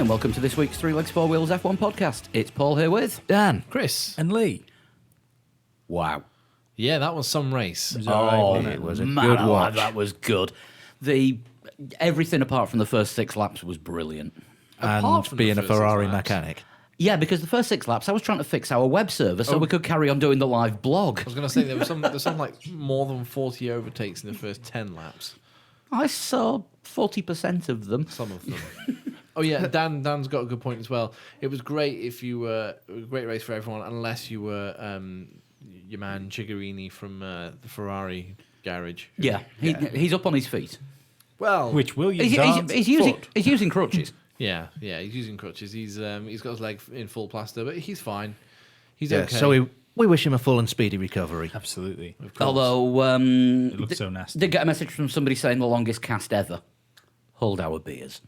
and welcome to this week's Three Legs, Four Wheels F1 podcast. It's Paul here with Dan. Chris. And Lee. Wow. Yeah, that was some race. It Was a good watch. That was good. Everything apart from the first 6 laps was brilliant. And from being the a first Ferrari 6 laps. mechanic. Yeah, because the first 6 laps I was trying to fix our web server so we could carry on doing the live blog. I was going to say there's some like more than 40 overtakes in the first 10 laps. I saw 40% of them. Some of them. Oh yeah, Dan's got a good point as well. It was great if you were a great race for everyone, unless you were your man Chigarini from the Ferrari garage. Yeah, he's up on his feet. Well, Which Williams He's using crutches. yeah, he's using crutches. He's got his leg in full plaster, but he's fine. He's Yeah, okay. so we wish him a full and speedy recovery. Absolutely. Of course. Although It looks so nasty. did get a message from somebody saying the longest cast ever. Hold our beers.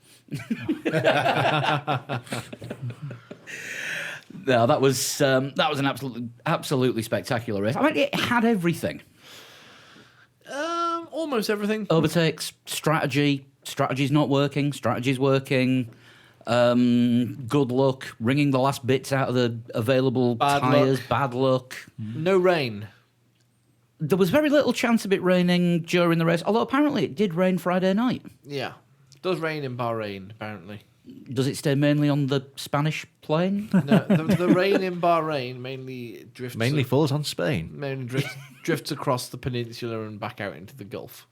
No, that was an absolutely spectacular race. I mean, it had everything: Almost everything. overtakes, strategy. Strategy's not working. Strategy's working. Good luck, wringing the last bits out of the available Bad tyres. luck. Bad luck. No rain. There was very little chance of it raining during the race, although apparently it did rain Friday night. Yeah. Does rain in Bahrain, apparently. Does it stay mainly on the Spanish plain? No, the rain in Bahrain mainly drifts Falls on Spain. mainly drifts across the peninsula and back out into the Gulf.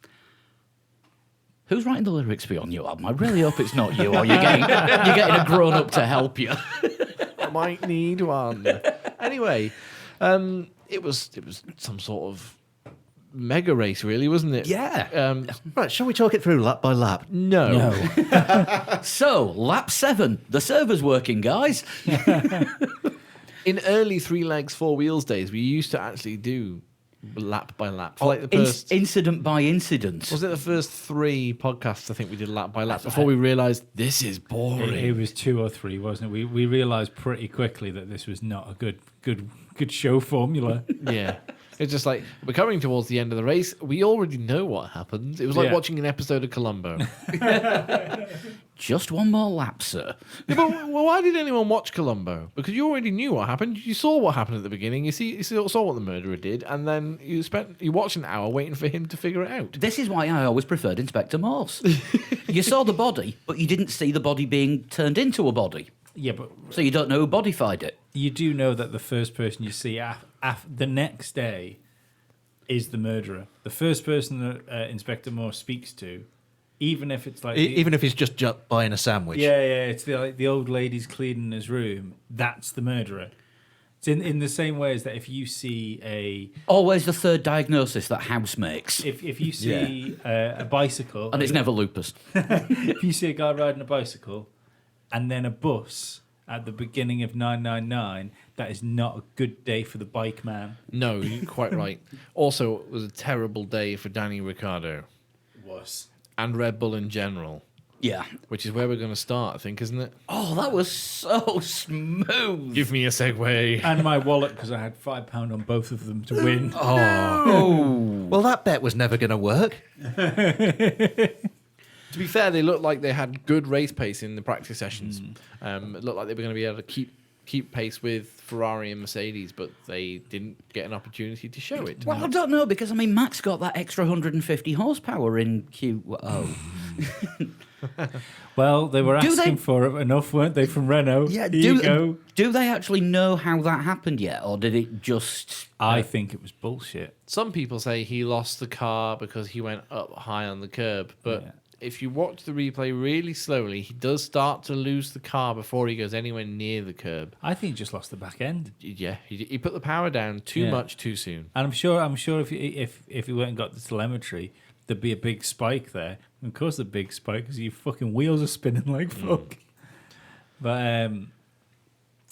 Who's writing the lyrics for your new album? I really hope it's not you, or you're getting a grown up to help you. I might need one. Anyway, it was some sort of mega race, really, wasn't it? Yeah. Right, shall we talk it through lap by lap? No. So, lap 7, the server's working, guys. In early 3 legs, 4 wheels days, we used to actually do lap by lap. For like the first, Incident by incident. was it the first 3 podcasts? I think we did lap by lap before we realised this is boring. It was 2 or 3, wasn't it? We realised pretty quickly that this was not a good show formula. Yeah. It's just like, we're coming towards the end of the race. We already know what happens. It was like Yeah. watching an episode of Columbo. Just one more lap, sir. Yeah, but why did anyone watch Columbo? Because you already knew what happened. You saw what happened at the beginning. You saw what the murderer did, and then you watched an hour waiting for him to figure it out. This is why I always preferred Inspector Morse. You saw the body, but you didn't see the body being turned into a body. Yeah, but So you don't know who bodified it. you do know that the first person you see the next day is the murderer. The first person that Inspector Morse speaks to, even if it's like... Even if he's just buying a sandwich. Yeah, it's the old lady's cleaning his room. That's the murderer. It's in the same way as that if you see Always the third diagnosis that House makes. if you see a bicycle... And it's never lupus. If you see a guy riding a bicycle and then a bus at the beginning of 999, that is not a good day for the bike man. No, you're quite right. Also, it was a terrible day for Danny Ricciardo Was. and Red Bull in general, Yeah. which is where we're going to start, I think, isn't it? Oh, that was so smooth. Give me a segue. And my wallet, because I had £5 on both of them to win. Well, that bet was never going to work. To be fair, they looked like they had good race pace in the practice sessions. It looked like they were going to be able to keep pace with Ferrari and Mercedes, but they didn't get an opportunity to show it. Well, I don't know, because, I mean, Max got that extra 150 horsepower in Q... Well, they were Do asking they- for it enough, weren't they, from Renault? Yeah, Here you go. do they actually know how that happened yet, or did it just... I think it was bullshit. Some people say he lost the car because he went up high on the curb, but Yeah. if you watch the replay really slowly, he does start to lose the car before he goes anywhere near the curb. I think he just lost the back end. Yeah, he put the power down too Yeah. much too soon. And I'm sure if he went and got the telemetry, there'd be a big spike there. And of course, the big spike because your fucking wheels are spinning like fuck. But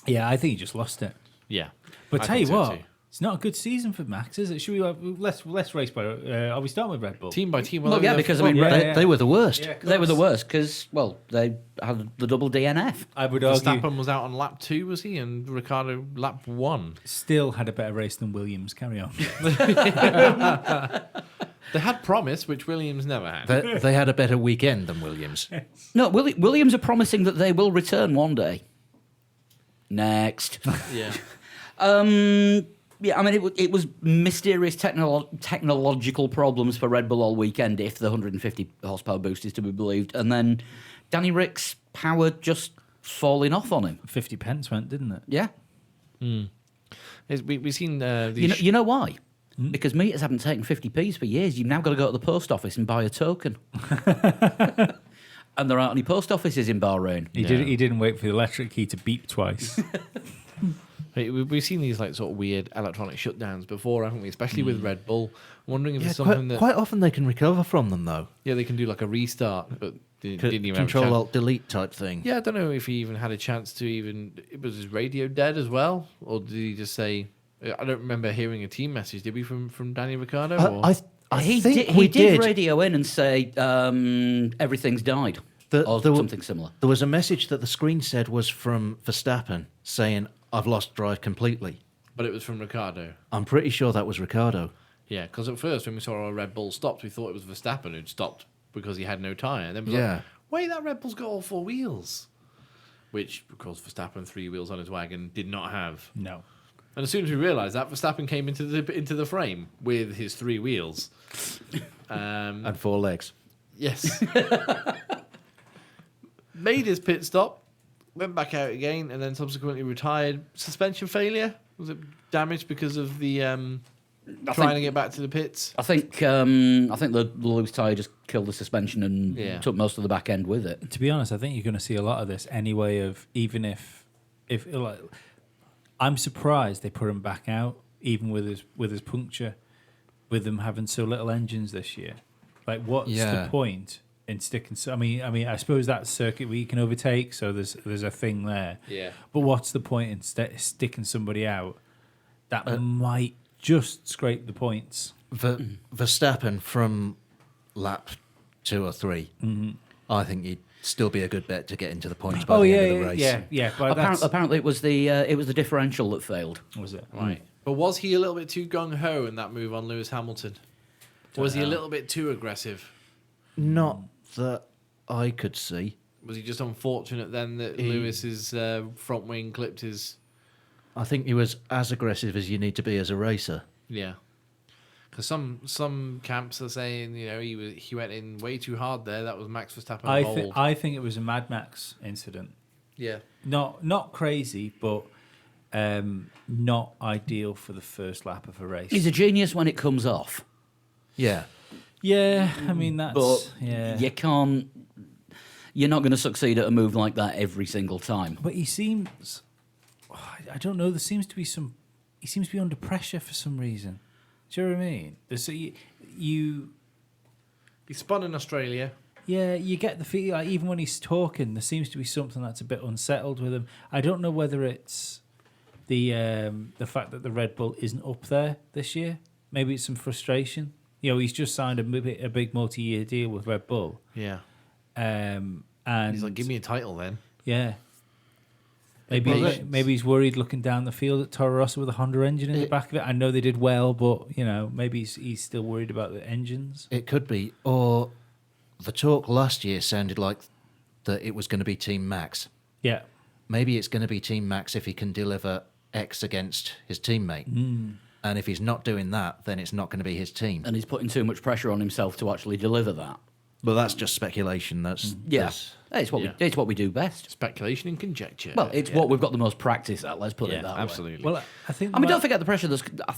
yeah, I think he just lost it. Yeah, But I tell you think so what, too. it's not a good season for Max, is it? Should we let's race by? Are we starting with Red Bull? Team by team. Well, yeah, because, I mean, Yeah. They were the worst. Yeah, of they were the course. worst, because, well, they had the double DNF. I would argue Verstappen was out on lap 2, was he? And Ricciardo lap 1. still had a better race than Williams. Carry on. They had promise, which Williams never had. They had a better weekend than Williams. No, Williams are promising that they will return one day. Next. Yeah. Yeah, I mean, it was mysterious technological problems for Red Bull all weekend, if the 150 horsepower boost is to be believed. And then Danny Rick's power just falling off on him. 50 pence went, didn't it? Yeah. We've seen these. You know why? Because meters haven't taken 50p's for years. You've now got to go to the post office and buy a token. And there aren't any post offices in Bahrain. He didn't wait for the electric key to beep twice. We've seen these like sort of weird electronic shutdowns before, haven't we? Especially with Red Bull. I'm wondering if Yeah, it's something quite often they can recover from them, though. yeah, they can do like a restart, but didn't even have a Control chance. Alt Delete type thing. Yeah, I don't know if he even had a chance to even. Was his radio dead as well, or did he just say? I don't remember hearing a team message. Did we from Danny Ricciardo? Or? I He think did, we he did did. radio in and say everything's died. Or something similar. There was a message that the screen said was from Verstappen saying, "I've lost drive completely." But it was from Ricciardo. I'm pretty sure that was Ricardo. Yeah, because at first when we saw our Red Bull stopped, we thought it was Verstappen who'd stopped because he had no tyre. And then it was like, wait, that Red Bull's got all four wheels. Which, of course, Verstappen, 3 wheels on his wagon, did not have. No. And as soon as we realised that, Verstappen came into the frame with his 3 wheels. And 4 legs. Yes. Made his pit stop, went back out again, and then subsequently retired. Suspension failure? Was it damaged because of the trying to get back to the pits? I think the loose tyre just killed the suspension and Yeah. took most of the back end with it. To be honest, I think you're going to see a lot of this anyway. Of even if like, I'm surprised they put him back out, even with his puncture, with them having so little engines this year. Like, what's the point in sticking? I mean, I suppose that circuit where you can overtake, so there's a thing there. Yeah. But what's the point in sticking somebody out that might just scrape the points? Verstappen from lap 2 or 3. I think he'd still be a good bet to get into the points by the end of the race. Yeah. But Apparently, it was the differential that failed. was it Right. But was he a little bit too gung-ho in that move on Lewis Hamilton? Or was he a little bit too aggressive? Not that I could see. Was he just unfortunate then that Lewis's front wing clipped his... I think he was as aggressive as you need to be as a racer. Yeah. Because some camps are saying, he went in way too hard there. That was Max Verstappen. I think it was a Mad Max incident. Yeah. Not crazy, but not ideal for the first lap of a race. He's a genius when it comes off, Yeah. Yeah, I mean that's but yeah. you can't. You're not going to succeed at a move like that every single time. But he seems, I don't know. There seems to be some. He seems to be under pressure for some reason. Do you know what I mean? You He spun in Australia. yeah, you get the feel like even when he's talking, there seems to be something that's a bit unsettled with him. I don't know whether it's the fact that the Red Bull isn't up there this year. Maybe it's some frustration. He's just signed a big multi-year deal with Red Bull. Yeah. And He's like, give me a title then. yeah. Well, Maybe he's worried looking down the field at Toro Rosso with a Honda engine in the back of it. I know they did well, but maybe he's still worried about the engines. It could be. Or the talk last year sounded like that it was going to be Team Max. Yeah. Maybe it's going to be Team Max if he can deliver X against his teammate. And if he's not doing that, then it's not going to be his team. And he's putting too much pressure on himself to actually deliver that. But that's just speculation. That's It's what we do best. Speculation and conjecture. Well, it's what we've got the most practice at. Let's put it that way. absolutely. Well, I think. Don't forget the pressure. I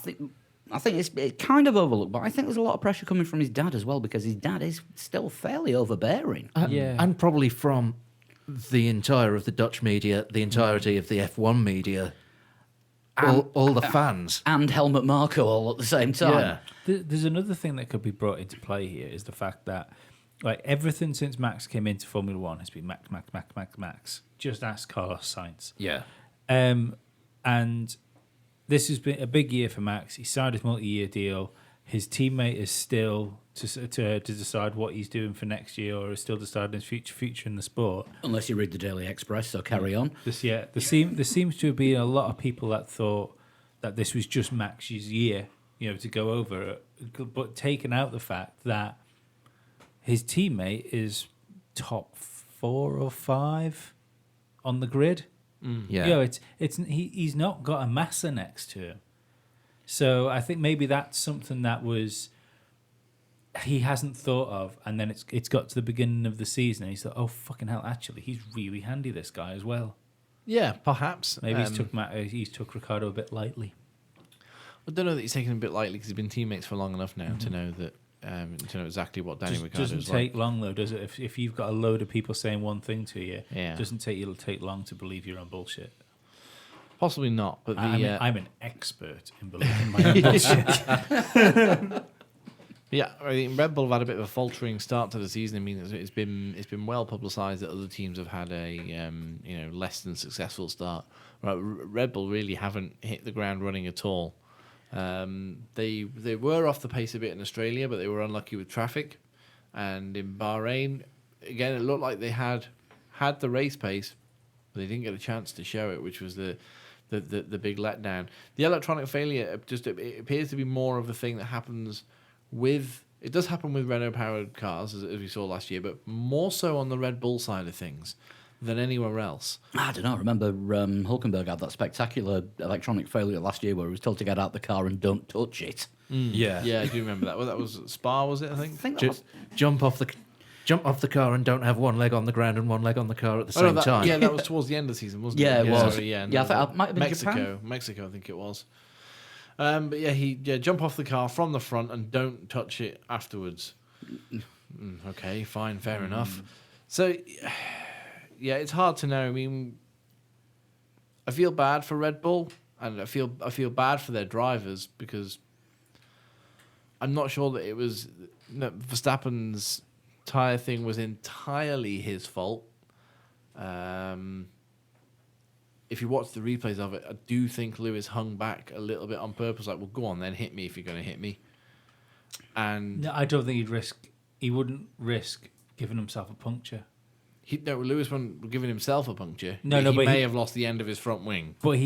think it's kind of overlooked, but I think there's a lot of pressure coming from his dad as well, because his dad is still fairly overbearing. Yeah. And probably from the entire of the Dutch media, the entirety of the F1 media, all the fans. And Helmut Marko all at the same time. Yeah. There's another thing that could be brought into play here is the fact that, like, everything since Max came into Formula One has been Max. Just ask Carlos Sainz. Yeah. And this has been a big year for Max. He signed his multi-year deal. His teammate is still to decide what he's doing for next year, or is still deciding his future in the sport. Unless you read the Daily Express, so carry on. There seems to have been a lot of people that thought that this was just Max's year. to go over, but taking out the fact that his teammate is top 4 or 5 on the grid. Yeah. He's not got a Massa next to him. So I think maybe that's something that he hasn't thought of, and then it's got to the beginning of the season, and he's thought, oh fucking hell, actually he's really handy, this guy as well. Yeah, perhaps. Maybe he's took Ricardo a bit lightly. I don't know that he's taken him a bit lightly because he's been teammates for long enough now to know that to know exactly what Danny Ricciardo is like. Doesn't take long though, does it? If you've got a load of people saying one thing to you, Yeah. it doesn't take long to believe you're on bullshit. Possibly not, but I'm an expert in believing my own bullshit. yeah, I think Red Bull have had a bit of a faltering start to the season. I mean, it's been well publicised that other teams have had a less than successful start. Right, Red Bull really haven't hit the ground running at all. They were off the pace a bit in Australia, but they were unlucky with traffic. And in Bahrain, again, it looked like they had the race pace, but they didn't get a chance to show it, which was the big letdown. The electronic failure it appears to be more of a thing that happens with. It does happen with Renault powered cars, as we saw last year, but more so on the Red Bull side of things than anywhere else. I don't know. I remember Hulkenberg had that spectacular electronic failure last year where he was told to get out the car and don't touch it. Yeah. Yeah, I do remember that. Well, that was Spa, was it? I think. Just jump off the car and don't have one leg on the ground and one leg on the car at the same time. Yeah, that was towards the end of the season, wasn't it? Yeah, it was. Sorry, yeah, I think it might have been Japan. Mexico, I think it was. But yeah, jump off the car from the front and don't touch it afterwards. Okay, fine, fair enough. So, yeah, it's hard to know. I mean, I feel bad for Red Bull, and I feel bad for their drivers because I'm not sure that it was Verstappen's tyre thing was entirely his fault. If you watch the replays of it, I do think Lewis hung back a little bit on purpose. Like, well, go on then, hit me if you're going to hit me. And No, I don't think he wouldn't risk giving himself a puncture. Lewis wasn't giving himself a puncture. But he may have lost the end of his front wing. But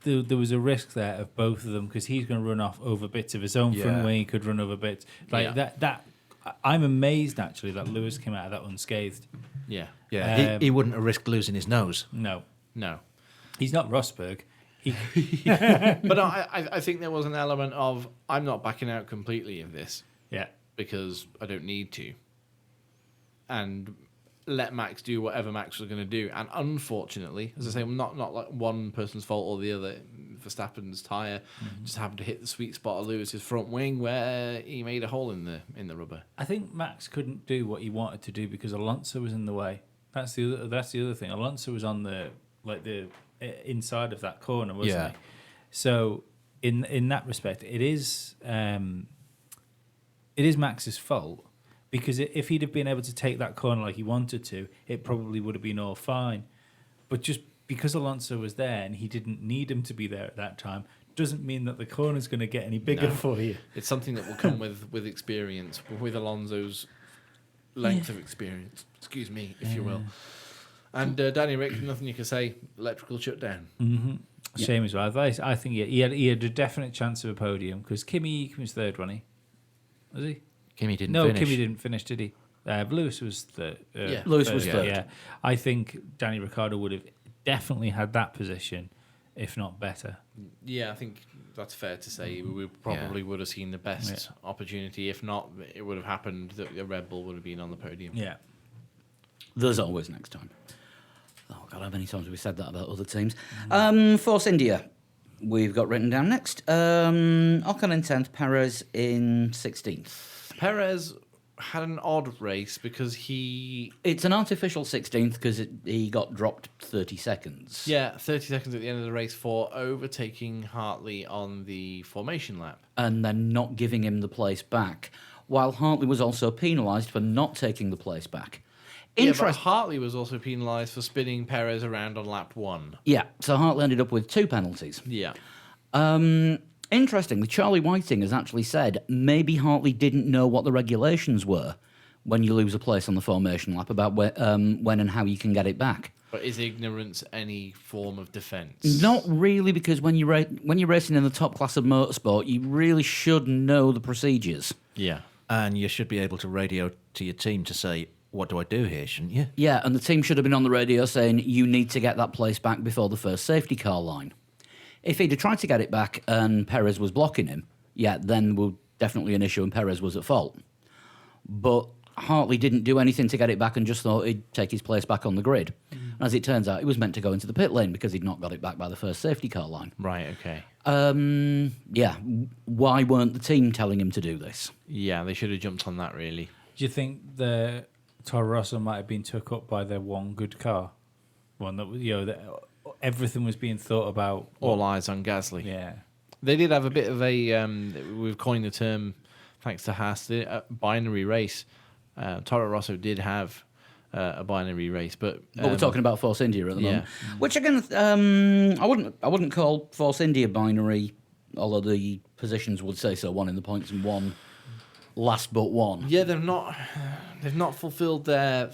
there was a risk there of both of them because he's going to run off over bits of his own front wing. He could run over bits that. I'm amazed actually that Lewis came out of that unscathed. Yeah. Yeah, he wouldn't have risked losing his nose. No. He's not Rosberg. But I think there was an element of I'm not backing out completely of this. Yeah. Because I don't need to. And let Max do whatever Max was going to do. And unfortunately, as I say, not like one person's fault or the other. Verstappen's tyre just happened to hit the sweet spot of Lewis's front wing where he made a hole in the rubber. I think Max couldn't do what he wanted to do because Alonso was in the way. That's the other thing. Alonso was on the inside of that corner, wasn't he? So in that respect, it is Max's fault because if he'd have been able to take that corner like he wanted to, it probably would have been all fine. But just because Alonso was there and he didn't need him to be there at that time doesn't mean that the corner's going to get any bigger for you. It's something that will come with experience, with Alonso's length of experience. Excuse me, if you will. And Danny Rick, nothing you can say. Electrical shutdown. Mm-hmm. Shame as well. I think he had a definite chance of a podium because Kimi was third, wasn't he? Was he? Kimi didn't No, finish. Kimi didn't finish, did he? Lewis was third. Lewis was third. Yeah, I think Danny Ricciardo would have definitely had that position, if not better. Yeah, I think that's fair to say. We probably would have seen the best opportunity. If not, it would have happened that the Red Bull would have been on the podium. Yeah. There's always next time. Oh, God, how many times have we said that about other teams? Force India, we've got written down next. Ocon in 10th, Perez in 16th. Perez had an odd race because It's an artificial 16th because he got dropped 30 seconds. 30 seconds at the end of the race for overtaking Hartley on the formation lap. And then not giving him the place back, while Hartley was also penalised for not taking the place back. But Hartley was also penalised for spinning Perez around on lap 1. Yeah, so Hartley ended up with 2 penalties. Yeah. Interestingly, Charlie Whiting has actually said maybe Hartley didn't know what the regulations were when you lose a place on the formation lap about when and how you can get it back. But is ignorance any form of defence? Not really, because when you're racing in the top class of motorsport, you really should know the procedures. Yeah. And you should be able to radio to your team to say, what do I do here, shouldn't you? Yeah, and the team should have been on the radio saying, you need to get that place back before the first safety car line. If he'd have tried to get it back and Perez was blocking him, yeah, then we'll definitely an issue and Perez was at fault. But Hartley didn't do anything to get it back and just thought he'd take his place back on the grid. And as it turns out, he was meant to go into the pit lane because he'd not got it back by the first safety car line. Right, okay. Yeah, why weren't the team telling him to do this? Yeah, they should have jumped on that, really. Do you think the Toro Rosso might have been took up by their one good car? One that was, that everything was being thought about. All eyes on Gasly. Yeah. They did have a bit of a, we've coined the term, thanks to Haas, the binary race. Toro Rosso did have a binary race, but We're talking about Force India at the moment, yeah. which again, I wouldn't call Force India binary, although the positions would say so. One in the points and one last but one. yeah, they've not fulfilled their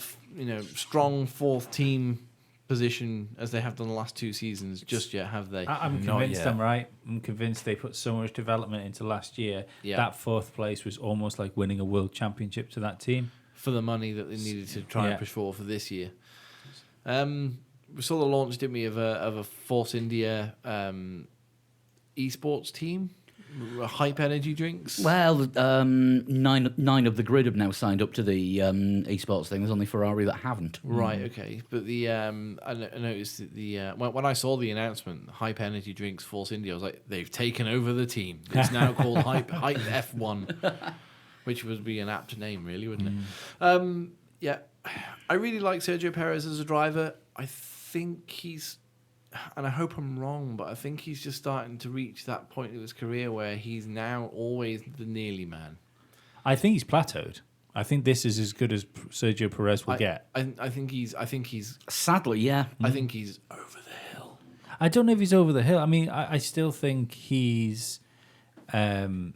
strong fourth team position as they have done the last 2 seasons just yet, have they? I'm Not convinced yet. I'm right. I'm convinced they put so much development into last year. Yeah. That 4th place was almost like winning a world championship to that team. For the money that they needed to try Yeah. and push forward for this year. We saw the launch, didn't we, of a Force India esports team, Hype Energy drinks. Well, nine of the grid have now signed up to the esports thing. There's only Ferrari that haven't. Right, okay, but I noticed that when I saw the announcement, Hype Energy Drinks Force India, I was like, they've taken over the team. It's now called Hype F1, which would be an apt name, really, wouldn't it? Yeah, I really like Sergio Perez as a driver. I think he's, and I hope I'm wrong, but I think he's just starting to reach that point of his career where he's now always the nearly man. I think he's plateaued. I think this is as good as Sergio Perez will get. I think he's Sadly, yeah. I think he's over the hill. I don't know if he's over the hill. I mean, I still think he's. If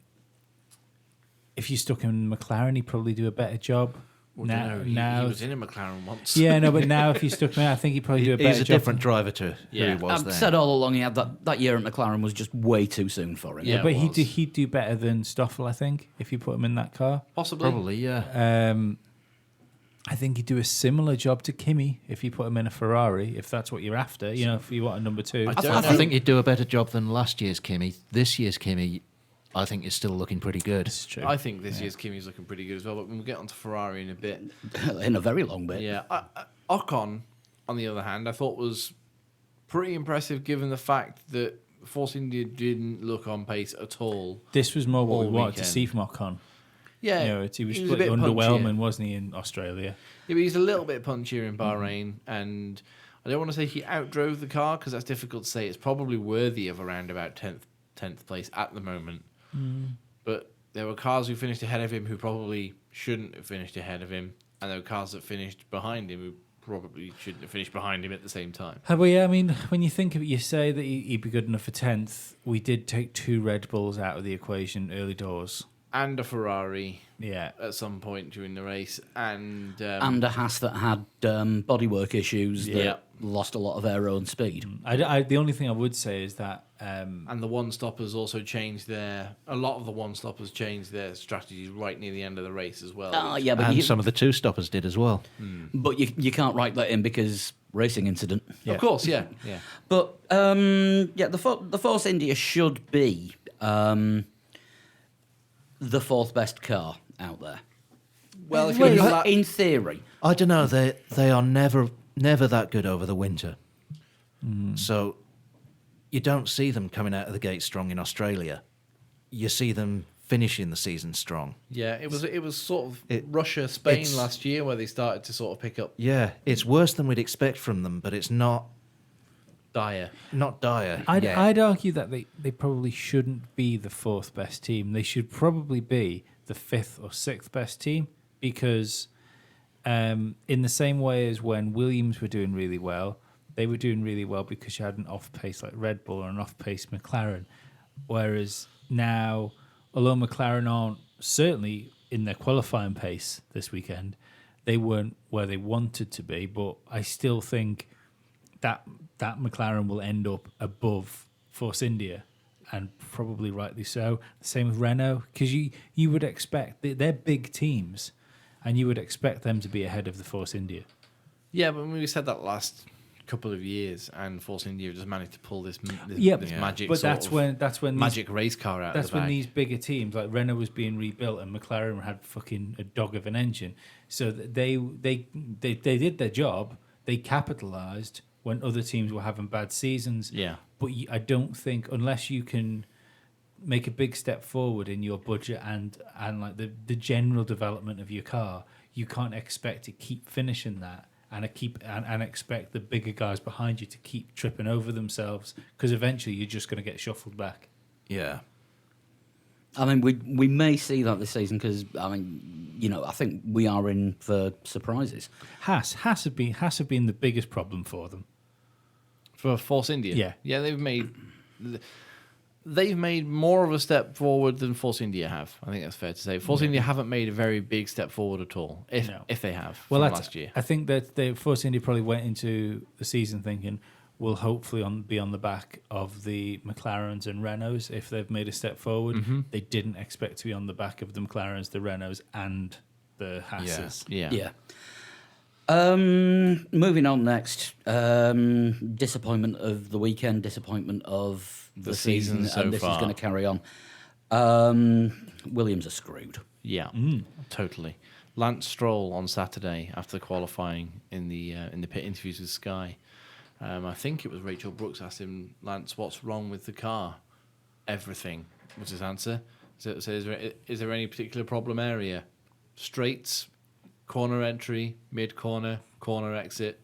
you stuck him in McLaren, he'd probably do a better job. Well, he was in a McLaren once. Yeah, no, but now if you stuck him in, I think he'd probably do a better He's a job. different driver to who Yeah. he was I've then. said all along he had that year at McLaren was just way too soon for him. Yeah, Yeah, but it was. he'd do better than Stoffel, I think, if you put him in that car. Possibly. Probably, yeah. I think he'd do a similar job to Kimi if you put him in a Ferrari, if that's what you're after. If you want a number 2. I don't I know. think he'd do a better job than last year's Kimi. This year's Kimi, I think, is still looking pretty good. It's true. I think this year's Kimi's looking pretty good as well, but we'll get onto Ferrari in a bit. In a very long bit. Yeah. Ocon, on the other hand, I thought was pretty impressive given the fact that Force India didn't look on pace at all. This was more what all we wanted to weekend. see from Ocon. Yeah. He was a pretty bit underwhelming, punchier. wasn't he, in Australia? Yeah, but he's a little bit punchier in Bahrain, and I don't want to say he outdrove the car because that's difficult to say. It's probably worthy of around about 10th place at the moment. But there were cars who finished ahead of him who probably shouldn't have finished ahead of him, and there were cars that finished behind him who probably shouldn't have finished behind him at the same time. Well, yeah, I mean, when you think of it, you say that he'd be good enough for 10th. We did take 2 Red Bulls out of the equation early doors. And a Ferrari Yeah. at some point during the race, and And a Haas that had bodywork issues Yeah. that lost a lot of aero and speed. The only thing I would say is that and the one stoppers also changed a lot of the one stoppers changed their strategies right near the end of the race as well. Oh, yeah, but And you, some of the 2 stoppers did as well. but you can't write that in because racing incident. Yeah. Of course, yeah. But yeah, the Force India should be the 4th best car out there. Well, if in, you look at in theory. I don't know. They are never that good over the winter. So you don't see them coming out of the gate strong in Australia. You see them finishing the season strong. yeah, it was sort of Russia, Spain it's- last year where they started to sort of pick up Yeah, it's worse than we'd expect from them, but it's not dire. dire. I'd, yet. I'd argue that they probably shouldn't be the 4th best team. They should probably be the 5th or 6th best team because in the same way as when Williams were doing really well, they were doing really well because you had an off-pace like Red Bull or an off-pace McLaren. Whereas now, although McLaren aren't certainly in their qualifying pace this weekend, they weren't where they wanted to be, but I still think that McLaren will end up above Force India, and probably rightly so. The same with Renault, because you would expect they're big teams, and you would expect them to be ahead of the Force India. Yeah, but we said that last couple of years, and Force India just managed to pull this Yeah, magic. But sort that's of when magic race car out. That's of the when bag. these bigger teams like Renault was being rebuilt and McLaren had fucking a dog of an engine. So they did their job. They capitalized when other teams were having bad seasons. Yeah. But I don't think unless you can make a big step forward in your budget and like the general development of your car, you can't expect to keep finishing that. And expect the bigger guys behind you to keep tripping over themselves, because eventually you're just going to get shuffled back. Yeah. I mean, we may see that this season because, I mean, I think we are in for surprises. Haas have been the biggest problem for them. For Force India. Yeah. Yeah, they've made more of a step forward than Force India have. I think that's fair to say. Force India haven't made a very big step forward at all, if they have, from last year. I think that Force India probably went into the season thinking we'll hopefully be on the back of the McLarens and Renaults if they've made a step forward. Mm-hmm. They didn't expect to be on the back of the McLarens, the Renaults, and the Haas's. Yeah. Moving on next. Disappointment of the weekend, disappointment of the season, so and this far. is going to carry on. Williams are screwed. Yeah, totally. Lance Stroll on Saturday after qualifying in the pit interviews with Sky. I think it was Rachel Brooks asked him, Lance, what's wrong with the car? Everything was his answer. So is there any particular problem area? Straights, corner entry, mid corner, corner exit.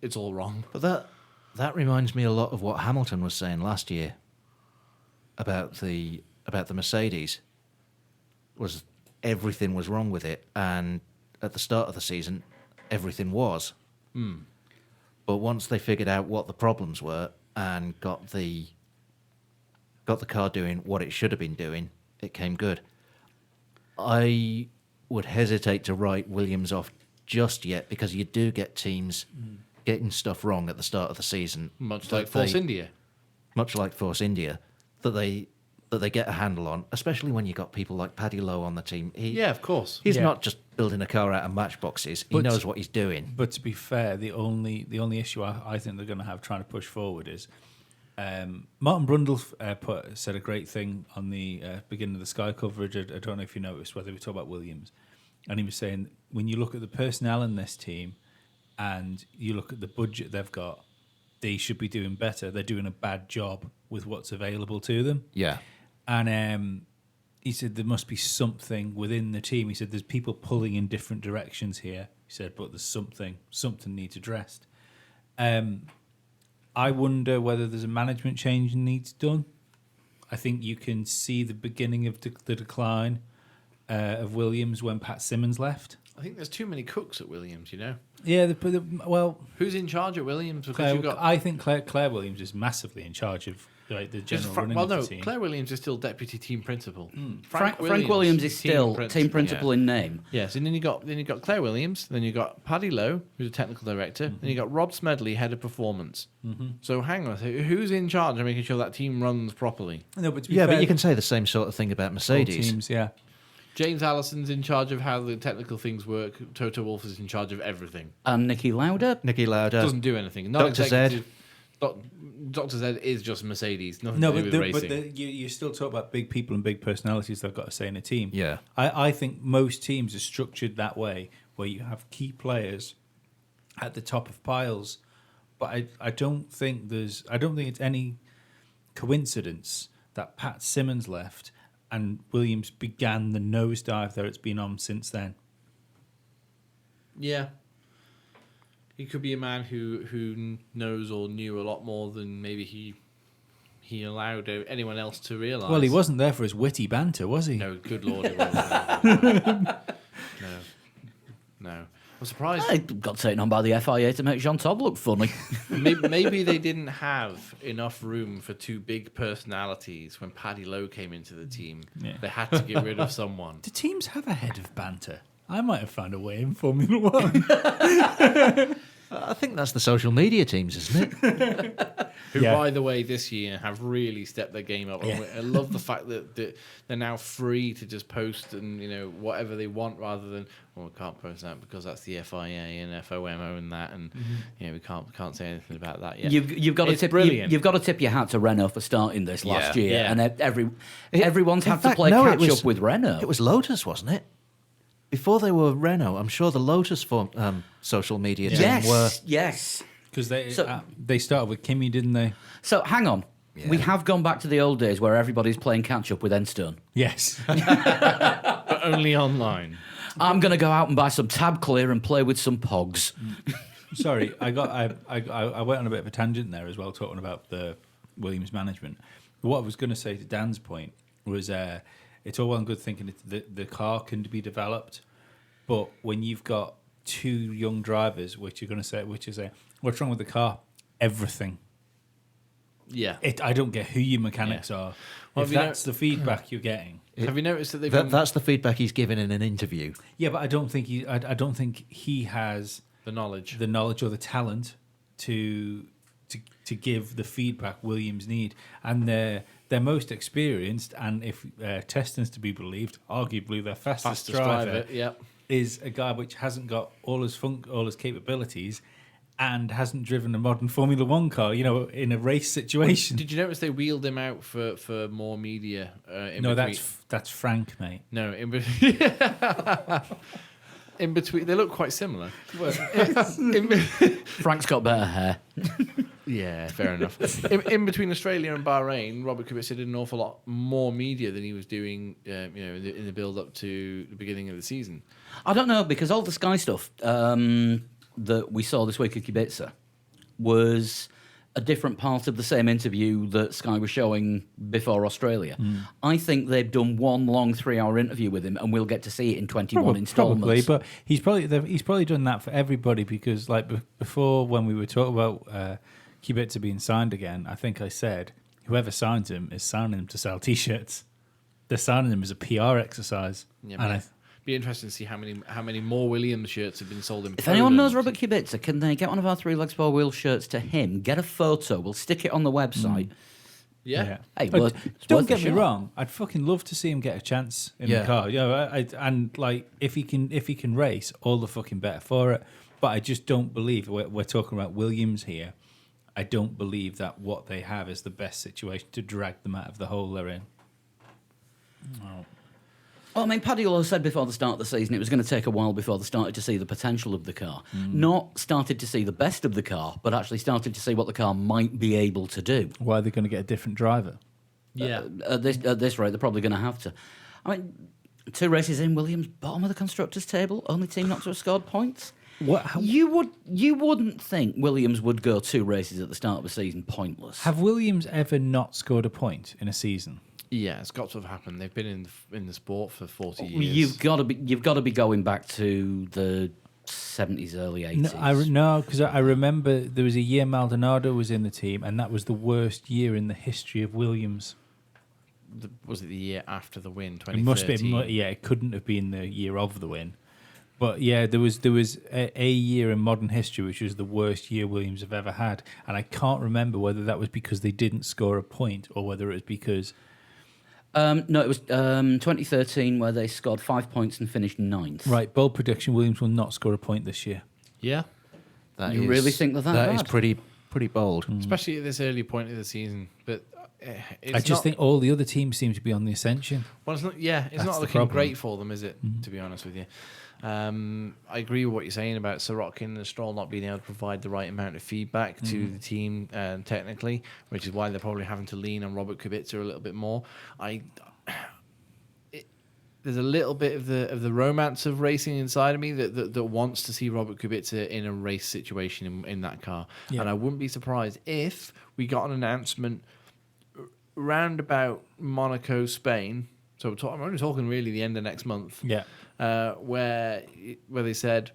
It's all wrong. But that reminds me a lot of what Hamilton was saying last year about the Mercedes. Was everything was wrong with it, and at the start of the season, everything was. But once they figured out what the problems were and got the car doing what it should have been doing, it came good. I would hesitate to write Williams off just yet, because you do get teams getting stuff wrong at the start of the season, Much that like Force they- India. much like Force India, that they get a handle on, especially when you got people like Paddy Lowe on the team. Yeah, of course. He's Yeah. not just building a car out of matchboxes. He But- knows what he's doing. But to be fair, the only issue I think they're going to have trying to push forward is Martin Brundle said a great thing on the beginning of the Sky coverage. I don't know if you noticed whether we talk about Williams, and he was saying when you look at the personnel in this team and you look at the budget they've got, they should be doing better. They're doing a bad job with what's available to them. Yeah. And he said there must be something within the team. He said there's people pulling in different directions here. He said, but there's something needs addressed. I wonder whether there's a management change needs done. I think you can see the beginning of the decline of Williams when Pat Simmons left. I think there's too many cooks at Williams, Yeah, well, Who's in charge at Williams? Because Claire, you've got I think Claire Williams is massively in charge of the general running of the team. Claire Williams is still deputy team principal. Frank Williams is still team principal Yeah. in name. Yes, and then you got Claire Williams, then you got Paddy Lowe, who's a technical director, then you got Rob Smedley, head of performance. So hang on, who's in charge of making sure that team runs properly? No, but to be Yeah, fair, but you can say the same sort of thing about all Mercedes. teams, yeah. James Allison's in charge of how the technical things work. Toto Wolff is in charge of everything. And Nicky Lauda. Nicky Lauda. Doesn't do anything. Dr. Zed. Dr. Zed is just Mercedes. Nothing No, to do but, with racing. you still talk about big people and big personalities that have got to say in a team. Yeah. I think most teams are structured that way, where you have key players at the top of piles. But I don't think it's any coincidence that Pat Simmons left and Williams began the nosedive that it's been on since then. Yeah. He could be a man who knows or knew a lot more than maybe he allowed anyone else to realise. Well, he wasn't there for his witty banter, was he? No, good lord. It wasn't. No. I'm surprised. I got taken on by the FIA to make Jean Todt look funny. Maybe they didn't have enough room for two big personalities when Paddy Lowe came into the team. Yeah. They had to get rid of someone. Do teams have a head of banter? I might have found a way in Formula One. I think that's the social media teams, isn't it? Who, Yeah. by the way, this year have really stepped their game up. Yeah. I love the fact that they're now free to just post and whatever they want, rather than we can't post that because that's the FIA and FOMO and that, and we can't say anything about that yet. You've got to It's tip. brilliant. You've got to tip your hat to Renault for starting this last Yeah. year, Yeah. and everyone's In had to fact, play no, catch up with Renault. It was Lotus, wasn't it? Before they were Renault, I'm sure the Lotus social media team were. yes. Because So- they started with Kimi, didn't they? So hang on. Yeah. We have gone back to the old days where everybody's playing catch up with Enstone. Yes. But only online. I'm going to go out and buy some Tab Clear and play with some Pogs. Sorry, I went on a bit of a tangent there as well, talking about the Williams management. What I was going to say to Dan's point was, it's all well and good thinking the car can be developed, but when you've got two young drivers, which is what's wrong with the car? Everything. Yeah. I don't get who your mechanics are. Well, if have you that's the feedback you're getting. Have you noticed that they've been That's the feedback he's given in an interview. Yeah, but I don't think he has the knowledge? the knowledge or the talent to give the feedback Williams need, and they're most experienced, and if Teston's to be believed, arguably their fastest driver Yep. is a guy which hasn't got all his capabilities and hasn't driven a modern Formula One car, in a race situation. Did you notice they wheeled him out for more media? No, between? that's Frank, mate. No, in between. In between, they look quite similar. Frank's got better hair. Yeah, fair enough. In between Australia and Bahrain, Robert Kubica did an awful lot more media than he was doing, in the build up to the beginning of the season. I don't know, because all the Sky stuff that we saw this week at Kubica was a different part of the same interview that Sky was showing before Australia. I think they've done one long 3-hour interview with him, and we'll get to see it in 21 installments. Probably, but he's probably done that for everybody, because before, when we were talking about Kubica being signed again, I think I said whoever signs him is signing him to sell T-shirts. They're signing him as a PR exercise. Yeah, and but be interesting to see how many more Williams shirts have been sold in. If anyone knows Poland. Robert Kubica, can they get one of our 3 Legs 4 Wheel shirts to him, get a photo, we'll stick it on the website. Yeah. Hey, But well, it's don't worth a get me shot. wrong. I'd fucking love to see him get a chance in the Yeah. car. And like if he can race, all the fucking better for it. But I just don't believe we're talking about Williams here. I don't believe that what they have is the best situation to drag them out of the hole they're in. Well, I mean, Paddy Lowe said before the start of the season it was going to take a while before they started to see the potential of the car. Not started to see the best of the car, but actually started to see what the car might be able to do. Why are they going to get a different driver? Yeah. At this rate, they're probably going to have to. I mean, 2 races in, Williams bottom of the constructors' table, only team not to have scored points. You wouldn't think Williams would go 2 races at the start of the season pointless. Have Williams ever not scored a point in a season? Yeah, it's got to have happened. They've been in the sport for 40 Well, years. You've got to be going back to the 70s, early 80s. No, because I remember there was a year Maldonado was in the team, and that was the worst year in the history of Williams. Was it the year after the win? It must be, 2013? yeah. It couldn't have been the year of the win, but yeah, there was a year in modern history which was the worst year Williams have ever had, and I can't remember whether that was because they didn't score a point or whether it was because. No, it was 2013 where they scored 5 points and finished 9th. Right, bold prediction: Williams will not score a point this year. Yeah. That You is- really think that that is bad? pretty bold. Especially at this early point of the season. But it's I just not, think all the other teams seem to be on the ascension. Well, it's not. Yeah, it's That's not the looking problem. great for them, is it? To be honest with you, I agree with what you're saying about Sorokin and Stroll not being able to provide the right amount of feedback to the team technically, which is why they're probably having to lean on Robert Kubica a little bit more. There's a little bit of the romance of racing inside of me that wants to see Robert Kubica in a race situation in that car, Yeah. and I wouldn't be surprised if we got an announcement round about Monaco, Spain. So I'm only talking really the end of next month. Yeah. Where they said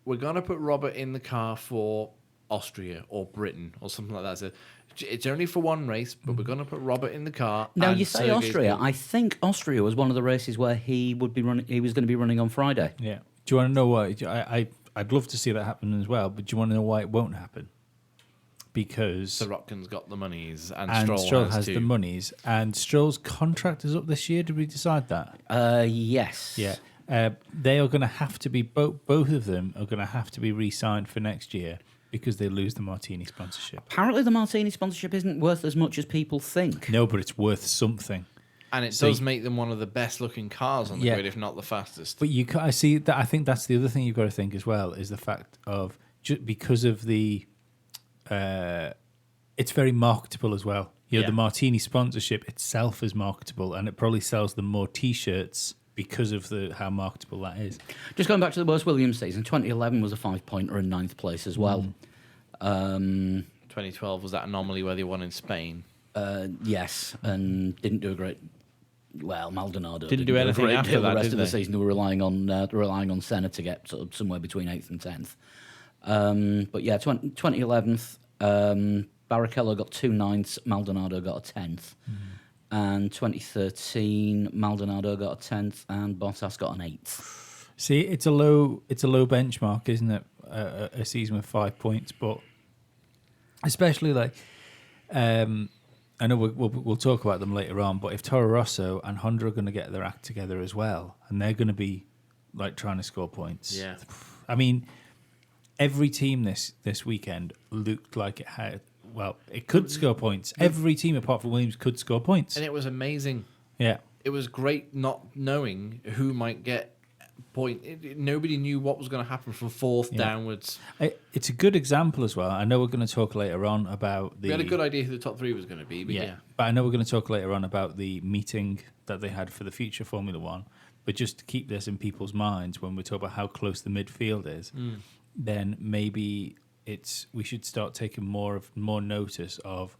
we're gonna put Robert in the car for Austria or Britain or something like that. So it's only for one race, but we're gonna put Robert in the car. Now and you say Sergei's Austria. gonna- I think Austria was one of the races where he would be running. He was going to be running on Friday. Yeah. Do you want to know what? I'd love to see that happen as well. But do you want to know why it won't happen? Because Sorokin's got the monies, and and Stroll, has too. the monies, and Stroll's contract is up this year. Did we decide that? Yes. Yeah. They are going to have to be both of them are going to have to be re-signed for next year because they lose the Martini sponsorship. Apparently, the Martini sponsorship isn't worth as much as people think. No, but it's worth something. And it So does make them one of the best looking cars on the Yeah. grid, if not the fastest. But I see that. I think that's the other thing you've got to think as well is the fact of because of the, it's very marketable as well. You know, Yeah. the Martini sponsorship itself is marketable, and it probably sells them more T-shirts because of how marketable that is. Just going back to the worst Williams season, 2011 was a 5-pointer in 9th place as well. 2012 was that anomaly where they won in Spain. Yes, and didn't do a great. Well, Maldonado Didn't do a anything great after deal that, The rest did of the they? season, they were relying on Senna to get sort of somewhere between 8th and 10th. But yeah, 2011, Barrichello got 2 9ths, Maldonado got a 10th. And 2013, Maldonado got a 10th, and Bottas got an 8th. See, it's a low benchmark, isn't it? A season with 5 points, but especially like, I know we'll talk about them later on. But if Toro Rosso and Honda are going to get their act together as well, and they're going to be like trying to score points, Yeah. I mean, every team this weekend looked like it had. Well, it could score points. Every team apart from Williams could score points. And it was amazing. Yeah. It was great not knowing who might get point. Nobody knew what was going to happen from fourth downwards. It's a good example as well. I know we're going to talk later on about the. We had a good idea who the top three was going to be, but yeah. But I know we're going to talk later on about the meeting that they had for the future Formula One. But just to keep this in people's minds when we talk about how close the midfield is, then maybe we should start taking more notice of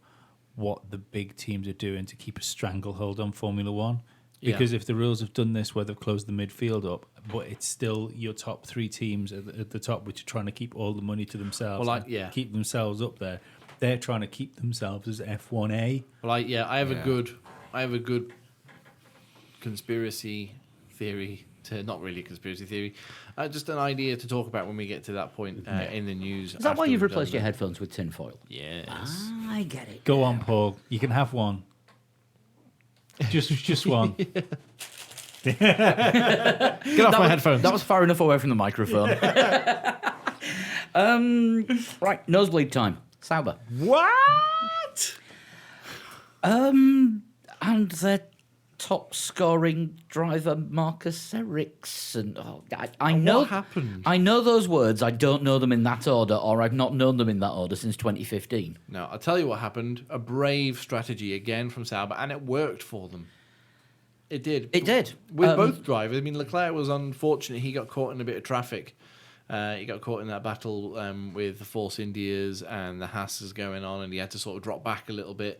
what the big teams are doing to keep a stranglehold on Formula One. Because if the rules have done this where they've closed the midfield up, but it's still your top 3 teams at the top which are trying to keep all the money to themselves, and keep themselves up there. They're trying to keep themselves as F1A. Well, I have a good conspiracy theory. Not really a conspiracy theory, just an idea to talk about when we get to that point in the news. Is that why you've replaced your headphones with tinfoil? Yes. I get it. Go on, Paul. You can have one. Just one. Get off my headphones. That was far enough away from the microphone. Right, nosebleed time. Sauber. What? And their top scoring driver, Marcus Ericsson. I know. What happened? I know those words. I don't know them in that order, or I've not known them in that order since 2015. No, I'll tell you what happened. A brave strategy again from Sauber, and it worked for them. It did. It did. With both drivers. I mean, Leclerc was unfortunate. He got caught in a bit of traffic. He got caught in that battle with the Force Indias and the Haas's going on, and he had to sort of drop back a little bit.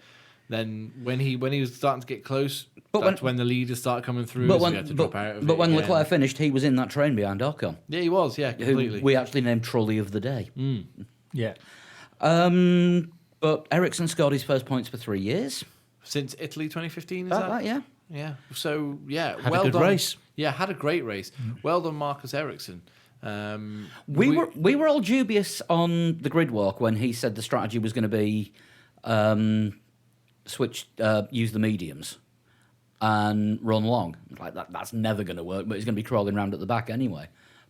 Then when he was starting to get close, that's when the leaders started coming through. But so when, he had to drop out of but it when again. Leclerc finished, he was in that train behind Ocon, Yeah, he was. Yeah, completely. who we actually named Trolley of the Day. Yeah. But Ericsson scored his first points for 3 years. Since Italy 2015, is About that? that, yeah. Yeah. So yeah, Had a well good done. race. Yeah, had a great race. Well done, Marcus Ericsson. We were all dubious on the grid walk when he said the strategy was going to be use the mediums and run long. Like that's never going to work, but he's going to be crawling around at the back anyway.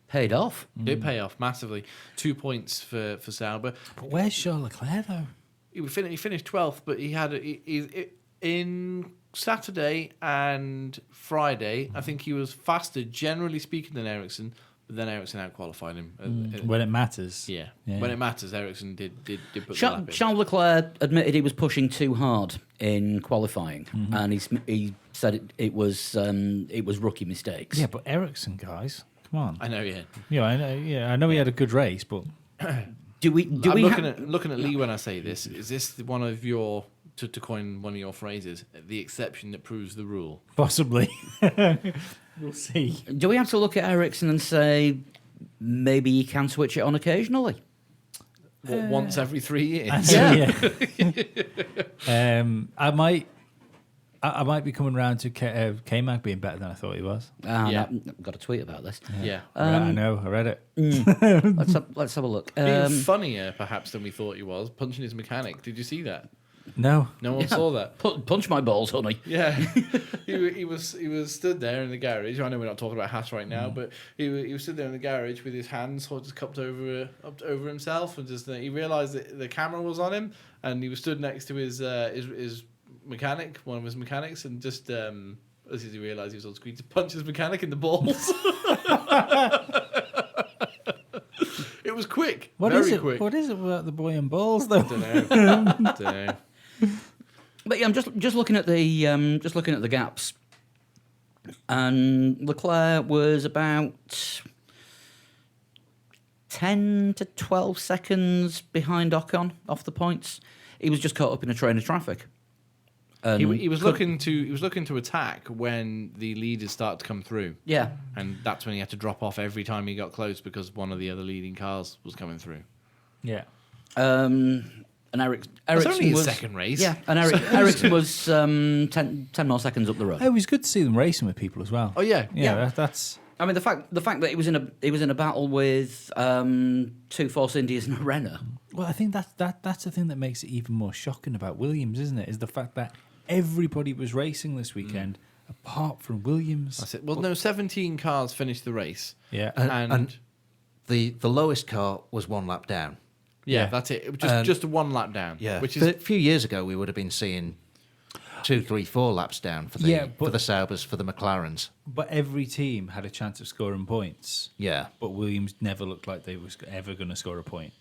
Paid off. Did pay off massively. 2 points for Sauber. But where's Charles Leclerc, though? He finished 12th, but he had in Saturday and Friday. I think he was faster, generally speaking, than Ericsson. But then Ericsson out-qualified him. When it matters. Yeah. Yeah. When it matters, Ericsson did put the lap in. Charles Leclerc admitted he was pushing too hard in qualifying, and he said it was rookie mistakes. Yeah, but Ericsson, guys, come on. I know, yeah. Yeah, I know. Yeah, I know he had a good race, but Do we I'm looking at Lee when I say this. Is this one of your, to coin one of your phrases, the exception that proves the rule? possibly. We'll see. do we have to look at Ericsson and say maybe he can switch it on occasionally? Once every 3 years? Yeah. I might. I might be coming around to K-Mag being better than I thought he was. Yeah. I've got a tweet about this. Yeah. I know, I read it. Let's have a look. Being funnier, perhaps, than we thought he was, punching his mechanic. Did you see that? No. No one saw that. Punch my balls, honey. Yeah, he was stood there in the garage. I know we're not talking about Haas right now, but he was stood there in the garage with his hands sort of just cupped over himself, and just he realised that the camera was on him, and he was stood next to his mechanic, one of his mechanics, and just as soon as he realised he was on screen, to punch his mechanic in the balls. It was quick. Very quick. What is it about the boy and balls though? Don't know. But yeah, I'm just looking at the gaps, and Leclerc was about 10 to 12 seconds behind Ocon off the points. He was just caught up in a train of traffic. He was looking to attack when the leaders start to come through. Yeah, And that's when he had to drop off every time he got close because one of the other leading cars was coming through. Yeah. and Ericsson only his was second race. Yeah, and Ericsson was 10 more seconds up the road. It was good to see them racing with people as well. Oh yeah, Yeah, that's I mean, the fact that he was in a battle with two Force Indias and a Renault. well. I think that's the thing that makes it even more shocking about Williams, isn't it? Is the fact that everybody was racing this weekend apart from Williams. That's it. Well, no, 17 cars finished the race. Yeah, And The lowest car was one lap down. yeah, Yeah. that's it. It was just a one lap down. Yeah, Which a is few years ago we would have been seeing 2, 3, 4 laps down for the Yeah, but- for the Saubers, for the McLarens. but every team had a chance of scoring points. Yeah, But Williams never looked like they was ever going to score a point.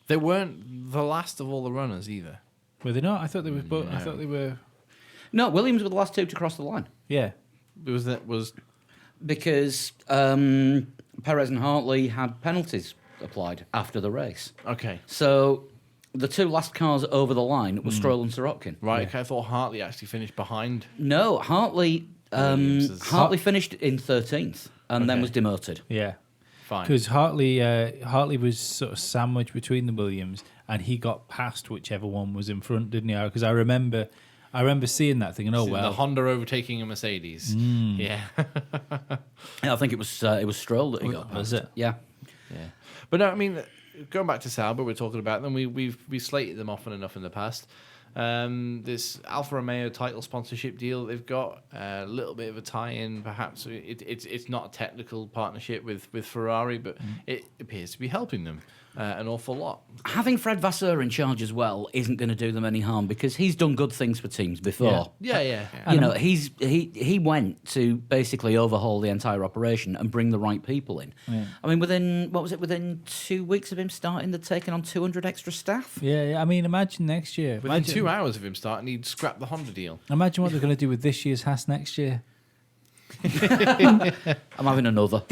they weren't the last of all the runners either. Were they not? I thought they were. I thought they were. No, Williams were the last two to cross the line Yeah. It was because Perez and Hartley had penalties applied after the race. okay. So the two last cars over the line were Stroll and Sirotkin. Right. Okay, I thought Hartley actually finished behind. No, Hartley Williams is- Hartley finished in 13th and then Okay. was demoted. Yeah. Fine. Because Hartley was sort of sandwiched between the Williams, and he got past whichever one was in front, didn't he? Because I remember seeing that thing, and the well, Honda overtaking a Mercedes. Yeah. Yeah, I think it was Stroll that he got past. was it? Yeah. Yeah, but no, I mean, going back to Sauber, we're talking about them. We've slated them often enough in the past. This Alfa Romeo title sponsorship deal they've got, a little bit of a tie-in, perhaps. It's not a technical partnership with Ferrari, but it appears to be helping them an awful lot. Having Fred Vasseur in charge as well isn't going to do them any harm because he's done good things for teams before. Yeah. You know, he went to basically overhaul the entire operation and bring the right people in. Yeah. I mean, within 2 weeks of him starting, they're taking on 200 extra staff. yeah. I mean, imagine next year. Within 2 hours of him starting, he'd scrap the Honda deal. Imagine what they're going to do with this year's Haas next year. I'm having another.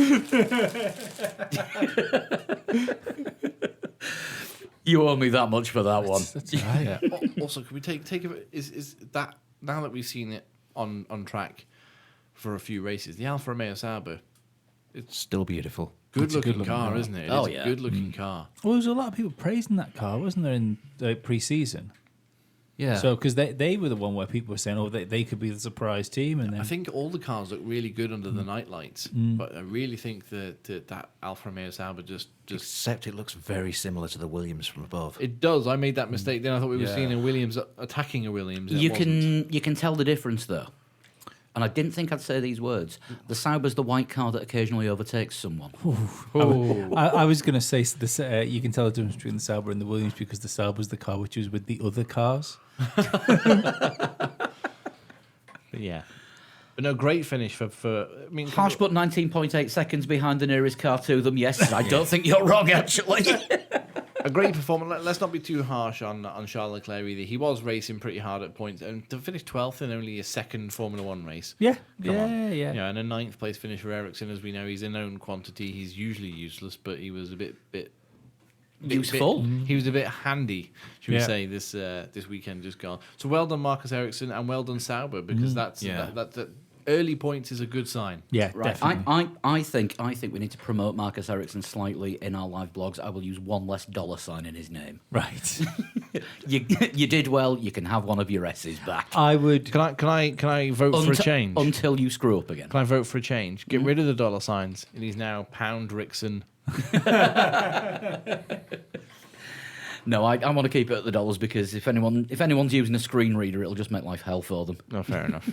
You owe me that much for that one. That's right. Yeah. Also, could we take a is that now that we've seen it on track for a few races, the Alfa Romeo Sauber, still beautiful. good looking good-looking car, car. isn't it? Oh, It's yeah. a good looking car. Well, there was a lot of people praising that car, wasn't there, in the pre-season? Yeah. So, because they were the one where people were saying, oh, they could be the surprise team, and then I think all the cars look really good under the night lights, but I really think that Alfa Romeo Sauber just Except it looks very similar to the Williams from above. it does. I made that mistake. Then I thought we were Yeah. seeing a Williams attacking a Williams. and it You wasn't. can tell the difference though. And I didn't think I'd say these words. The Sauber's the white car that occasionally overtakes someone. I was going to say this, you can tell the difference between the Sauber and the Williams because the Sauber's the car which was with the other cars. Yeah. But no, great finish for I mean, Harsh but 19.8 seconds behind the nearest car to them. Yes, I don't think you're wrong, actually. a great performance. Let's not be too harsh on Charles Leclerc either. He was racing pretty hard at points, and to finish 12th in only a second Formula One race. Yeah, Come on. yeah. Yeah, and a 9th place finish for Ericsson. As we know, he's a known quantity. He's usually useless, but he was a bit Useful. He was a bit handy, should we Yeah. say, this weekend just gone. So well done, Marcus Ericsson, and well done Sauber, because that's Yeah. that early points is a good sign. Yeah, Right. definitely. I think we need to promote Marcus Ericsson slightly in our live blogs. I will use one less dollar sign in his name. Right. You did well. You can have one of your S's back. I would. Can I vote for a change? Until you screw up again. Can I vote for a change? Get rid of the dollar signs, and he's now Pound Rickson. No, I want to keep it at the dollars because if anyone's using a screen reader, it'll just make life hell for them. No, fair enough.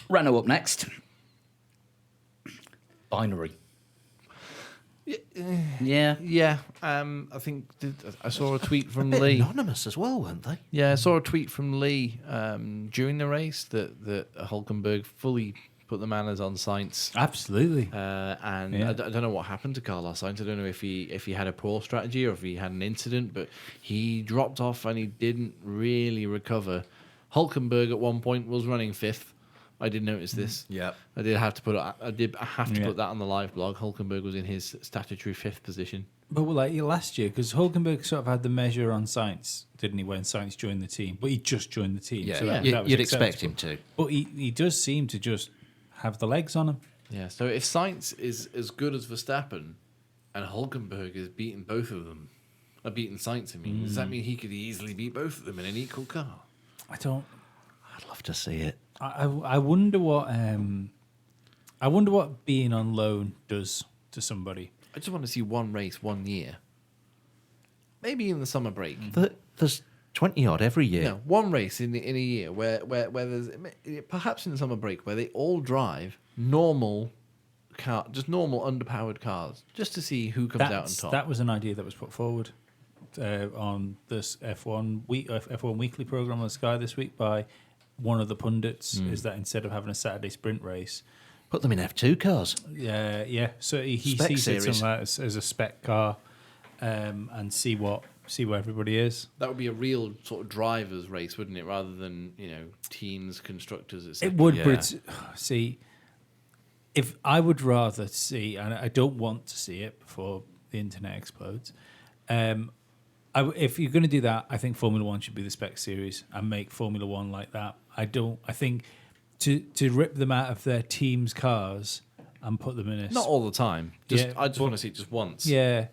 Renault up next. Binary. Yeah. Yeah, I think I saw a tweet from Bit Lee. anonymous as well, weren't they? Yeah, I saw a tweet from Lee during the race that Hulkenberg fully put the manners on Sainz. Absolutely. And Yeah. I don't know what happened to Carlos Sainz. I don't know if he had a poor strategy or if he had an incident, but he dropped off and he didn't really recover. Hulkenberg at one point was running fifth. I did notice this. Yep. I did have to put Yeah. put that on the live blog. Hulkenberg was in his statutory fifth position. But like last year, because Hulkenberg sort of had the measure on Sainz, didn't he, when Sainz joined the team? But he just joined the team. Yeah, so that was you'd expect acceptable. him to. But he does seem to just have the legs on him. Yeah, so if Sainz is as good as Verstappen and Hulkenberg is beating both of them, beating Sainz, I mean, does that mean he could easily beat both of them in an equal car? I don't. I'd love to see it. I wonder what. I wonder what being on loan does to somebody. I just want to see one race 1 year. Maybe in the summer break. There's 20 odd every year. No, one race in a year where there's perhaps in the summer break where they all drive normal car, just normal underpowered cars, just to see who comes out on top. That was an idea that was put forward on this F1 weekly program on Sky this week by one of the pundits. Is that instead of having a Saturday sprint race, Put them in F2 cars. yeah, so he Spec sees it series. something like as a spec car, and see where everybody is. That would be a real sort of drivers race, wouldn't it? Rather than teams, constructors, etc. It would, Yeah. but it's, see, if I would rather see, and I don't want to see it before the internet explodes. If you're going to do that, I think Formula One should be the spec series and make Formula One like that. I think to rip them out of their team's cars and put them in a Not all the time. Yeah, I just want to see it just once. yeah.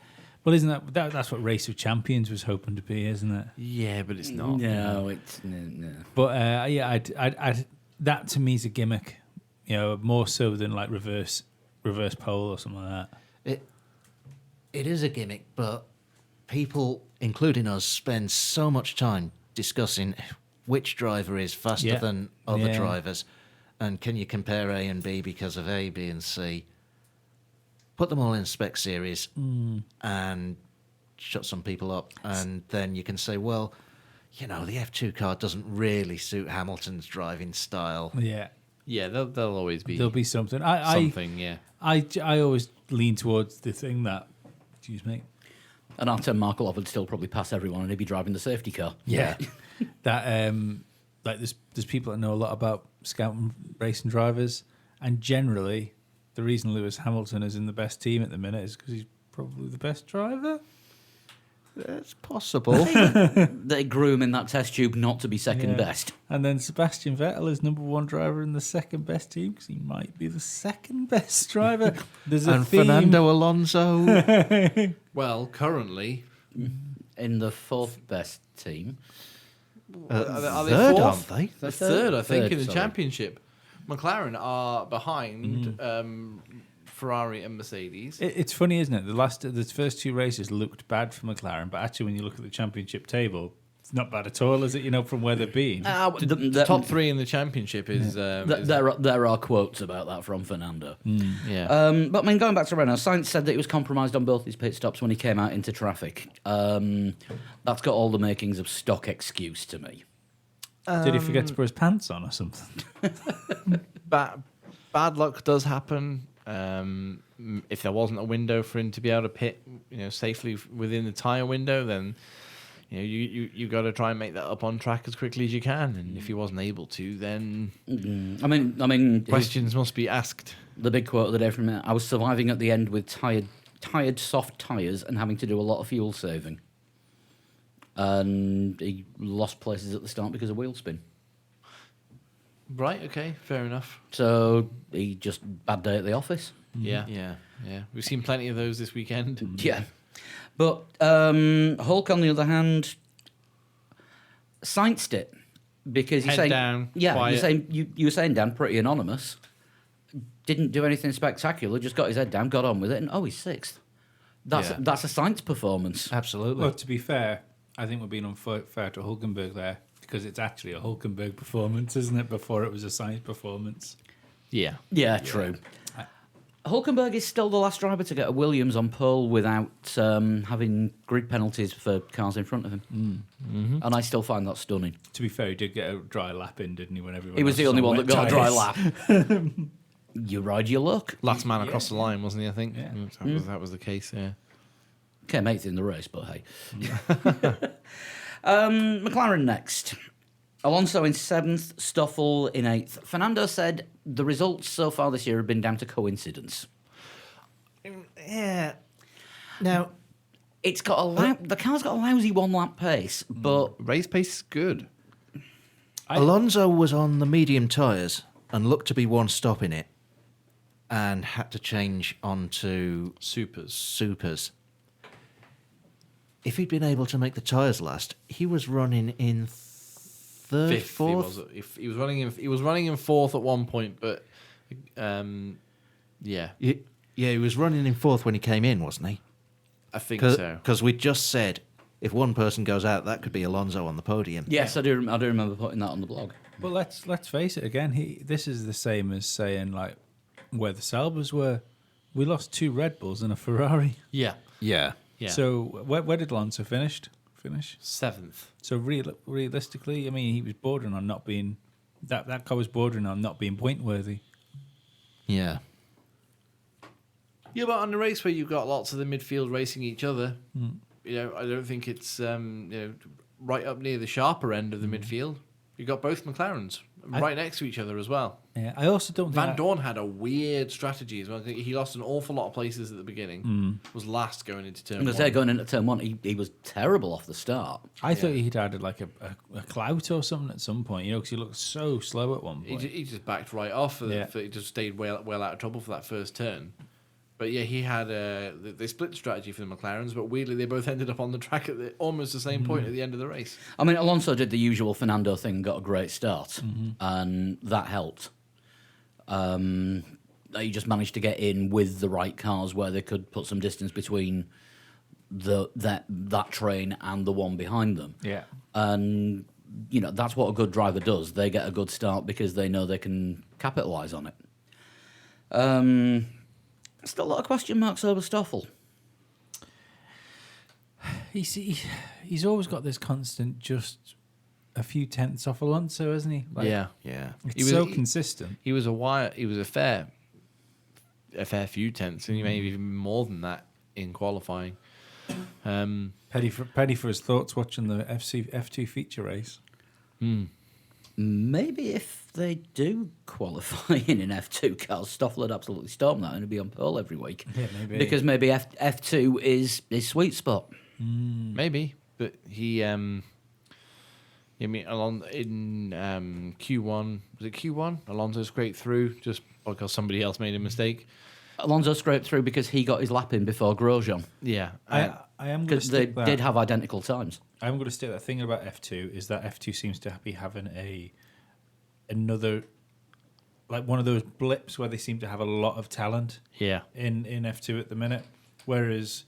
Well, isn't that's what Race of Champions was hoping to be, isn't it? Yeah, but it's not. No, it's no. But yeah, I'd that to me is a gimmick, more so than like reverse pole or something like that. It is a gimmick, but people, including us, spend so much time discussing which driver is faster Yeah. than other Yeah. drivers, and can you compare A and B because of A, B, and C. Put them all in spec series and shut some people up, and then you can say, well, the F2 car doesn't really suit Hamilton's driving style. Yeah, Yeah, there'll always be there'll be something. something. Yeah. I always lean towards the thing that, excuse me, And Artem Markelov would still probably pass everyone, and he'd be driving the safety car. yeah, that like there's people that know a lot about scouting racing drivers, and generally the reason Lewis Hamilton is in the best team at the minute is because he's probably the best driver. It's possible. They grew him in that test tube not to be second Yeah. best. And then Sebastian Vettel is number one driver in the second best team because he might be the second best driver. There's a And theme. Fernando Alonso. Well, currently, In the fourth best team. are they third, fourth? aren't they? They're third, I think, Third, in the sorry. championship. McLaren are behind Ferrari and Mercedes. It's funny, isn't it? The first two races looked bad for McLaren, but actually, when you look at the championship table, it's not bad at all, is it? From where they've been. The top three in the championship is There are quotes about that from Fernando. yeah. But going back to Renault, Sainz said that he was compromised on both his pit stops when he came out into traffic. That's got all the makings of stock excuse to me. Did he forget to put his pants on or something? Bad luck does happen. If there wasn't a window for him to be able to pit, safely within the tire window, then you got to try and make that up on track as quickly as you can. And if he wasn't able to, then I mean, questions must be asked. the big quote of the day from him: "I was surviving at the end with tired soft tires and having to do a lot of fuel saving." And he lost places at the start because of wheel spin. Right. Okay. Fair enough. So he just bad day at the office. Yeah. Yeah. Yeah. We've seen plenty of those this weekend. Yeah. But Hulk, on the other hand, scienced it because you're Head saying, down, yeah, quiet. you're saying you were saying Dan, pretty anonymous, didn't do anything spectacular, just got his head down, got on with it, and he's sixth. Yeah. That's a science performance. Absolutely. Well, to be fair, I think we're being unfair to Hulkenberg there because it's actually a Hulkenberg performance, isn't it? Before it was a science performance. Yeah. Yeah, true. Hulkenberg is still the last driver to get a Williams on pole without having grid penalties for cars in front of him. And I still find that stunning. To be fair, he did get a dry lap in, didn't he? When everyone He was else the only on one that wet got a dry tyres. lap. You ride your luck. Last man across the line, wasn't he? I think. Yeah. That was the case. Yeah. Came eighth in the race, but hey. McLaren next. Alonso in seventh, Stoffel in eighth. Fernando said the results so far this year have been down to coincidence. Yeah. Now, It's got the car's got a lousy one lap pace, but Race pace is good. Alonso was on the medium tyres and looked to be one stop in it and had to change onto supers. If he'd been able to make the tyres last, he was running in third, Fifth. fourth. He was running in. He was running in fourth at one point, but yeah, Yeah, he was running in fourth when he came in, wasn't he? I think so. Because we just said if one person goes out, that could be Alonso on the podium. yes, I do remember putting that on the blog. But let's face it again. This is the same as saying like where the Salbers were. We lost 2 Red Bulls and a Ferrari. Yeah, Yeah. yeah. So where did Alonso finish? Seventh. So realistically, I mean, he was bordering on not being that car was bordering on not being point worthy. Yeah. Yeah, but on the race where you've got lots of the midfield racing each other, you know, I don't think it's right up near the sharper end of the midfield. You've got both McLarens right next to each other as well. Yeah, I also don't. Van think Dorn had a weird strategy as well. He lost an awful lot of places at the beginning. Was last going into turn I'm going to one. say, going into turn one, he was terrible off the start. I thought he'd added like a clout or something at some point, because he looked so slow at one point. He just backed right off. He just stayed well out of trouble for that first turn. But yeah, he had they split strategy for the McLarens, but weirdly they both ended up on the track at almost the same point at the end of the race. I mean, Alonso did the usual Fernando thing and got a great start, and that helped. He just managed to get in with the right cars where they could put some distance between that train and the one behind them. Yeah. And, that's what a good driver does. They get a good start because they know they can capitalise on it. Still a lot of question marks over Stoffel. He's always got this constant just a few tenths off Alonso, hasn't he? Like, Yeah. It's so consistent. He was a fair few tenths, and maybe even more than that in qualifying. Petty for his thoughts watching the F2 feature race. Maybe if they do qualify in an F2 car, Stoffel would absolutely storm that and he'd be on pole every week. Yeah, maybe. Because maybe F2 is his sweet spot. Maybe, but he. I mean, in Q1, was it Q1? Alonso scraped through just because somebody else made a mistake. Alonso scraped through because he got his lap in before Grosjean. Yeah, I am going to Because they stick that. did have identical times. I'm going to stick that thing about F2 is that F2 seems to be having another like one of those blips where they seem to have a lot of talent yeah. in F2 at the minute. Whereas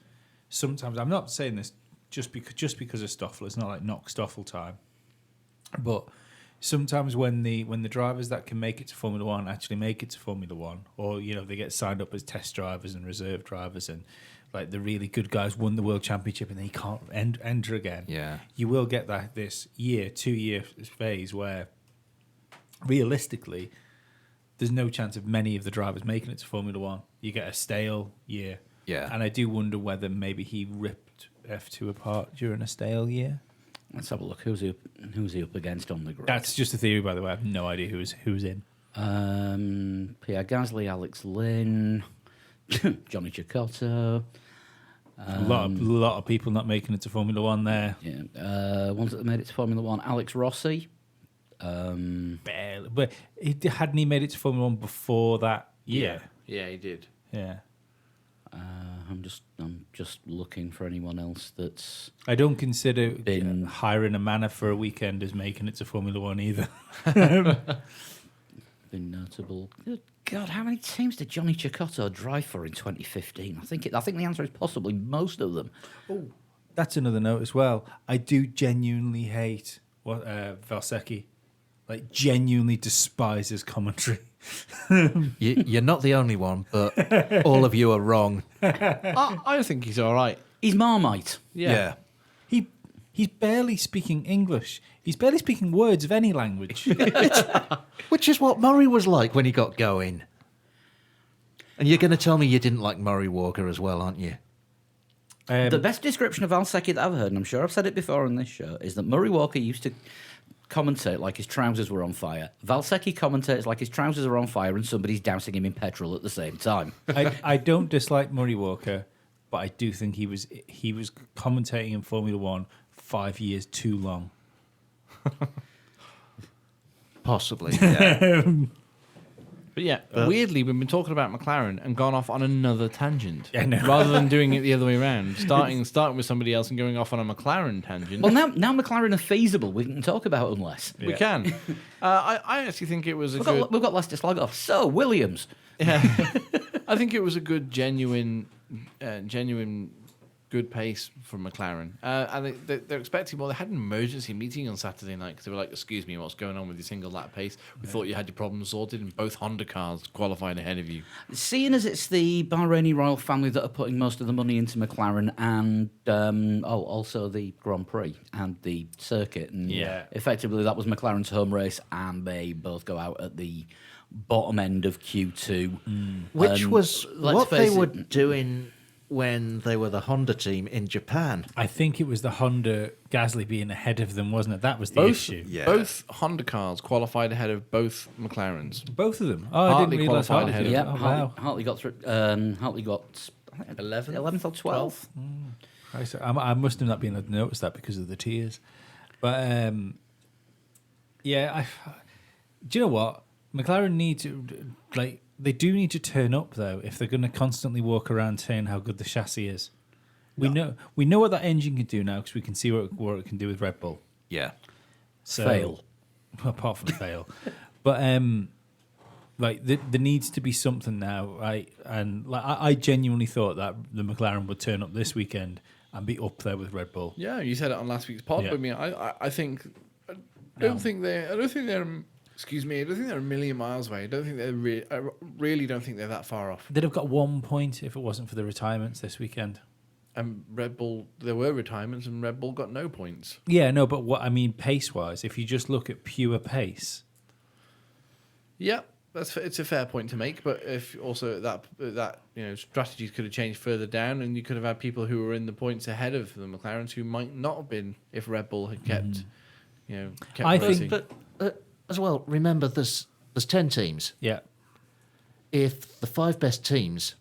sometimes, I'm not saying this just because of Stoffel, it's not like knock Stoffel time, but sometimes when the drivers that can make it to Formula One actually make it to Formula One, or they get signed up as test drivers and reserve drivers, and like the really good guys won the world championship and they can't enter again. Yeah. You will get this 2-year phase where realistically there's no chance of many of the drivers making it to Formula One. You get a stale year. Yeah. And I do wonder whether maybe he ripped F2 apart during a stale year. Let's have a look. Who's he up against on the grid? That's just a theory, by the way. I have no idea who's in. Pierre Gasly, Alex Lynn, Johnny Cecotto. A lot of people not making it to Formula One there. Yeah, ones that made it to Formula One: Alex Rossi, Barely. But hadn't he made it to Formula One before that year? Yeah, he did. Yeah. I'm just looking for anyone else that's I don't consider Been- hiring a manor for a weekend as making it to Formula One either. been notable. Good God, how many teams did Johnny Cecotto drive for in 2015? I think the answer is possibly most of them. That's another note as well. I do genuinely hate what Valsecchi. Like, genuinely despise his commentary. You're not the only one, but all of you are wrong. I think he's all right. He's Marmite. Yeah. He's barely speaking English. He's barely speaking words of any language. Which is what Murray was like when he got going. And you're going to tell me you didn't like Murray Walker as well, aren't you? The best description of Valsecchi that I've heard, and I'm sure I've said it before on this show, is that Murray Walker used to commentate like his trousers were on fire. Valsecchi commentates like his trousers are on fire and somebody's dousing him in petrol at the same time. I don't dislike Murray Walker, but I do think he was commentating in Formula One 5 years too long. Possibly, yeah. But yeah, weirdly, we've been talking about McLaren and gone off on another tangent. Yeah, I know. Rather than doing it the other way around. Starting with somebody else and going off on a McLaren tangent. Well, now McLaren are feasible. We can talk about them less. We can. I actually think it was We've got less to slag off. So, Williams. I think it was a good, genuine, good pace from McLaren. And they're expecting more. They had an emergency meeting on Saturday night because they were like, excuse me, what's going on with your single lap pace? We thought you had your problems sorted and both Honda cars qualified ahead of you. Seeing as it's the Bahraini royal family that are putting most of the money into McLaren and also the Grand Prix and the circuit. And Yeah. effectively that was McLaren's home race and they both go out at the bottom end of Q2. Which was let's what they face were it- doing when they were the Honda team in Japan. I think it was the Honda Gasly being ahead of them, wasn't it? That was the issue. Yeah. Both Honda cars qualified ahead of both McLarens. Both of them. Oh, I Hartley didn't realize qualified Hartley. ahead did. of Oh, wow. Hartley got through. Hartley got I think, 11th or 12th. I must have not been able to notice that because of the tears. But yeah, do you know what? McLaren need to they do need to turn up though if they're going to constantly walk around saying how good the chassis is. We know what that engine can do now because we can see what it can do with Red Bull. Yeah. So, Fail. apart from fail, but there needs to be something now, right? And I genuinely thought that the McLaren would turn up this weekend and be up there with Red Bull. Yeah, you said it on last week's pod. Yeah. But I mean, I think I don't think they're. Excuse me. I don't think they're a million miles away. I don't think they're. I really don't think they're that far off. They'd have got 1 point if it wasn't for the retirements this weekend. And Red Bull, there were retirements, and Red Bull got no points. Yeah, no, but what I mean, pace-wise, if you just look at pure pace, Yeah, it's a fair point to make. But if also that strategies could have changed further down, and you could have had people who were in the points ahead of the McLarens who might not have been if Red Bull had kept I think- racing. But as well, remember there's 10 teams. yeah, If the 5 best teams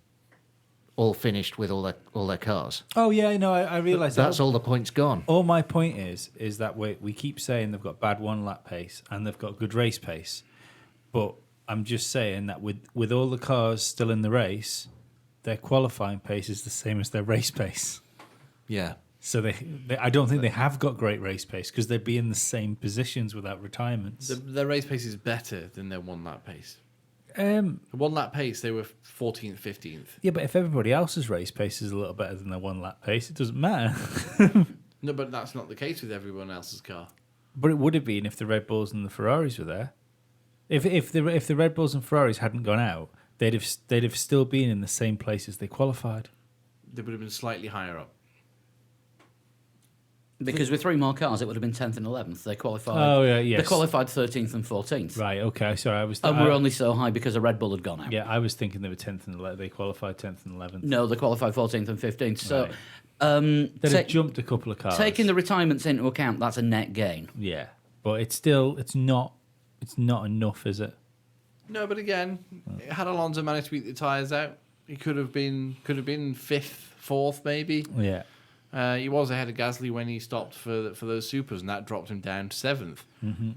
all finished with all their cars, oh yeah, no, I realise that's that. all the points gone. All my point is that we keep saying they've got bad 1 lap pace and they've got good race pace, but I'm just saying that with all the cars still in the race, their qualifying pace is the same as their race pace. Yeah. So they I don't think they have got great race pace because they'd be in the same positions without retirements. Their race pace is better than their 1 lap pace. Um, The 1 lap pace, they were 14th, 15th. yeah, but if everybody else's race pace is a little better than their 1 lap pace, it doesn't matter. No, but that's not the case with everyone else's car. But it would have been if the Red Bulls and the Ferraris were there. If the Red Bulls and Ferraris hadn't gone out, they'd have still been in the same place as they qualified. They would have been slightly higher up. Because with 3 more cars, it would have been 10th and 11th. They qualified. Oh, yeah, yes. They qualified 13th and 14th. Right. Okay. Sorry, I was. And we're only so high because a Red Bull had gone out. Yeah, I was thinking they were 10th and 11th. They qualified 10th and 11th. No, they qualified 14th and 15th. So, They'd have jumped a couple of cars. taking the retirements into account, that's a net gain. Yeah, but it's not enough, is it? No, but again, had Alonso managed to beat the tyres out, he could have been 5th, 4th maybe. Yeah. He was ahead of Gasly when he stopped for those supers, and that dropped him down to 7th. Mm-hmm.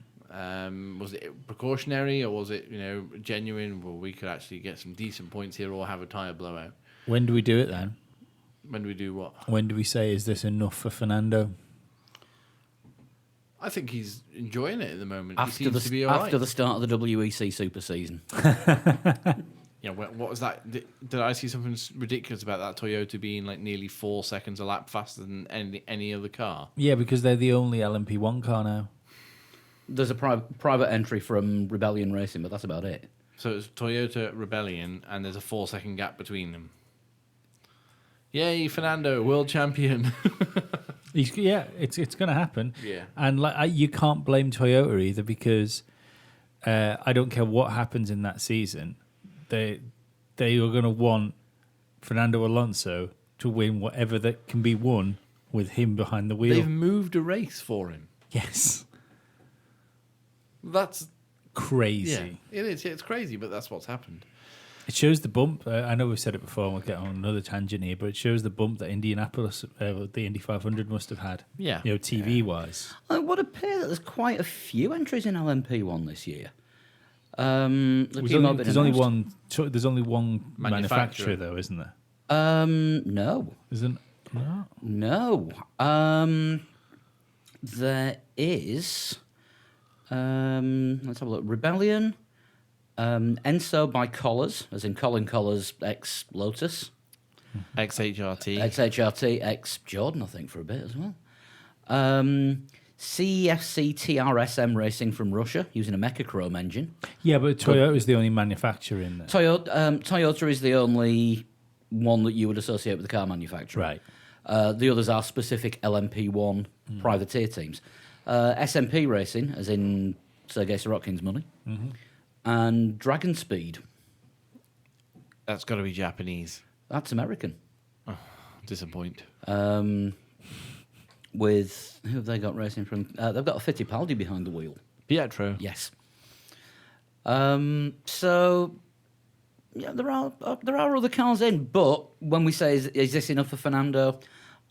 Was it precautionary or was it genuine? Well, we could actually get some decent points here or have a tyre blowout. When do we do it then? When do we do what? When do we say, is this enough for Fernando? I think he's enjoying it at the moment. After he seems to be all after right. the start of the WEC Super Season. What was that? Did I see something ridiculous about that Toyota being like nearly 4 seconds a lap faster than any other car? Yeah, because they're the only LMP1 car now. There's a private entry from Rebellion Racing, but that's about it. So it's Toyota Rebellion, and there's a 4-second gap between them. Yay, Fernando, world champion! It's going to happen. Yeah. And you can't blame Toyota either because I don't care what happens in that season. They are going to want Fernando Alonso to win whatever that can be won with him behind the wheel. They've moved a race for him. Yes. That's Crazy. Yeah, it is. Yeah, it's crazy, but that's what's happened. It shows the bump. I know we've said it before, and we'll get on another tangent here, but it shows the bump that Indianapolis, the Indy 500 must have had. Yeah. TV-wise. It would appear that there's quite a few entries in LMP1 this year. There's only one manufacturer, though, isn't there? No. Isn't no? No. There is. Let's have a look. Rebellion. Enso by Collars, as in Colin Collars ex Lotus. XHRT. XHRT ex Jordan, I think, for a bit as well. CEFC TRSM Racing from Russia using a Mechachrome engine. Yeah, but Toyota is the only manufacturer in there. Toyota is the only one that you would associate with the car manufacturer. Right. The others are specific LMP1 privateer teams. SMP Racing, as in Sergei Sorokin's money, and Dragon Speed. That's got to be Japanese. That's American. Disappoint. With who have they got racing from? They've got a Fittipaldi behind the wheel. Pietro. Yes. So yeah, there are other cars in, but when we say is this enough for Fernando,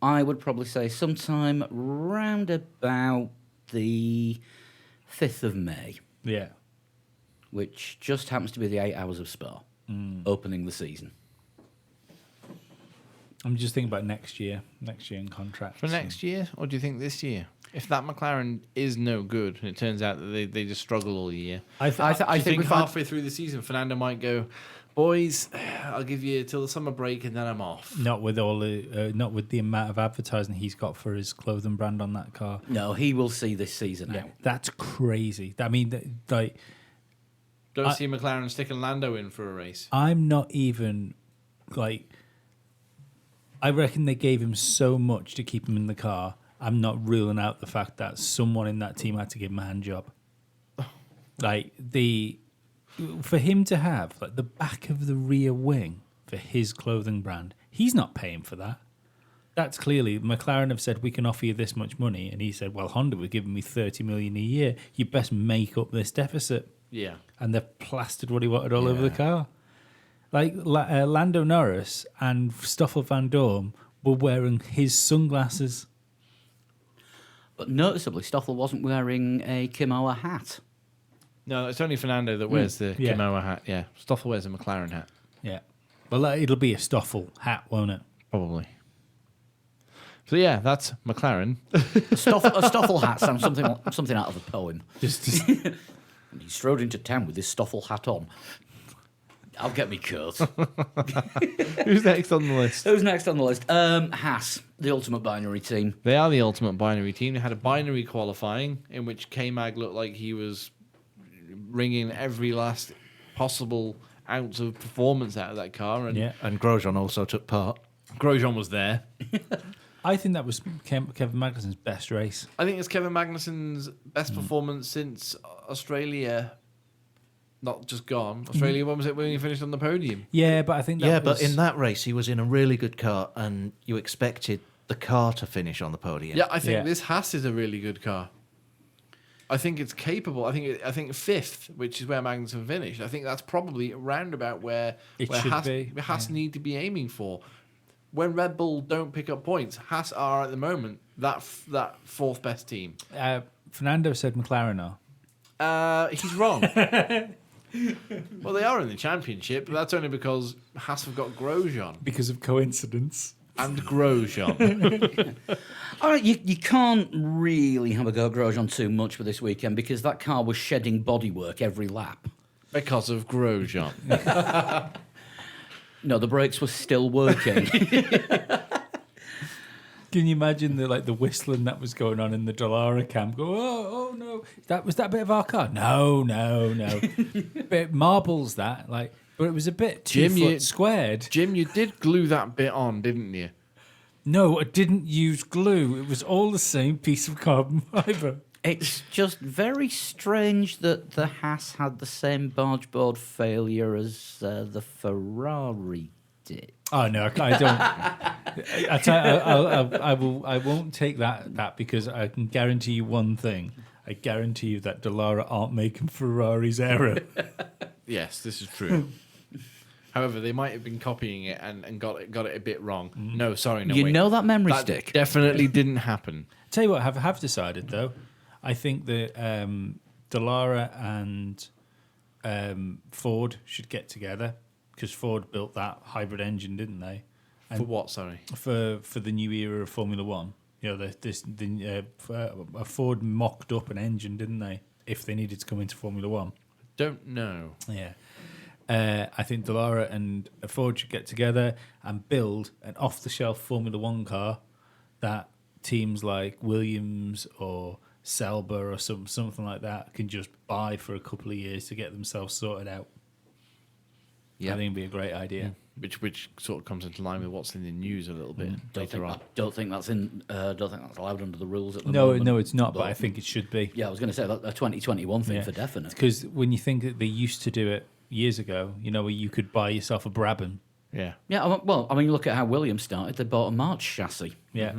I would probably say sometime round about the 5th of May, Yeah. which just happens to be the 8 hours of Spa, opening the season. I'm just thinking about next year in contracts. For next year, or do you think this year? If that McLaren is no good, and it turns out that they just struggle all year, I do you think think we've had- halfway through the season, Fernando might go, boys, I'll give you till the summer break and then I'm off. not with the amount of advertising he's got for his clothing brand on that car. No, he will see this season out. That's crazy. I mean, like, Don't see McLaren sticking Lando in for a race. I'm not even like. I reckon they gave him so much to keep him in the car. I'm not ruling out the fact that someone in that team had to give him a hand job. Like for him to have like the back of the rear wing for his clothing brand, he's not paying for that. That's clearly McLaren have said we can offer you this much money, and he said, "Well, Honda were giving me 30 million a year. You best make up this deficit." Yeah. And they've plastered what he wanted all over the car. Like Lando Norris and Stoffel Van Dorn were wearing his sunglasses. But noticeably, Stoffel wasn't wearing a Kimoa hat. No, it's only Fernando that wears the Yeah. Kimoa hat. Yeah. Stoffel wears a McLaren hat. Yeah. Well, it'll be a Stoffel hat, won't it? Probably. So yeah, that's McLaren. A Stoffel hat sounds something out of a poem. Just And he strode into town with his Stoffel hat on. I'll get me coat. Who's next on the list? Who's next on the list? Haas, the ultimate binary team. They are the ultimate binary team. They had a binary qualifying in which K-Mag looked like he was wringing every last possible ounce of performance out of that car. And yeah. And Grosjean also took part. Grosjean was there. I think that was Kevin Magnussen's best race. I think it's Kevin Magnussen's best performance since Australia, not just gone. Australia, when was it when he finished on the podium? Yeah, but I think that Yeah, was, but in that race, he was in a really good car, and you expected the car to finish on the podium. Yeah, I think Yeah. this Haas is a really good car. I think it's capable. I think fifth, which is where Magnussen finished. I think that's probably around about where It should Haas, be, Haas need to be aiming for. When Red Bull don't pick up points, Haas are at the moment that fourth best team. Fernando said McLaren are. He's wrong. Well, they are in the championship, but that's only because Haas have got Grosjean Because of coincidence. and Grosjean. All right, you can't really have a go at Grosjean too much for this weekend because that car was shedding bodywork every lap. Because of Grosjean. No, the brakes were still working. Can you imagine the whistling that was going on in the Dallara camp? Go, oh no, was that bit of our car? No. Bit marbles that but it was a bit 2 Jim, foot squared. Jim, you did glue that bit on, didn't you? No, I didn't use glue. It was all the same piece of carbon fibre. It's just very strange that the Haas had the same barge board failure as the Ferrari did. Oh no, I don't. I won't take that because I can guarantee you one thing. I guarantee you that Dallara aren't making Ferrari's error. Yes, this is true. However, they might have been copying it and got it a bit wrong. No, sorry, no. You wait. know that memory That stick? definitely didn't happen. Tell you what, I have decided though. I think that Dallara and Ford should get together because Ford built that hybrid engine, didn't they? For what? Sorry. For the new era of Formula One. You know, Ford mocked up an engine, didn't they? If they needed to come into Formula One. Don't know. Yeah. I think Dallara and Ford should get together and build an off-the-shelf Formula One car that teams like Williams or Sauber or something like that can just buy for a couple of years to get themselves sorted out. Yeah. I think it'd be a great idea. Which sort of comes into line with what's in the news a little bit later on. Don't think that's allowed under the rules at the No, moment. no, it's not, but I think it should be. Yeah, I was going to say that a 2021 thing for definite. Because when you think that they used to do it years ago, you know, where you could buy yourself a Brabham. Yeah. Yeah, well, I mean, look at how Williams started. They bought a March chassis, Yeah.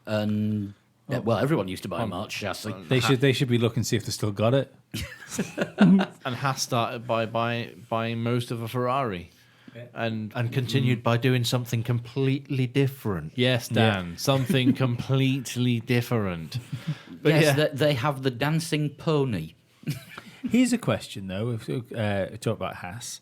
and well, everyone used to buy a March chassis. They should be looking to see if they still got it. And Haas started by buying most of a Ferrari. And continued by doing something completely different. yes, Dan, something completely different. But Yes, they have the dancing pony. Here's a question, though. If we talk about Haas,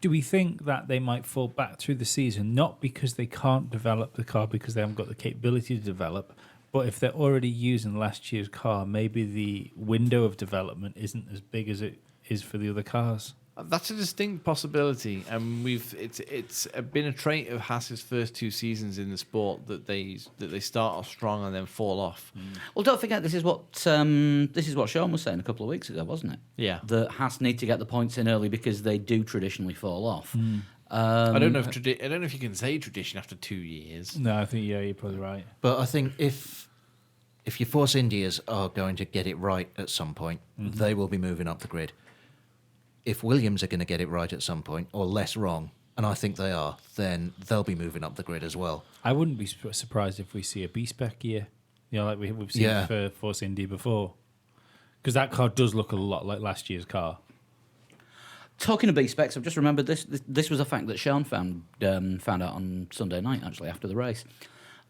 do we think that they might fall back through the season, not because they can't develop the car because they haven't got the capability to develop, but if they're already using last year's car, maybe the window of development isn't as big as it is for the other cars? That's a distinct possibility, and it's been a trait of Haas's first two seasons in the sport that they start off strong and then fall off. Well, don't forget this is what Sean was saying a couple of weeks ago, wasn't it? Yeah. That Haas need to get the points in early because they do traditionally fall off. I don't know if you can say tradition after 2 years. No, I think you're probably right. But I think if your Force Indias are going to get it right at some point, they will be moving up the grid. If Williams are going to get it right at some point, or less wrong, and I think they are, then they'll be moving up the grid as well. I wouldn't be surprised if we see a B-spec year, you know, like we've seen for Force Indy before. Because that car does look a lot like last year's car. Talking of B-specs, I've just remembered this. This was a fact that Sean found out on Sunday night, actually, after the race.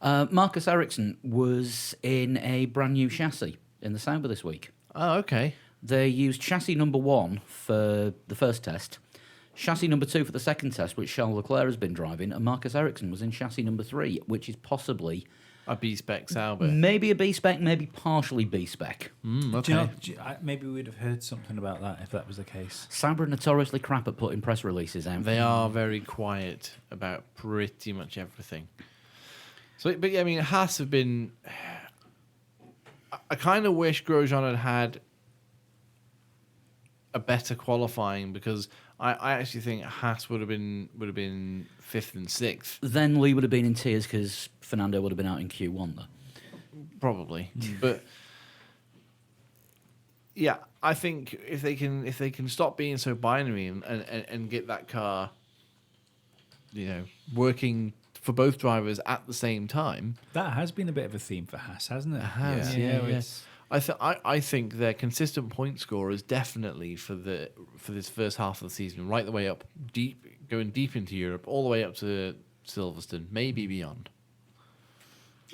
Marcus Ericsson was in a brand new chassis in the Sauber this week. Oh, okay. They used chassis number 1 for the first test, chassis number 2 for the second test, which Charles Leclerc has been driving, and Marcus Ericsson was in chassis number 3, which is possibly A B-spec Sauber. maybe a B-spec, maybe partially B-spec. Okay. Maybe we'd have heard something about that if that was the case. Sauber are notoriously crap at putting press releases out. They are very quiet about pretty much everything. So, but yeah, I mean, Haas have been. I kind of wish Grosjean had a better qualifying because I actually think Haas would have been 5th and 6th Then Lee would have been in tears because Fernando would have been out in Q1, though. probably. But yeah, I think if they can stop being so binary and get that car, you know, working for both drivers at the same time. That has been a bit of a theme for Haas, hasn't it? It has, yeah. yeah. It's, I think their consistent point scorers definitely for this first half of the season, right the way up, going deep into Europe, all the way up to Silverstone, maybe beyond.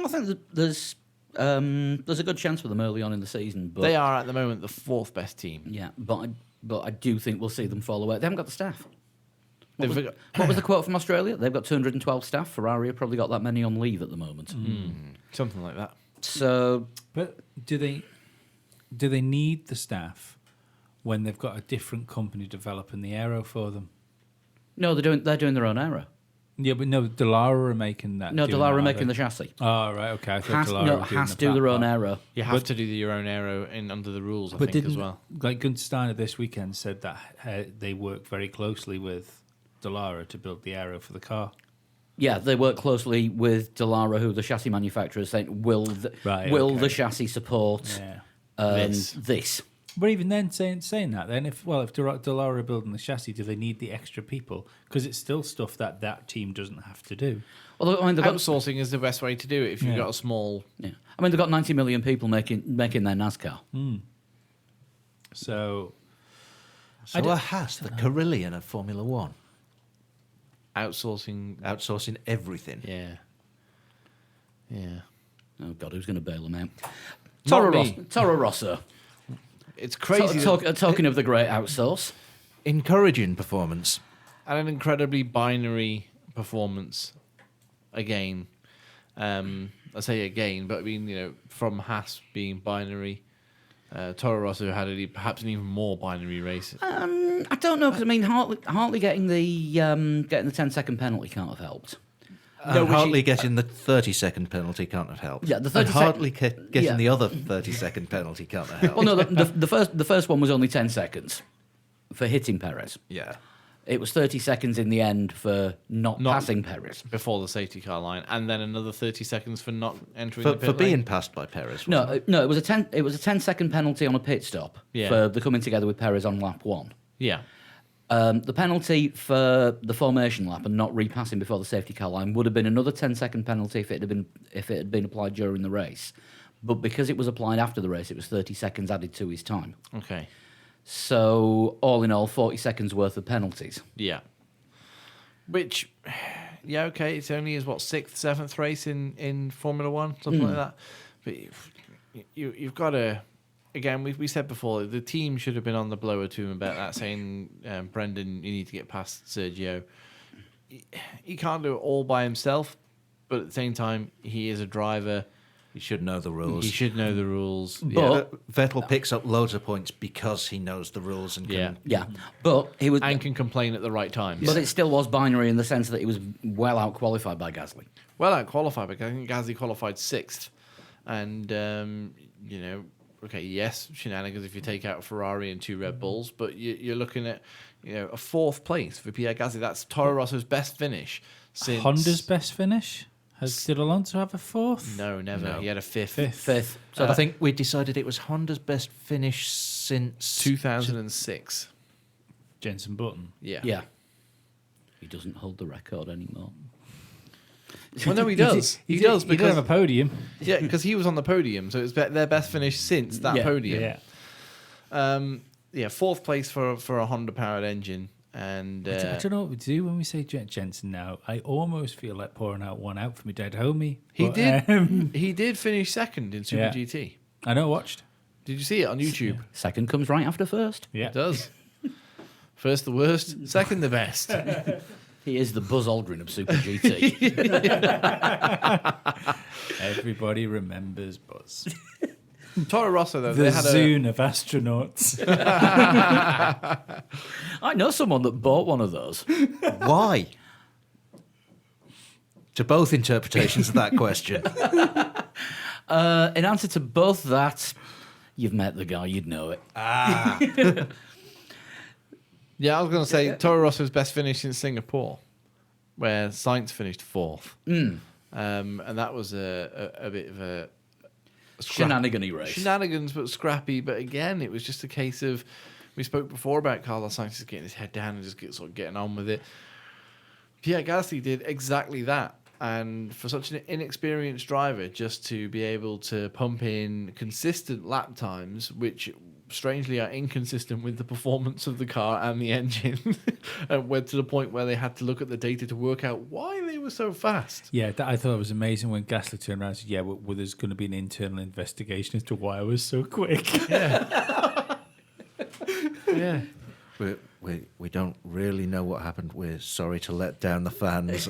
I think that there's There's a good chance for them early on in the season, but They are at the moment the fourth best team. yeah, but I do think we'll see them fall away. They haven't got the staff. What They've was, got- what was the quote from Australia? They've got 212 staff. Ferrari have probably got that many on leave at the moment. Something like that. So But do they need the staff when they've got a different company developing the aero for them? no, they're doing their own aero. Yeah, but no, Dallara are making that. No, doing Dallara that, are are making they? the chassis. Oh, right, okay. I thought Has, Dallara no, were doing has the to do their back own part. aero. You have to do your own aero under the rules, I But think, didn't as well. like Gunther Steiner this weekend said that they work very closely with Dallara to build the aero for the car. Yeah, they work closely with Dallara, who the chassis manufacturer is saying will Right, will okay. the chassis support Yeah. this. But even then, saying that, then if Dallara are building the chassis, do they need the extra people? Because it's still stuff that team doesn't have to do. Although I mean they've got Outsourcing is the best way to do it if you've Yeah. got a small. yeah. I mean they've got 90 million people making their NASCAR. So So a Haas, the Carillion of Formula One, Outsourcing. outsourcing everything. Yeah. Yeah. Oh God, who's going to bail them out? Not me. Toro Rosso. It's crazy. that- Talking of the great outsource. Encouraging performance. and an incredibly binary performance again. I say again, but I mean, from Haas being binary, Toro Rosso had perhaps an even more binary race. I don't know because I mean Hartley getting the 10-second penalty can't have helped. And which Hartley he- getting the 30-second penalty can't have helped. Yeah, the and 30 sec- Hartley getting yeah. the other 30-second penalty can't have helped. Well, no, the first one was only 10 seconds for hitting Perez. Yeah. It was 30 seconds in the end for not passing Perez. Before the safety car line, and then another 30 seconds for not entering For, the pit for lane. being passed by Perez. No, wasn't it was a 10-second penalty on a pit stop Yeah. for the coming together with Perez on lap 1. Yeah. The penalty for the formation lap and not repassing before the safety car line would have been another 10-second penalty if it had been applied during the race. But because it was applied after the race, it was 30 seconds added to his time. Okay. So all in all, 40 seconds worth of penalties. Yeah. Which, yeah, okay, it's only his, 6th, 7th race in Formula One, something like that. But you've got to, again, we said before, the team should have been on the blower to him about that, saying, Brendan, you need to get past Sergio. He can't do it all by himself, but at the same time, he is a driver. he should know the rules. He should know the rules. But- Vettel picks up loads of points because he knows the rules and can. Yeah. Yeah, but he was. And can complain at the right times. But it still was binary in the sense that he was well out qualified by Gasly. Well, out qualified, because I think Gasly qualified 6th. And, okay, yes, shenanigans if you take out a Ferrari and 2 Red Bulls, but you're looking at, a 4th place for Pierre Gasly. That's Toro Rosso's best finish since... Honda's best finish? Did Alonso have a 4th? No, never. No. He had a 5th. Fifth. So I think we decided it was Honda's best finish since 2006. Jenson Button. Yeah. yeah, he doesn't hold the record anymore. Well, no, he does. He did- does He did because have a podium. yeah, because he was on the podium, so it's their best finish since that Yeah. podium. Yeah. 4th place for a Honda powered engine, and I don't know what we do when we say Jensen now. I almost feel like pouring out one out for my dead homie. he but, did. He did finish 2nd in Super Yeah. GT. I know, I watched. Did you see it on YouTube? Second comes right after first. Yeah. It does. First the worst, second the best. He is the Buzz Aldrin of Super GT. Everybody remembers Buzz. Toro Rosso, though, The they had Zune of astronauts. I know someone that bought one of those. Why? To both interpretations of that question. In answer to both that, you've met the guy, you'd know it. Yeah, I was going to say Toro Rosso's best finish in Singapore, where Sainz finished 4th. And that was a bit of a Shenanigan-y race. shenanigans, but scrappy. But again, it was just a case of, we spoke before about Carlos Sainz just getting his head down and just getting on with it. Pierre Gasly did exactly that. And for such an inexperienced driver, just to be able to pump in consistent lap times, which strangely are inconsistent with the performance of the car and the engine, and went to the point where they had to look at the data to work out why they were so fast. Yeah, I thought it was amazing when Gasly turned around and said, "Yeah, well, there's going to be an internal investigation as to why I was so quick." Yeah. We don't really know what happened. We're sorry to let down the fans.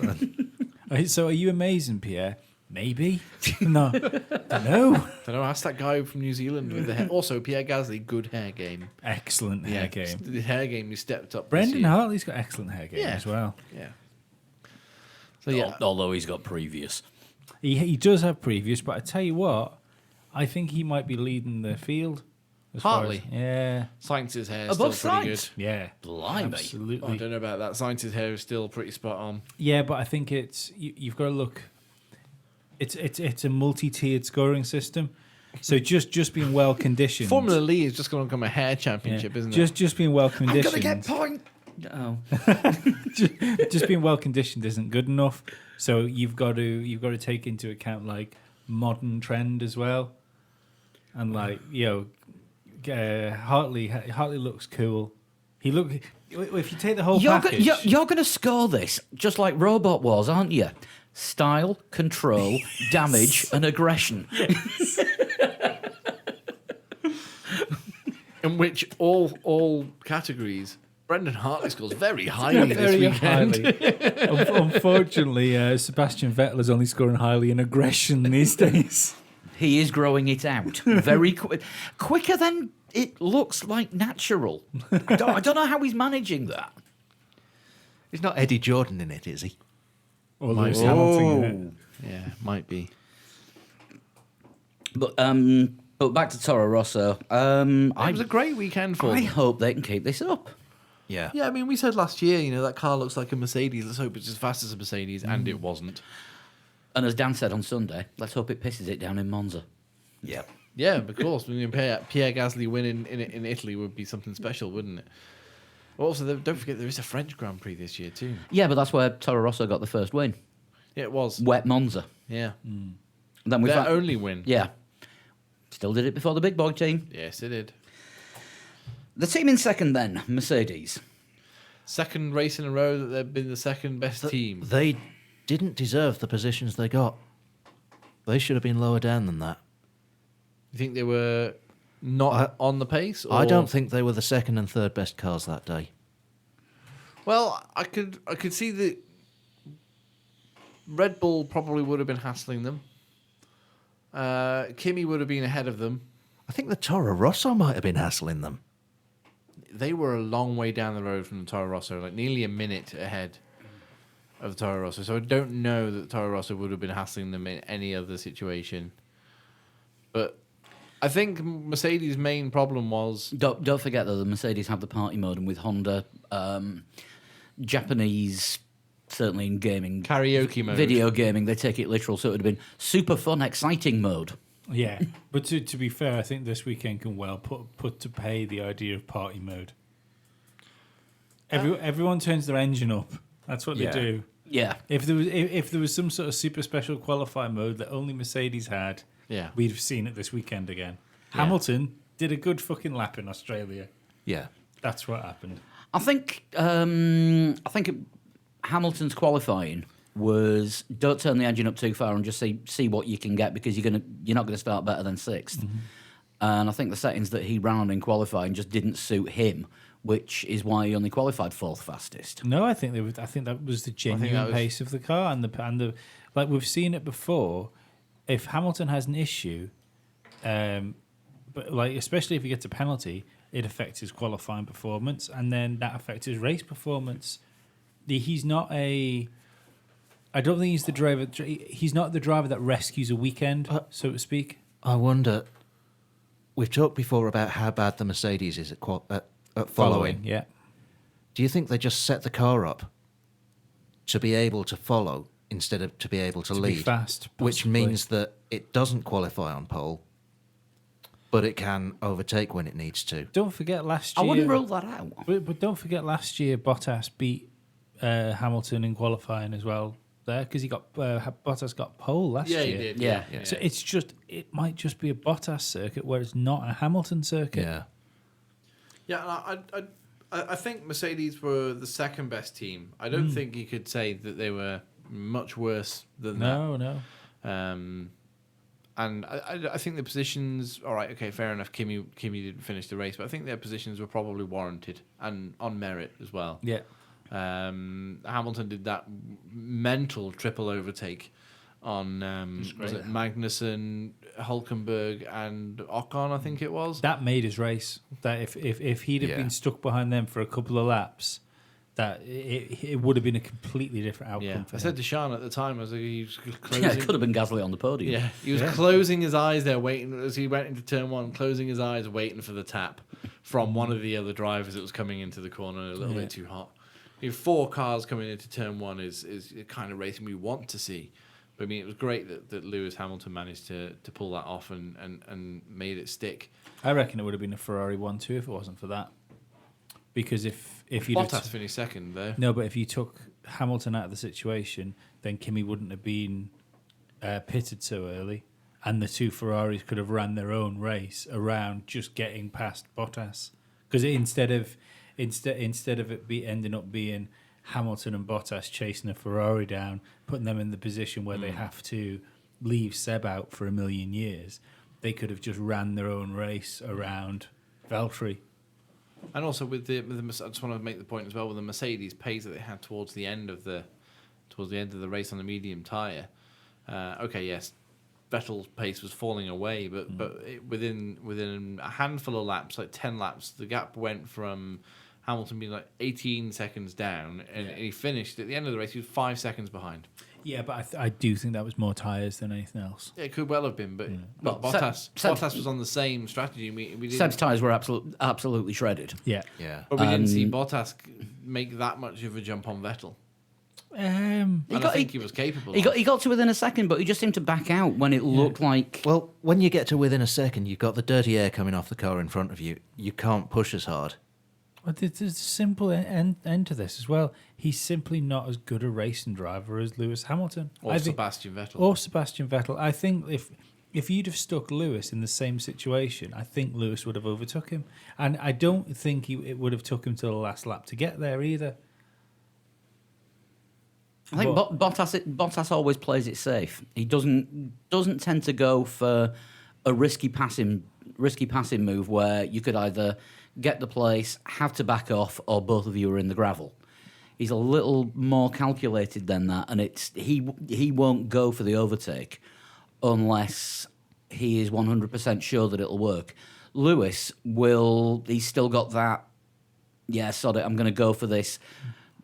So, are you amazing, Pierre? Maybe. No, don't know. Don't know. Ask that guy from New Zealand with the hair. Also, Pierre Gasly, good hair game. Excellent hair game. The hair game he stepped up. this Brendan year. Hartley's got excellent hair game Yeah. as well. Yeah. So yeah, Although he's got previous. He does have previous, but I tell you what, I think he might be leading the field. as far Hartley? as- yeah. Science's hair is Above still pretty Sainz? Yeah. Blimey. Absolutely. good. I don't know about that. Science's hair is still pretty spot on. Yeah, but I think you've got to look. It's a multi-tiered scoring system, so just being well conditioned. Formula Lee is just going to become a hair championship, isn't it? Just being well conditioned. point. Oh. Just being well conditioned isn't good enough. So you've got to take into account like modern trend as well, and like Hartley looks cool. If you take the whole package, You're going to score this just like Robot was, aren't you? Style, control, damage, and aggression. In which all categories, Brendan Hartley scores very highly this very weekend. highly. Unfortunately, Sebastian Vettel is only scoring highly in aggression these days. He is growing it out very quicker than it looks like natural. I don't know how he's managing that. He's not Eddie Jordan in it, is he? Or Lewis Hamilton in it. Yeah, might be. But back to Toro Rosso. It was a great weekend for I them. hope they can keep this up. Yeah. Yeah, I mean, we said last year, that car looks like a Mercedes. Let's hope it's as fast as a Mercedes, and it wasn't. And as Dan said on Sunday, let's hope it pisses it down in Monza. Yeah. Yeah, of course. I mean, Pierre Gasly winning in Italy would be something special, wouldn't it? Also, don't forget there is a French Grand Prix this year too. Yeah, but that's where Toro Rosso got the first win. Yeah, it was. Wet Monza. Yeah, And then we their found, only win. yeah, still did it before the big boy team. Yes, it did. The team in second then, Mercedes. Second race in a row that they've been the second best team. They didn't deserve the positions they got. They should have been lower down than that. You think they were not on the pace? Or? I don't think they were the second and third best cars that day. Well, I could see that Red Bull probably would have been hassling them. Kimi would have been ahead of them. I think the Toro Rosso might have been hassling them. They were a long way down the road from the Toro Rosso, like nearly a minute ahead of the Toro Rosso. So I don't know that Toro Rosso would have been hassling them in any other situation. But I think Mercedes' main problem was Don't forget though, the Mercedes have the party mode, and with Honda, Japanese, certainly in gaming, karaoke mode. video gaming, they take it literal. So it would have been super fun, exciting mode. Yeah, but to be fair, I think this weekend can well put to pay the idea of party mode. Everyone turns their engine up. That's what Yeah. they do. Yeah, If there was some sort of super special qualifying mode that only Mercedes had, Yeah. we'd have seen it this weekend again. Hamilton did a good fucking lap in Australia. Yeah. That's what happened. I think Hamilton's qualifying was don't turn the engine up too far and just see what you can get, because you're not gonna start better than 6th. And I think the settings that he ran in qualifying just didn't suit him, which is why he only qualified 4th fastest. No, I think that was the genuine was- pace of the car and the like we've seen it before. If Hamilton has an issue, but like especially if he gets a penalty, it affects his qualifying performance, and then that affects his race performance. He's not a. I don't think he's the driver. He's not the driver that rescues a weekend, so to speak. I wonder. We've talked before about how bad the Mercedes is at following. Yeah. Do you think they just set the car up to be able to follow instead of to be able to To be lead? fast, which possibly. means that it doesn't qualify on pole, but it can overtake when it needs to. Don't forget last I year. wouldn't rule that out. But don't forget last year Bottas beat Hamilton in qualifying as well there, because Bottas got pole last Yeah, year. he did. Yeah. So it might just be a Bottas circuit where it's not a Hamilton circuit. Yeah. Yeah, I think Mercedes were the second best team. I don't think you could say that they were much worse than No. that. And I think the positions, all right, okay, fair enough. Kimi didn't finish the race, but I think their positions were probably warranted and on merit as well. Yeah. Hamilton did that mental triple overtake on was it Magnussen, Hulkenberg, and Ocon, I think it was. That made his race. That if he'd have Yeah. been stuck behind them for a couple of laps, that it would have been a completely different outcome Yeah, for I him. said to Sean at the time, I was like, he was closing. Yeah, it could have been Gasly on the podium. Yeah, he was closing his eyes there, waiting as he went into turn one, closing his eyes, waiting for the tap from one of the other drivers that was coming into the corner a little bit too hot. You know, 4 cars coming into turn one is the kind of racing we want to see. But I mean, it was great that Lewis Hamilton managed to pull that off and made it stick. I reckon it would have been a Ferrari 1-2 if it wasn't for that. Because if you'd have Bottas finished second though. no, but if you took Hamilton out of the situation, then Kimi wouldn't have been pitted so early, and the 2 Ferraris could have ran their own race around just getting past Bottas. Because instead of it ending up being Hamilton and Bottas chasing a Ferrari down, putting them in the position where they have to leave Seb out for a million years, they could have just ran their own race around Valtteri. And also with the I just want to make the point as well with the Mercedes pace that they had towards the end of the race on the medium tyre. Okay, yes, Vettel's pace was falling away, but within a handful of laps, like 10 laps, the gap went from Hamilton being like 18 seconds down, and he finished at the end of the race. He was 5 seconds behind. Yeah, but I do think that was more tyres than anything else. Yeah, it could well have been, but Well, Bottas was on the same strategy. We didn't, Seb's tyres were absolutely shredded. Yeah. Yeah. but we didn't see Bottas make that much of a jump on Vettel. And I think he was capable. He got to within a second, but he just seemed to back out when it looked like. Well, when you get to within a second, you've got the dirty air coming off the car in front of you. You can't push as hard. Well, there's a simple end to this as well. He's simply not as good a racing driver as Lewis Hamilton. Or Sebastian Vettel. Or Sebastian Vettel. I think if you'd have stuck Lewis in the same situation, I think Lewis would have overtook him. And I don't think it would have took him to the last lap to get there either. I think Bottas always plays it safe. He doesn't tend to go for a risky passing move where you could either get the place, have to back off, or both of you are in the gravel. He's a little more calculated than that, and he won't go for the overtake unless he is 100% sure that it'll work. Lewis he's still got that, yeah, sod it, I'm going to go for this.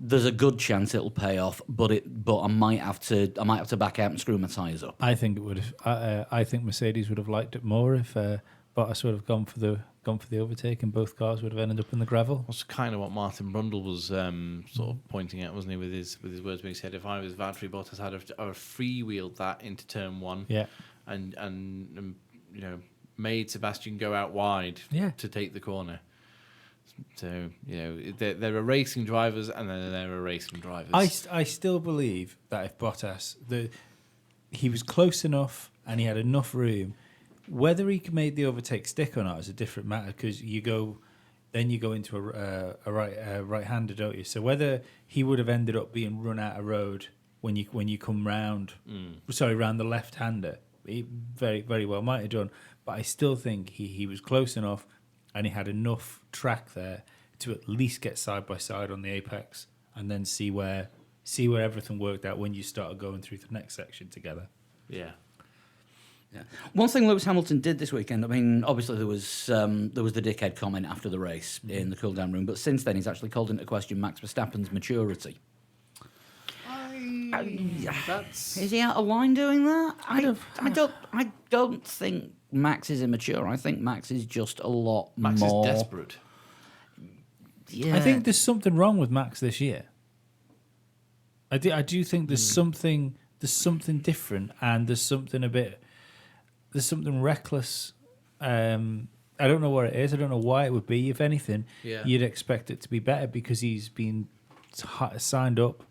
There's a good chance it'll pay off, but I might have to back out and screw my tyres up. I think it would have. I think Mercedes would have liked it more if Bottas would have gone for the overtake, and both cars would have ended up in the gravel. That's kind of what Martin Brundle was sort of pointing at, wasn't he, with his words when he said, if I was Valtteri Bottas, I'd have freewheeled that into turn one, Yeah. and you know, made Sebastian go out wide to take the corner. So, you know, there are racing drivers and then there are racing drivers. I still believe that if Bottas, he was close enough and he had enough room, whether he made the overtake stick or not is a different matter, because you go into a right-hander, don't you? So whether he would have ended up being run out of road when you come round, round the left-hander, he very, very well might have done. But I still think he was close enough and he had enough track there to at least get side by side on the apex, and then see where everything worked out when you started going through the next section together. Yeah. Yeah. One thing Lewis Hamilton did this weekend, I mean, obviously there was the dickhead comment after the race in the cool-down room, but since then he's actually called into question Max Verstappen's maturity. Is he out of line doing that? I don't think Max is immature. I think Max is just a lot Max more is desperate. Yeah. I think there's something wrong with Max this year. I do think there's something different, and there's something reckless. I don't know what it is. I don't know why it would be. If anything, you'd expect it to be better because he's been signed up,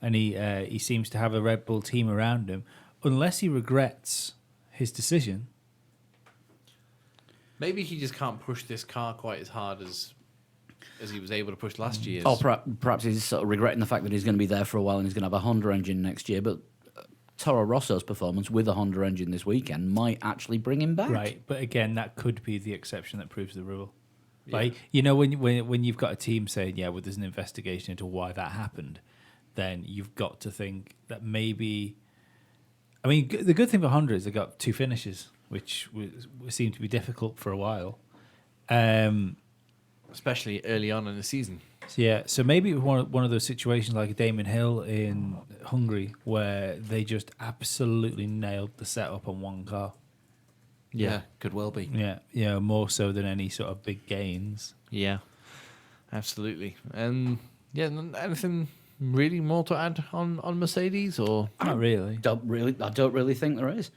and he seems to have a Red Bull team around him. Unless he regrets his decision. Maybe he just can't push this car quite as hard as he was able to push last year. Or perhaps he's sort of regretting the fact that he's going to be there for a while and he's going to have a Honda engine next year. But Toro Rosso's performance with a Honda engine this weekend might actually bring him back. Right, but again, that could be the exception that proves the rule. Like, you know, when you've got a team saying, yeah, well, there's an investigation into why that happened, then you've got to think that maybe. I mean, the good thing for Honda is they got 2 finishes, which seemed to be difficult for a while. Especially early on in the season. So yeah, so maybe it was one of those situations like Damon Hill in Hungary where they just absolutely nailed the setup on one car. Yeah, could well be. Yeah, more so than any sort of big gains. Yeah, absolutely. And yeah, anything really more to add on Mercedes or? Not really. I don't really think there is.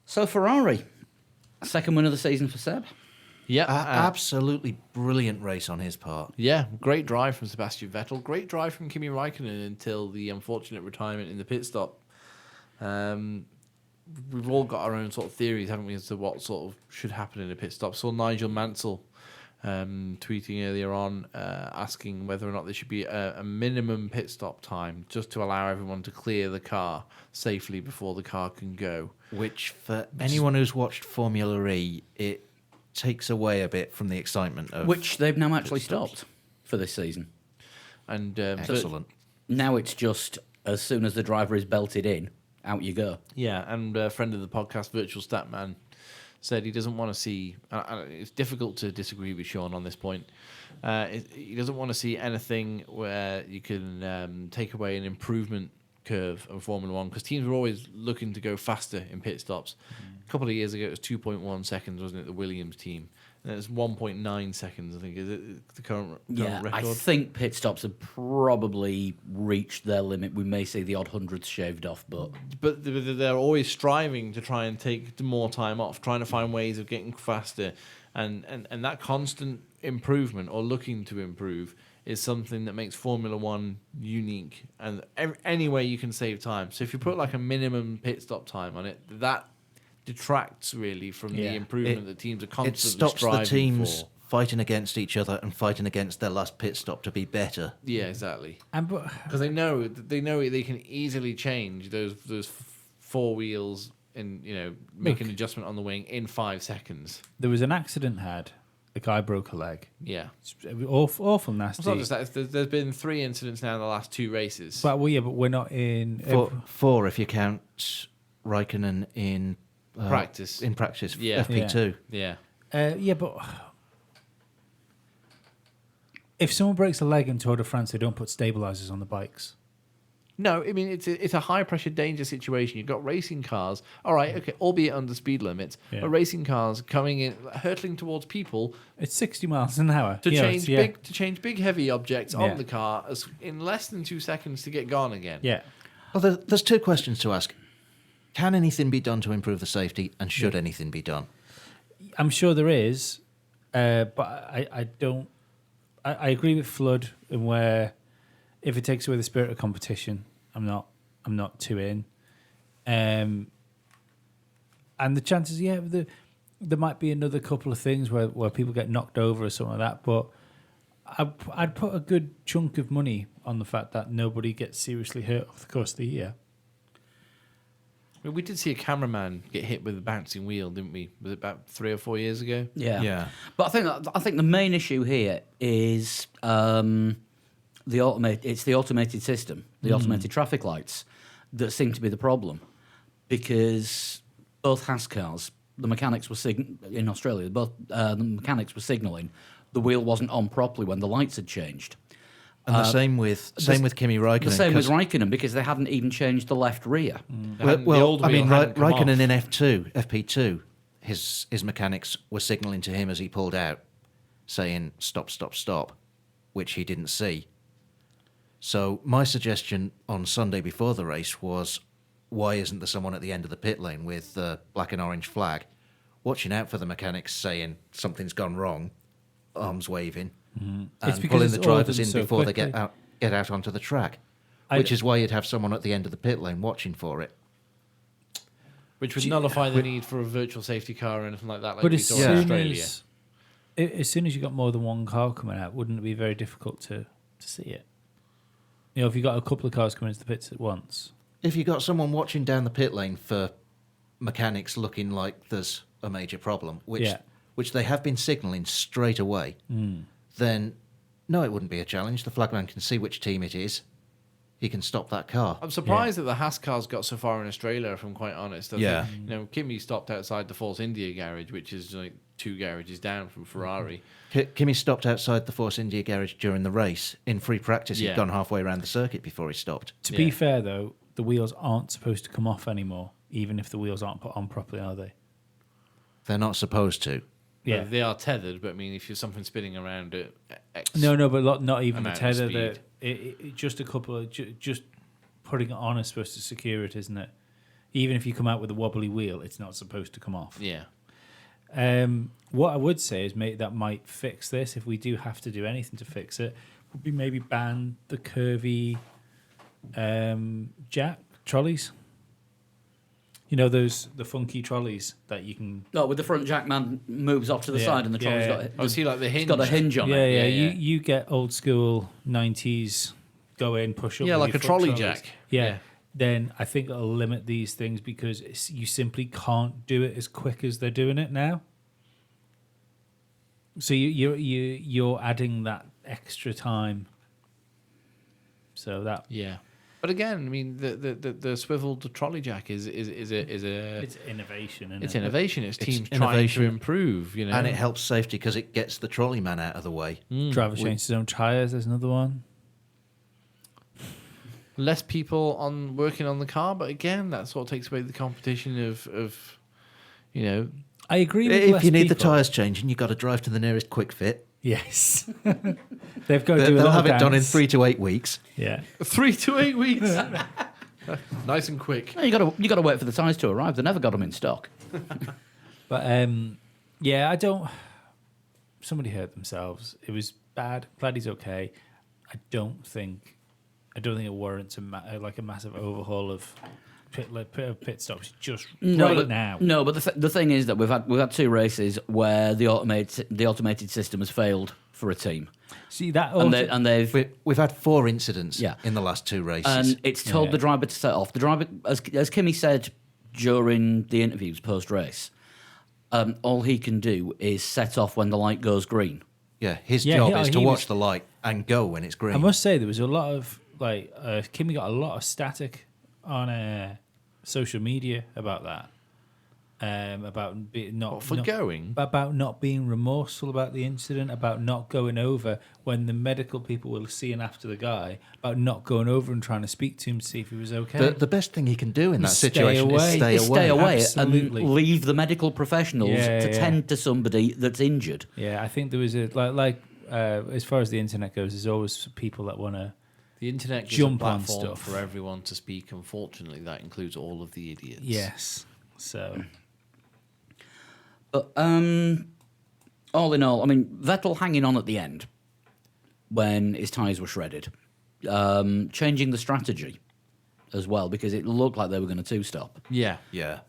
So Ferrari, second win of the season for Seb. Yeah, Absolutely brilliant race on his part. yeah, great drive from Sebastian Vettel. Great drive from Kimi Raikkonen until the unfortunate retirement in the pit stop. We've all got our own sort of theories, haven't we, as to what sort of should happen in a pit stop. Saw Nigel Mansell tweeting earlier on, asking whether or not there should be a minimum pit stop time just to allow everyone to clear the car safely before the car can go. Which, for anyone who's watched Formula E, it takes away a bit from the excitement of. Which they've now actually stopped for this season. And Excellent. Now it's just as soon as the driver is belted in, out you go. Yeah, and a friend of the podcast, Virtual Statman, said he doesn't want to see. It's difficult to disagree with Sean on this point. He doesn't want to see anything where you can take away an improvement curve of Formula One because teams are always looking to go faster in pit stops. A couple of years ago, it was 2.1 seconds, wasn't it? The Williams team. And it's 1.9 seconds, I think, is it the current Yeah, record? I think pit stops have probably reached their limit. We may see the odd hundredths shaved off, but They're always striving to try and take more time off, trying to find ways of getting faster, and that constant improvement or looking to improve is something that makes Formula One unique. And any way you can save time. So if you put like a minimum pit stop time on it, that detracts really from the improvement that teams are constantly It stops striving the teams for. fighting against each other and fighting against their last pit stop to be better. Yeah, exactly. But Because they know they can easily change those 4 wheels and make an adjustment on the wing in 5 seconds. there was an accident had. The guy broke a leg. Yeah. It's awful nasty. It's not just that. There's been 3 incidents now in the last 2 races. But we're not in Four if you count Raikkonen in Practice. In practice, Yeah. FP2. Yeah. but if someone breaks a leg in Tour de France, they don't put stabilizers on the bikes. No, I mean it's a high pressure danger situation. You've got racing cars, all right, okay, albeit under speed limits, Yeah. but racing cars coming in, hurtling towards people It's 60 miles an hour to Yeah, change big heavy objects Yeah. on the car in less than 2 seconds to get gone again. Yeah, Well, there's 2 questions to ask. Can anything be done to improve the safety, and should anything be done? I'm sure there is, but I don't. I agree with Flood in where if it takes away the spirit of competition, I'm not too in. And the chances, there might be another couple of things where people get knocked over or something like that, but I'd put a good chunk of money on the fact that nobody gets seriously hurt over the course of the year. I mean, we did see a cameraman get hit with a bouncing wheel, didn't we? Was it about 3 or 4 years ago? yeah. But I think the main issue here is the automated system, the automated traffic lights that seem to be the problem, because both Haas cars, the mechanics were in Australia, the mechanics were signalling the wheel wasn't on properly when the lights had changed. And the same with Kimi Raikkonen. The same with Raikkonen, because they hadn't even changed the left rear. Well, I mean, Raikkonen in FP2, his mechanics were signalling to him as he pulled out, saying stop, stop, stop, which he didn't see. So my suggestion on Sunday before the race was, why isn't there someone at the end of the pit lane with the black and orange flag, watching out for the mechanics saying something's gone wrong, arms waving, It's and because pulling the it's all drivers done in so before they quickly. get out onto the track, I- which is why you'd have someone at the end of the pit lane watching for it. Which would nullify the need for a virtual safety car or anything like that, like But we as saw in soon Australia. as soon as you got more than one car coming out, wouldn't it be very difficult to see it? You know, if you got a couple of cars coming into the pits at once. If you got someone watching down the pit lane for mechanics looking like there's a major problem, which they have been signalling straight away, then no, it wouldn't be a challenge. The flagman can see which team it is. He can stop that car. I'm surprised that the Haas cars got so far in Australia, if I'm quite honest. I Yeah. think, Kimi stopped outside the Force India garage, which is like 2 garages down from Ferrari. Kimi stopped outside the Force India garage during the race. In free practice, Yeah. he'd gone halfway around the circuit before he stopped. To Yeah. be fair, though, the wheels aren't supposed to come off anymore, even if the wheels aren't put on properly, are they? They're not supposed to. Yeah. They are tethered, but I mean, if you're something spinning around at X. No, but not even the amount of tether. speed. Just a couple of just putting it on is supposed to secure it, isn't it? Even if you come out with a wobbly wheel, it's not supposed to come off. Yeah. What I would say is that might fix this if we do have to do anything to fix it. Would be maybe ban the curvy jack trolleys. You know the funky trolleys that you can. No, with the front jack man moves off to the Yeah, side and the trolley's yeah. got Oh, see, like the hinge. it's got a hinge on Yeah, it. yeah. You get old school 90s go in, push up. Yeah, with like your a front trolley trolleys. jack. Yeah. Yeah. Then I think it'll limit these things because you simply can't do it as quick as they're doing it now. So you're adding that extra time. So that Yeah. But again, I mean, the swiveled trolley jack is a it's innovation. Isn't it's it? innovation. It's It's teams trying to innovation. improve. And it helps safety because it gets the trolley man out of the way. Driver changes his own tires. There's another one. Less people on working on the car, but again, that sort of takes away the competition of I agree with If less you need the people. tyres changing, you've got to drive to the nearest quick fit. Yes. They've got to do a They'll little have it done in dance. 3 to 8 weeks. Yeah. 3 to 8 weeks. Nice and quick. No, you got to wait for the tyres to arrive. They never got them in stock. But yeah, I don't. Somebody hurt themselves. It was bad. Glad he's okay. I don't think it warrants a massive overhaul of pit stops just now. No, but the thing is that we've had 2 races where the automated system has failed for a team, See that, and they've We've had 4 incidents Yeah. in the last 2 races. and it's told Yeah. the driver to set off. The driver, as Kimi said during the interviews post race, all he can do is set off when the light goes green. yeah, his Yeah, job he- is to he watch was- the light and go when it's green. I must say there was a lot of Kimmy got a lot of static on social media about that. About not going? about not being remorseful about the incident, about not going over when the medical people were seeing after the guy, about not going over and trying to speak to him to see if he was okay. The best thing he can do in that Stay situation away. is stay Is away. stay away Absolutely. and leave the medical professionals Yeah, to yeah. tend to somebody that's injured. Yeah, I think there was as far as the internet goes, there's always people that want to. The internet gives Jump a on platform stuff. for everyone to speak. Unfortunately, that includes all of the idiots. Yes. So But all in all, I mean, Vettel hanging on at the end when his tyres were shredded, changing the strategy as well because it looked like they were going to 2-stop Yeah. Yeah.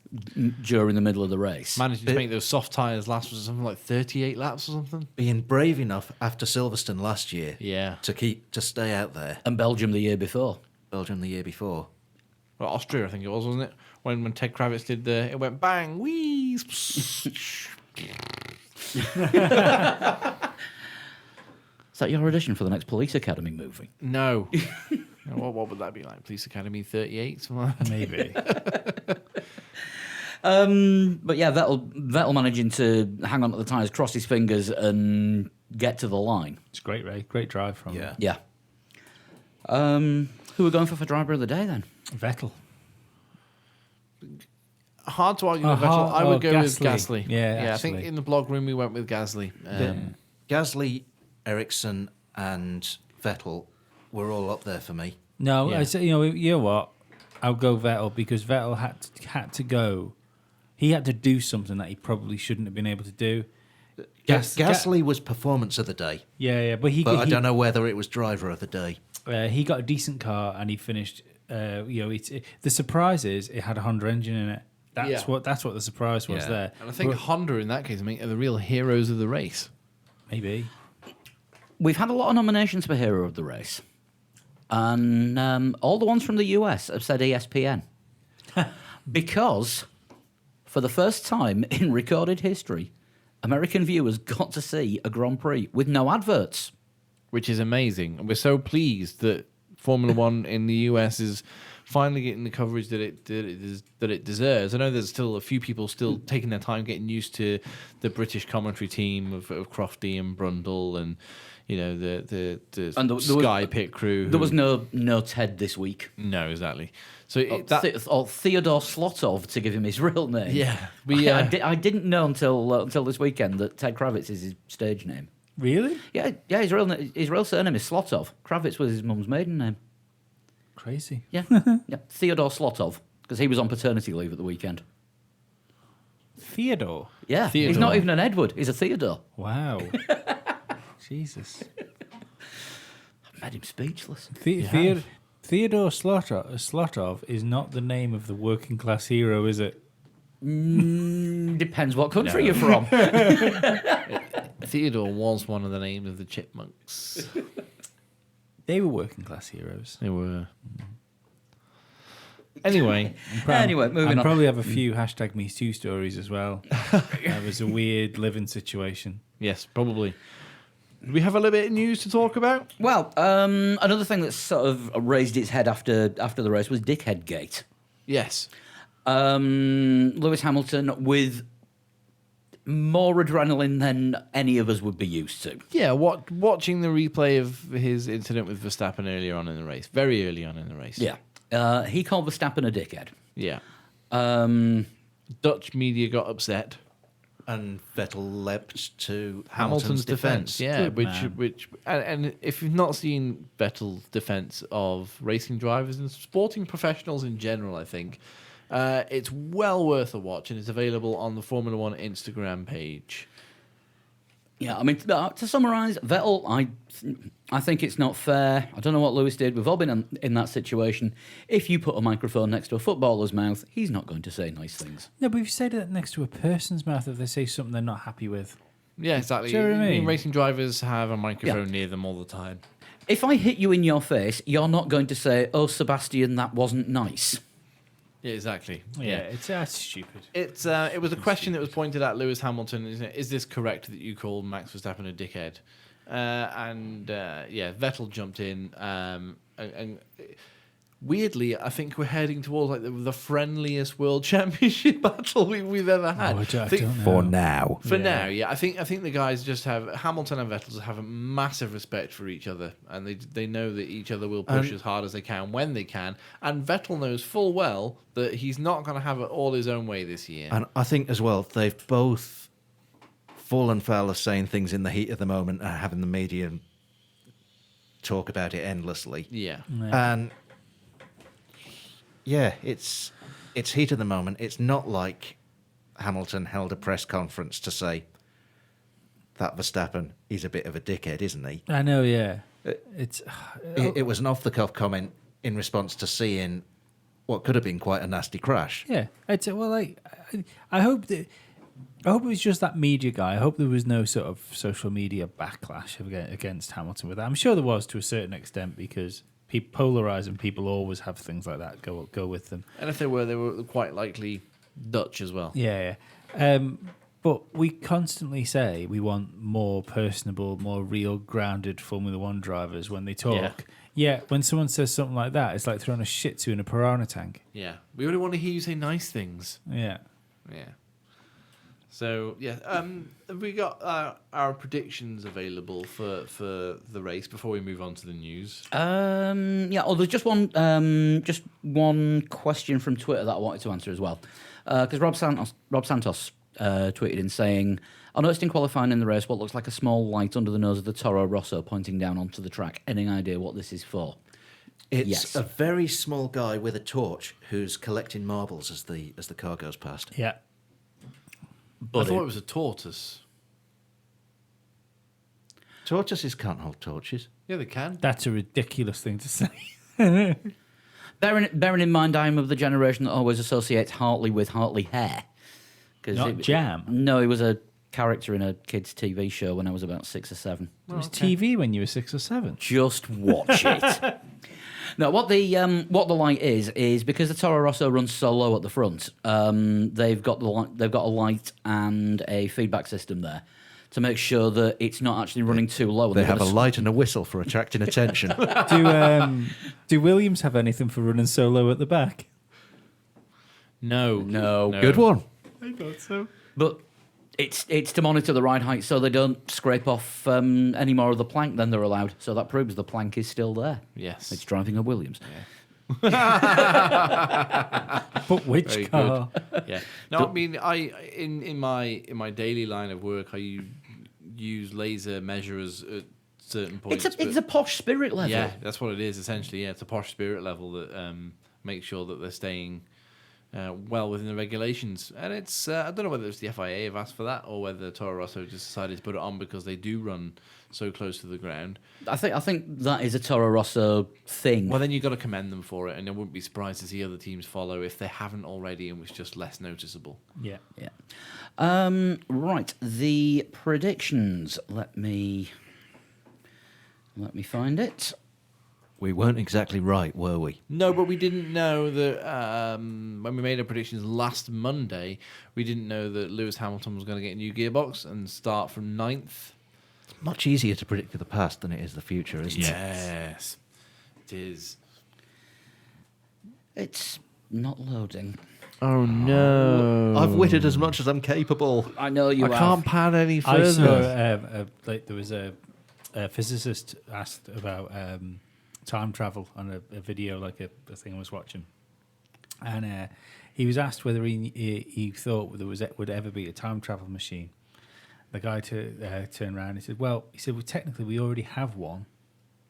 during the middle of the race. Managing to make those soft tyres last was something like 38 laps or something. Being brave enough after Silverstone last year Yeah. to stay out there. And Belgium the year before. Belgium the year before. Well, Austria, I think it was, wasn't it? When Ted Kravitz did it went bang, whee. Is that your audition for the next Police Academy movie? No. What would that be like? Police Academy 38? Something like that? maybe. But yeah, Vettel managing to hang on to the tyres, cross his fingers, and get to the line. It's great, Ray. Great drive from Yeah. Yeah. Who are going for driver of the day then? Vettel. Hard to argue Oh, with Vettel. I would go with Gasly. Gasly. Yeah, I think actually. in the blog room we went with Gasly. Gasly, Ericsson, and Vettel were all up there for me. No, Yeah. I say, you know what? I'll go Vettel because Vettel had to go. He had to do something that he probably shouldn't have been able to do. Gasly was performance of the day, Yeah, but but I don't know whether it was driver of the day. He got a decent car and he finished. The surprise is it had a Honda engine in it. That's what the surprise was Yeah. there. And I think But Honda in that case, are the real heroes of the race. maybe. We've had a lot of nominations for Hero of the Race. And all the ones from the US have said ESPN. Because, for the first time in recorded history, American viewers got to see a Grand Prix with no adverts. Which is amazing. And we're so pleased that Formula One in the US is finally getting the coverage that it deserves. I know there's still a few people still taking their time getting used to the British commentary team of Crofty and Brundle and the And there Sky was- pit crew. There was no Ted this week. no, exactly. So Or Theodore Slotov, to give him his real name. Yeah, I didn't know until this weekend that Ted Kravitz is his stage name. Really? Yeah, his real surname is Slotov. Kravitz was his mum's maiden name. Crazy. Yeah, yeah. Theodore Slotov, because he was on paternity leave at the weekend. Theodore. Yeah, he's Theodore. not even an Edward. He's a Theodore. Wow. Jesus. I've made him speechless. Theodore Slotov is not the name of the working class hero, is it? Depends what country you're from. Theodore was one of the names of the Chipmunks. They were working class heroes. They were. Anyway, Anyway, moving on. Probably have a few hashtag Me Too stories as well. That was a weird living situation. yes, probably. Do we have a little bit of news to talk about? Well, another thing that sort of raised its head after the race was Dickhead Gate. Yes. Lewis Hamilton with more adrenaline than any of us would be used to. Yeah, watching the replay of his incident with Verstappen earlier on in the race, very early on in the race. Yeah. He called Verstappen a dickhead. Yeah. Um, Dutch media got upset. And Vettel leapt to Hamilton's defense. Yeah, Good man. which and if you've not seen Vettel's defense of racing drivers and sporting professionals in general, I think it's well worth a watch, and it's available on the Formula One Instagram page. yeah, I mean, to summarise, Vettel, I think it's not fair. I don't know what Lewis did. We've all been in that situation. If you put a microphone next to a footballer's mouth, he's not going to say nice things. No, but if you say that next to a person's mouth, if they say something they're not happy with. Yeah, exactly. Do you know what I mean? Racing drivers have a microphone near them all the time. If I hit you in your face, you're not going to say, "Oh, Sebastian, that wasn't nice." Yeah, exactly. Yeah, that's stupid. It was a question that was pointed at Lewis Hamilton. Is this correct that you call Max Verstappen a dickhead? Vettel jumped in, and weirdly, I think we're heading towards like the friendliest world championship battle we've ever had. I I don't think know. For now. for Yeah. now, yeah, I think the guys just have Hamilton and Vettel just have a massive respect for each other, and they know that each other will push as hard as they can when they can. And Vettel knows full well that he's not going to have it all his own way this year. And I think as well, they've both fallen foul of saying things in the heat of the moment and having the media talk about it endlessly. Yeah, And yeah, it's heat of the moment. It's not like Hamilton held a press conference to say that Verstappen is a bit of a dickhead, isn't he? I know, yeah. It's It was an off-the-cuff comment in response to seeing what could have been quite a nasty crash. yeah. It's well, like I hope it was just that media guy. I hope there was no sort of social media backlash against Hamilton with that. I'm sure there was to a certain extent because polarizing people always have things like that go with them. and if they were quite likely Dutch as well. Yeah, yeah. But we constantly say we want more personable, more real, grounded Formula One drivers when they talk. Yeah, when someone says something like that, it's like throwing a shih tzu in a piranha tank. Yeah, we only want to hear you say nice things. Yeah. Yeah. So have we got our predictions available for the race before we move on to the news? There's just one question from Twitter that I wanted to answer as well, because Rob Santos tweeted in saying, "I noticed in qualifying in the race what looks like a small light under the nose of the Toro Rosso pointing down onto the track. Any idea what this is for?" It's Yes. a very small guy with a torch who's collecting marbles as the car goes past. Yeah. I thought it was a tortoise. Tortoises can't hold torches. Yeah, they can. That's a ridiculous thing to say. Bearing in mind, I'm of the generation that always associates Hartley with Hartley Hare. Not Jam. No, he was a character in a kids' TV show when I was about 6 or 7. It was TV when you were 6 or 7. Just watch it. No, what the light is because the Toro Rosso runs so low at the front, they've got a light and a feedback system there to make sure that it's not actually running too low. They have a light and a whistle for attracting attention. Do Williams have anything for running solo at the back? No. Good one. I thought so. But it's to monitor the ride height so they don't scrape off any more of the plank than they're allowed. So that proves the plank is still there. Yes. It's driving a Williams. But which Very car? Yeah. No, I mean, in my daily line of work, I use laser measurers at certain points. It's a posh spirit level. Yeah, that's what it is essentially. Yeah, it's a posh spirit level that makes sure that they're staying well within the regulations. And it's I don't know whether it's the FIA have asked for that or whether Toro Rosso just decided to put it on because they do run so close to the ground. I think that is a Toro Rosso thing. Well, then you've got to commend them for it, and I wouldn't be surprised to see other teams follow if they haven't already and was just less noticeable. Yeah. Yeah. Right. The predictions. Let me find it. We weren't exactly right, were we? No, but we didn't know that when we made our predictions last Monday, we didn't know that Lewis Hamilton was going to get a new gearbox and start from 9th. It's much easier to predict the past than it is the future, isn't it? Yes, it is. It's not loading. Oh no! I've witted as much as I'm capable. I know you I have. can't pad any I further. saw like there was a physicist asked about time travel on a video, like a thing I was watching, and he was asked whether he thought there would ever be a time travel machine. The guy turned around and he said, well, technically we already have one.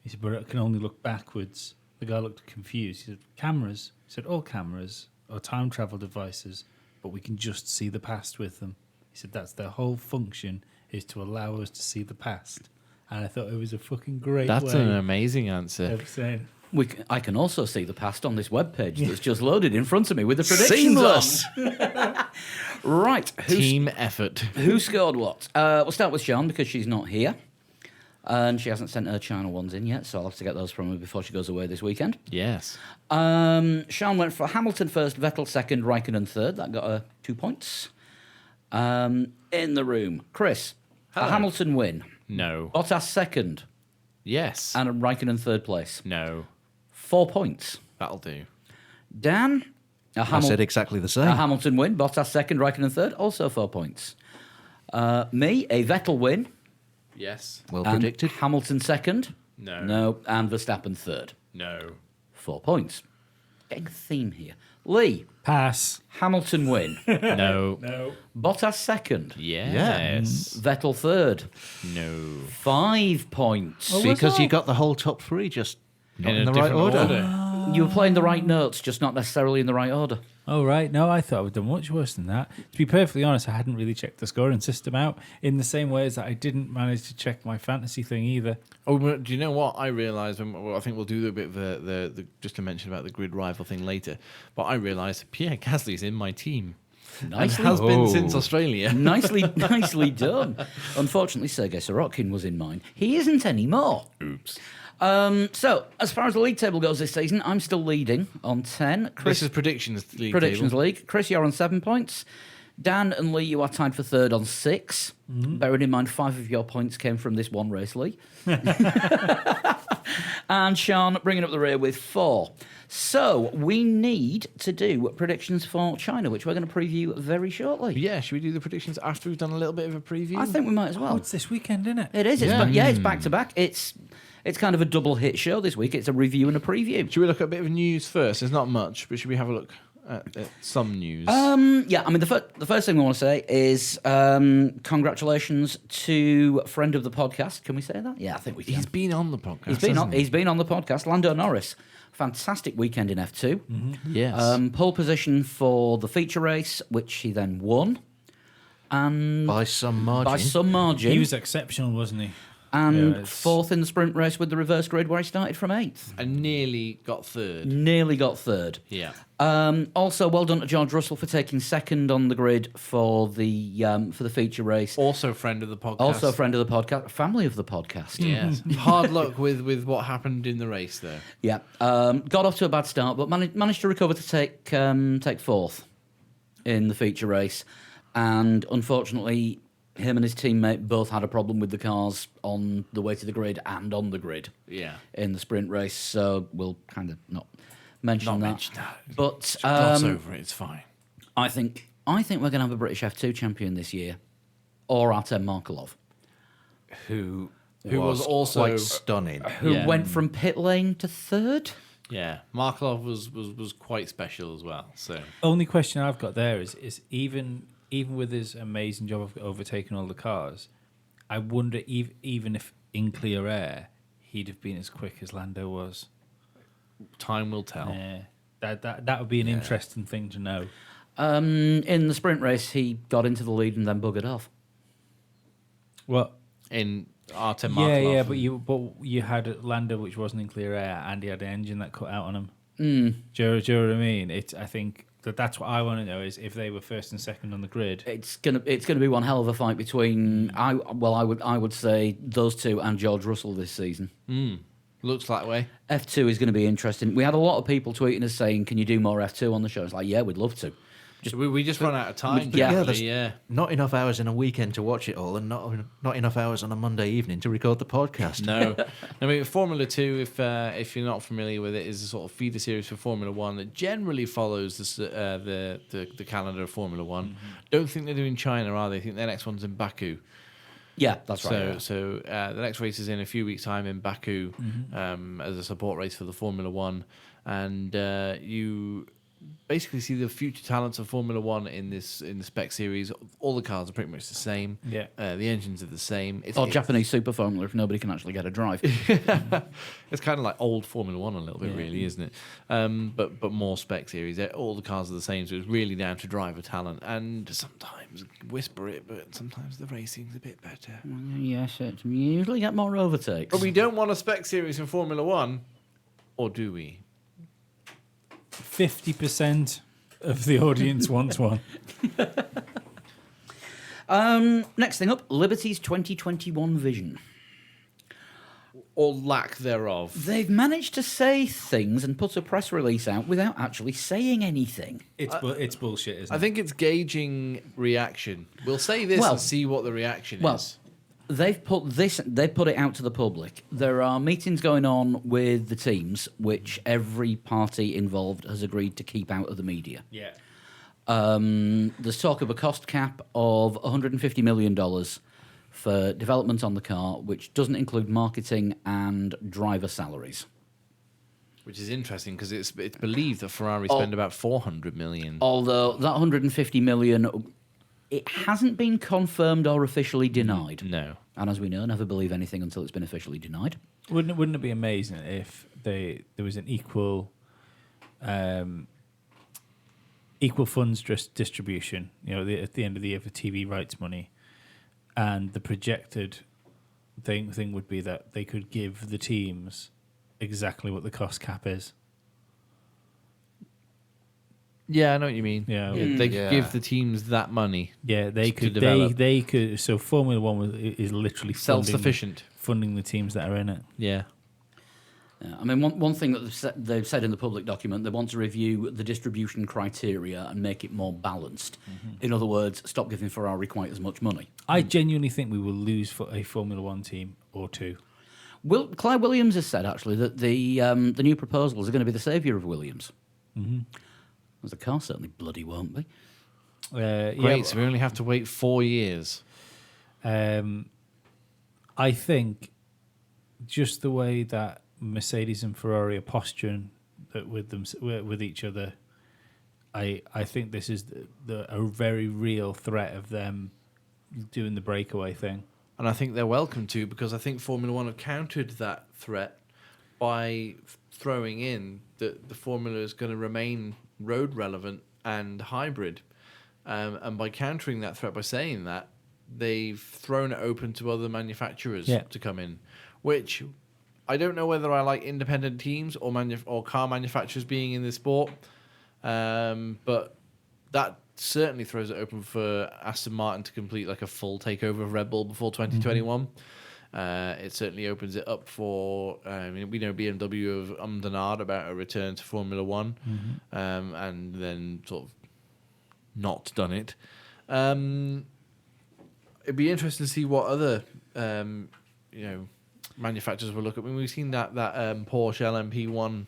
He said, but it can only look backwards. The guy looked confused. He said, cameras. He said, all cameras are time travel devices, but we can just see the past with them. He said, that's their whole function, is to allow us to see the past. And I thought it was a fucking great That's way an amazing answer. of saying. I can also see the past on this webpage that's just loaded in front of me with the predictions Seamless. on. Right. Team effort. Who scored what? We'll start with Sean because she's not here. And she hasn't sent her China ones in yet, so I'll have to get those from her before she goes away this weekend. Yes. Sean went for Hamilton first, Vettel second, Raikkonen third. That got her 2 points. In the room, Chris, a Hello. Hamilton win. No. Bottas second, Yes. and a Raikkonen third place. No. 4 points. That'll do. Dan, I said exactly the a same. Hamilton win, Bottas second, Raikkonen third, also 4 points. Me, a Vettel win, Yes. Well and predicted. Hamilton second, No. no, and Verstappen third, No. 4 points. Getting a theme here. Lee, Pass. Hamilton win, No. No. Bottas second, Yes. Vettel third, No. 5 points. Because you got the whole top three just not in a the right different order. You were playing the right notes, just not necessarily in the right order. Oh, right. No, I thought I would have done much worse than that. To be perfectly honest, I hadn't really checked the scoring system out in the same way as that I didn't manage to check my fantasy thing either. Oh, but do you know what I realised? Well, I think we'll do a bit of the just to mention about the grid rival thing later. But I realised Pierre Gasly's in my team. Nicely, Has been since Australia. nicely done. Unfortunately, Sergei Sorokin was in mine. He isn't anymore. Oops. So, as far as the league table goes this season, I'm still leading on 10. This is predictions league Predictions table. League. Chris, you're on 7 points. Dan and Lee, you are tied for third on 6. Bearing in mind, 5 of your points came from this one race, Lee. And Sean bringing up the rear with 4. So, we need to do predictions for China, which we're going to preview very shortly. Yeah, should we do the predictions after we've done a little bit of a preview? I think we might as Oh, well. it's this weekend, isn't it? It is. It's Yeah. it's back to back. It's kind of a double hit show this week. It's a review and a preview. Should we look at a bit of news first? There's not much, but should we have a look at some news? Yeah, I mean, the first thing we want to say is congratulations to friend of the podcast. Can we say that? Yeah, I think we can. He's been on the podcast. He's been on the podcast. Lando Norris, fantastic weekend in F2. Yes. Pole position for the feature race, which he then won, and By some margin. by some margin. He was exceptional, wasn't he? And Yeah, it's- fourth in the sprint race with the reverse grid where he started from eighth. And nearly got third. Nearly got third. Yeah. Also, well done to George Russell for taking second on the grid for the feature race. Also, friend of the podcast. Also, a friend of the podcast, family of the podcast. Yes. Hard luck with what happened in the race there. Yeah, got off to a bad start, but managed to recover to take fourth in the feature race, and unfortunately, him and his teammate both had a problem with the cars on the way to the grid and on the grid Yeah. in the sprint race. So we'll kind of not mention that. that. But Gloss over it. It's fine. I think we're going to have a British F2 champion this year, or Artem Markelov, Who was also- quite stunning. who Yeah. went from pit lane to third. Yeah. Markelov was quite special as well. So Only question I've got there is even with his amazing job of overtaking all the cars, I wonder even if in clear air he'd have been as quick as Lando was. time will tell. Yeah, that would be an interesting thing to know. In the sprint race, he got into the lead and then buggered off. Well, In Artem yeah, Markelov. but you had Lando, which wasn't in clear air, and he had an engine that cut out on him. Mm. Do you know what I mean? I think that's what I want to know is if they were first and second on the grid. It's gonna be one hell of a fight between I would say those two and George Russell this season. Looks that way. F2 is going to be interesting. We had a lot of people tweeting us saying, "Can you do more F2 on the show?" It's like, yeah, we'd love to. We just run out of time. yeah, generally, there's- yeah. Not enough hours in a weekend to watch it all, and not enough hours on a Monday evening to record the podcast. No, I mean Formula 2. If you're not familiar with it, is a sort of feeder series for Formula 1 that generally follows the calendar of Formula 1. Don't think they're doing China, are they? I think their next one's in Baku. Yeah, that's right. yeah. So the next race is in a few weeks' time in Baku as a support race for the Formula 1, and you basically see the future talents of Formula 1 in the spec series. All the cars are pretty much the same. Yeah. The engines are the same. Or Japanese Super Formula if nobody can actually get a drive. It's kind of like old Formula 1 a little bit, really, isn't it? But more spec series. All the cars are the same, so it's really down to driver talent. And sometimes, whisper it, but sometimes the racing's a bit better. Yes, you usually get more overtakes. But we don't want a spec series in Formula 1, or do we? 50% of the audience wants one. Next thing up, Liberty's 2021 vision. Or lack thereof. They've managed to say things and put a press release out without actually saying anything. It's bullshit, isn't I it? think it's gauging reaction. We'll say this Well- and see what the reaction Well, is. they've put it out to the public. There are meetings going on with the teams, which every party involved has agreed to keep out of the media. Yeah. There's talk of a cost cap of $150 million for development on the car, which doesn't include marketing and driver salaries. Which is interesting because it's believed that Ferrari spend about 400 million. Although that $150 million, it hasn't been confirmed or officially denied. No. And as we know, never believe anything until it's been officially denied. Wouldn't it be amazing if there was an equal funds distribution? You know, at the end of the year for TV rights money, and the projected thing would be that they could give the teams exactly what the cost cap is. Yeah, I know what you mean. Yeah. They could Yeah. give the teams that money. Yeah, they To could. develop. They could. So Formula One is literally Self-sufficient. funding the teams that are in it. Yeah. I mean, one thing that they've said in the public document, they want to review the distribution criteria and make it more balanced. In other words, stop giving Ferrari quite as much money. I genuinely think we will lose for a Formula One team or two. Clive Williams has said, actually, that the new proposals are going to be the saviour of Williams. As the car certainly bloody won't be. Great. So we only have to wait 4 years. I think just the way that Mercedes and Ferrari are posturing with each other, I think this is a very real threat of them doing the breakaway thing. And I think they're welcome to, because I think Formula One have countered that threat by throwing in that the formula is going to remain road relevant and hybrid. And by countering that threat by saying that, they've thrown it open to other manufacturers Yeah. to come in, which I don't know whether I like independent teams or car manufacturers being in this sport, but that certainly throws it open for Aston Martin to complete like a full takeover of Red Bull before 2021. It certainly opens it up for. We know BMW have ummed and ahed about a return to Formula One, and then sort of not done it. It'd be interesting to see what other manufacturers will look at. I mean, we've seen that Porsche LMP1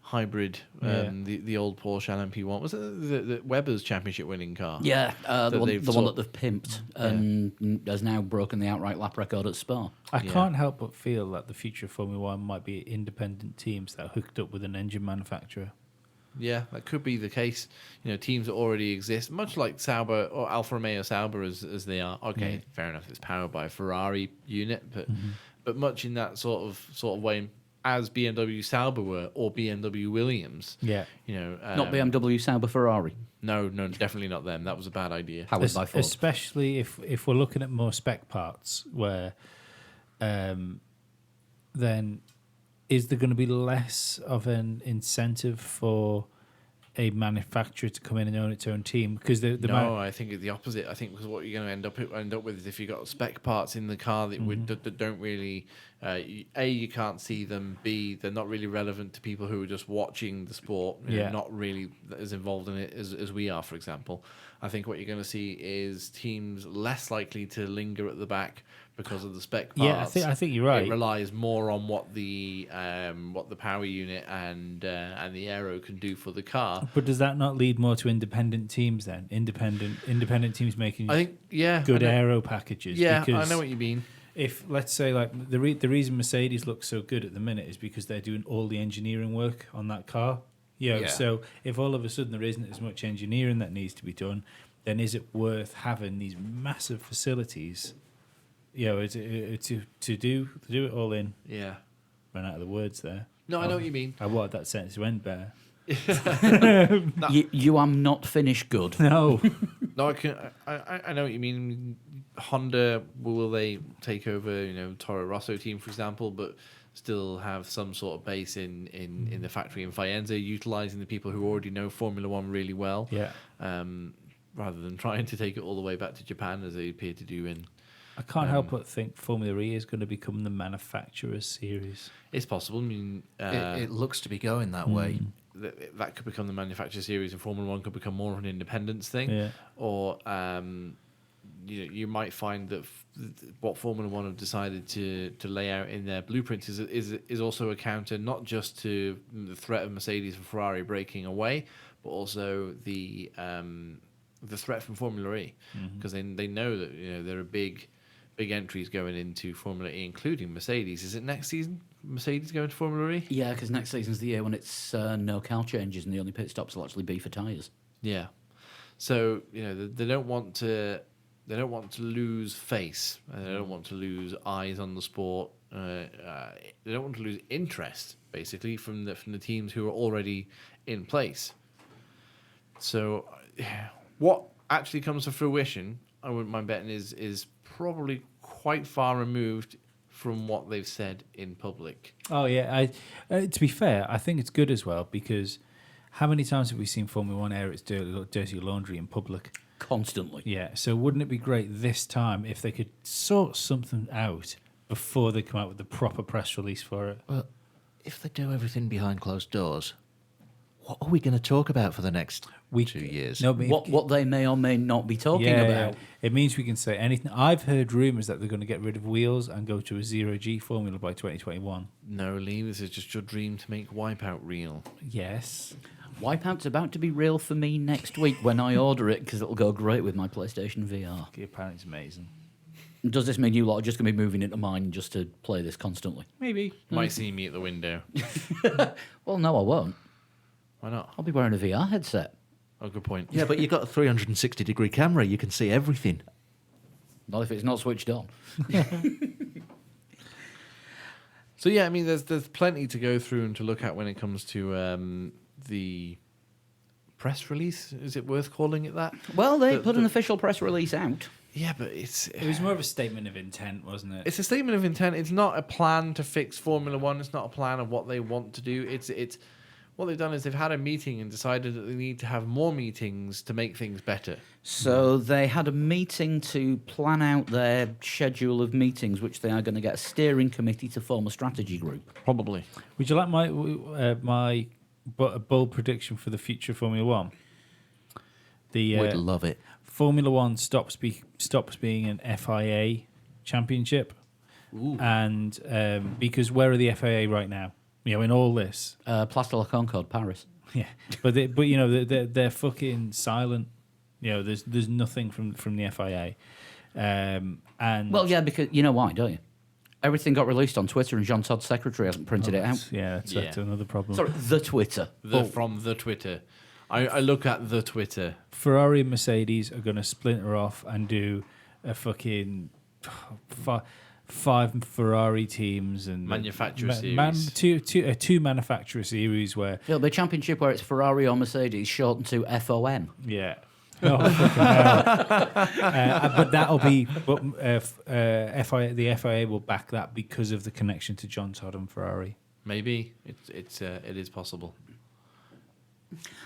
hybrid, the old Porsche LMP1. Was it the Weber's championship winning car? Yeah, the That one, they've the one sort- that they've pimped and has now broken the outright lap record at Spa. I Yeah. can't help but feel that the future of Formula One might be independent teams that are hooked up with an engine manufacturer. Yeah, that could be the case. Teams that already exist, much like Sauber or Alfa Romeo Sauber as they are. Okay, fair enough. It's powered by a Ferrari unit, but much in that sort of way as BMW Sauber were or BMW Williams. Yeah. Not BMW, Sauber, Ferrari. No, definitely not them. That was a bad idea. Powered by Ford. Especially if we're looking at more spec parts, where then is there going to be less of an incentive for a manufacturer to come in and own its own team? Because I think it's the opposite. I think because what you're going to end up with is if you've got spec parts in the car that don't really, you can't see them. B, they're not really relevant to people who are just watching the sport. Not really as involved in it as we are, for example. I think what you're going to see is teams less likely to linger at the back because of the spec parts. Yeah, I think you're right. It relies more on what the power unit and the aero can do for the car. But does that not lead more to independent teams then? Independent teams making I think good I know- aero packages. Yeah, I because know what you mean. if let's say like the reason Mercedes looks so good at the minute is because they're doing all the engineering work on that car. Yeah. So if all of a sudden there isn't as much engineering that needs to be done, then is it worth having these massive facilities? To do it all in. Yeah. Ran out of the words there. No, I know what you mean. I wanted that sentence to end better. You are not finished good. No. No, I know what you mean. Honda, will they take over, Toro Rosso team, for example, but still have some sort of base in the factory in Faenza, utilizing the people who already know Formula One really well. Yeah. Rather than trying to take it all the way back to Japan as they appear to do in. I can't help but think Formula E is going to become the manufacturer's series. It's possible. I mean, It looks to be going that way. that could become the manufacturer series, and Formula One could become more of an independence thing. Yeah. Or you might find that what Formula One have decided to lay out in their blueprints is also a counter not just to the threat of Mercedes and Ferrari breaking away, but also the threat from Formula E, because they know that there are big entries going into Formula E, including Mercedes. Is it next season Mercedes going to Formula E? Yeah, because next season's the year when it's no car changes and the only pit stops will actually be for tyres. Yeah. So they don't want to lose face. They don't want to lose eyes on the sport. They don't want to lose interest, basically, from the teams who are already in place. So, what actually comes to fruition, I wouldn't mind betting, is probably quite far removed from what they've said in public. Oh yeah, to be fair, I think it's good as well, because how many times have we seen Formula One air its dirty laundry in public? Constantly. Yeah, so wouldn't it be great this time if they could sort something out before they come out with the proper press release for it? Well, if they do everything behind closed doors, what are we going to talk about for the next 2 years? No, but What they may or may not be talking yeah, about. it means we can say anything. I've heard rumours that they're going to get rid of wheels and go to a zero-G formula by 2021. No, Lee, this is just your dream to make Wipeout real. Yes. Wipeout's about to be real for me next week when I order it, because it'll go great with my PlayStation VR. Apparently it's amazing. Does this mean you lot are just going to be moving into mine just to play this constantly? Maybe. Might see me at the window. Well, no, I won't. Why not? I'll be wearing a VR headset. Oh, good point. Yeah, but you've got a 360-degree camera. You can see everything. Not if it's not switched on. So yeah, I mean, there's plenty to go through and to look at when it comes to the press release. Is it worth calling it that? Well, they The- put an the- official press release out. Yeah, but It was more of a statement of intent, wasn't it? it's a statement of intent. It's not a plan to fix Formula One. It's not a plan of what they want to do. It's what they've done is they've had a meeting and decided that they need to have more meetings to make things better. So they had a meeting to plan out their schedule of meetings, which they are going to get a steering committee to form a strategy group. Probably. Would you like my bold prediction for the future of Formula One? The Would love it. Formula One stops being an FIA championship, and because where are the FIA right now? In all this, Place de la Concorde, Paris. yeah. But they're fucking silent. There's nothing from the FIA, and Well, yeah, because you know why, don't you? Everything got released on Twitter, and Jean Todd's secretary hasn't printed it out. that's another problem. Sorry, the Twitter. From the Twitter. I look at the Twitter. Ferrari and Mercedes are going to splinter off and do a fucking five Ferrari teams and Manufacturer series. two manufacturer series where It'll be a championship where it's Ferrari or Mercedes, shortened to FOM. yeah. Oh, fucking hell. But that'll be. But the FIA will back that because of the connection to John Todd and Ferrari. Maybe it is possible.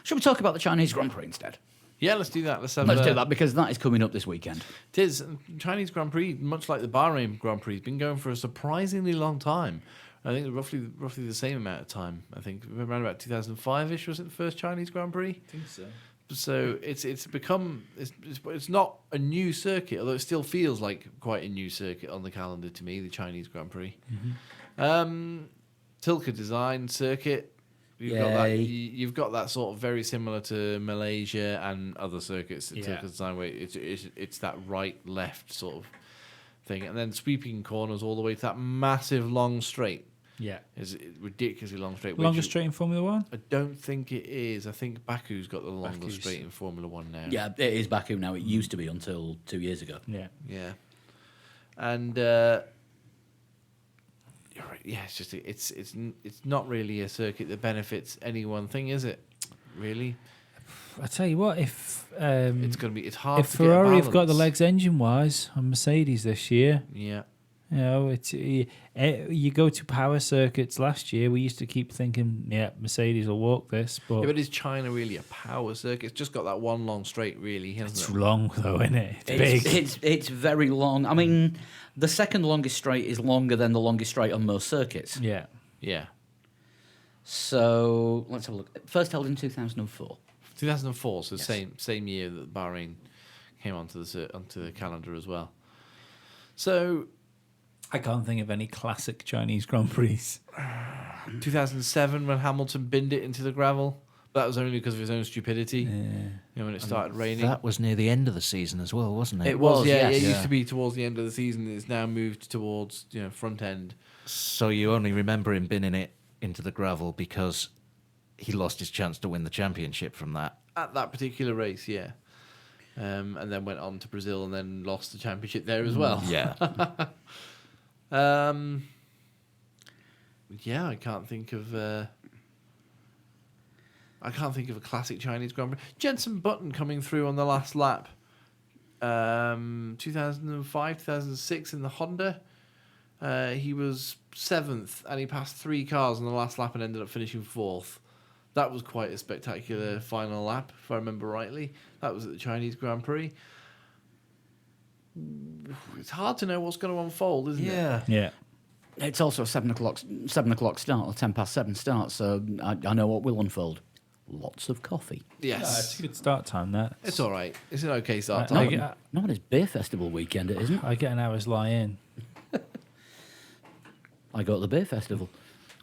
Should we talk about the Chinese Grand Prix instead? Yeah, let's do that. Let's Do that because that is coming up this weekend. It is. Chinese Grand Prix, much like the Bahrain Grand Prix, has been going for a surprisingly long time. I think roughly the same amount of time. I think around about 2005-ish was it the first Chinese Grand Prix? I think so. So it's become it's not a new circuit, although it still feels like quite a new circuit on the calendar to me, the Chinese Grand Prix. Tilke design circuit. You've got that sort of very similar to Malaysia and other circuits. Yeah. Tilke design where it's that right left sort of thing, and then sweeping corners all the way to that massive long straight. Yeah. Is ridiculously long straight. Longest straight in Formula One? I don't think it is. I think Baku's got the longest Baku's. straight in Formula One now. Yeah, it is Baku now. It used to be until 2 years ago. Yeah. Yeah, and you're right. Yeah, it's just it's not really a circuit that benefits any one thing, is it? Really, I tell you what, if it's hard. if to Ferrari get have got the balance. legs engine wise on Mercedes this year, Yeah, it's you go to power circuits last year. We used to keep thinking, yeah, Mercedes will walk this, but but is China really a power circuit? It's just got that one long straight, really, hasn't it's it? long though, isn't it? It's big. It's very long. I mean, the second longest straight is longer than the longest straight on most circuits. Yeah. Yeah, So let's have a look. First held in 2004. 2004, so Yes. same year that Bahrain came onto the calendar as well. So I can't think of any classic Chinese Grand Prix. 2007 when Hamilton binned it into the gravel. That was only because of his own stupidity. When it started raining. That was near the end of the season as well, wasn't it? It was, yeah. yes. It used Yeah. to be towards the end of the season. It's now moved towards front end. So you only remember him binning it into the gravel because he lost his chance to win the championship from that. At that particular race, yeah. And then went on to Brazil and then lost the championship there as well. Yeah. Yeah, I can't think of a classic Chinese Grand Prix. Jenson Button coming through on the last lap. 2005, 2006 in the Honda. He was 7th and he passed 3 cars on the last lap and ended up finishing 4th. That was quite a spectacular final lap, if I remember rightly. That was at the Chinese Grand Prix. It's hard to know what's going to unfold, isn't it? Yeah. Yeah. It's also a 7 o'clock start or 7:10 start, so I know what will unfold. Lots of coffee. Yes. It's a good start time, that. It's all right. It's an okay start I time. get- Not when it's beer festival weekend, it isn't. I get an hour's lie in. I go to the beer festival.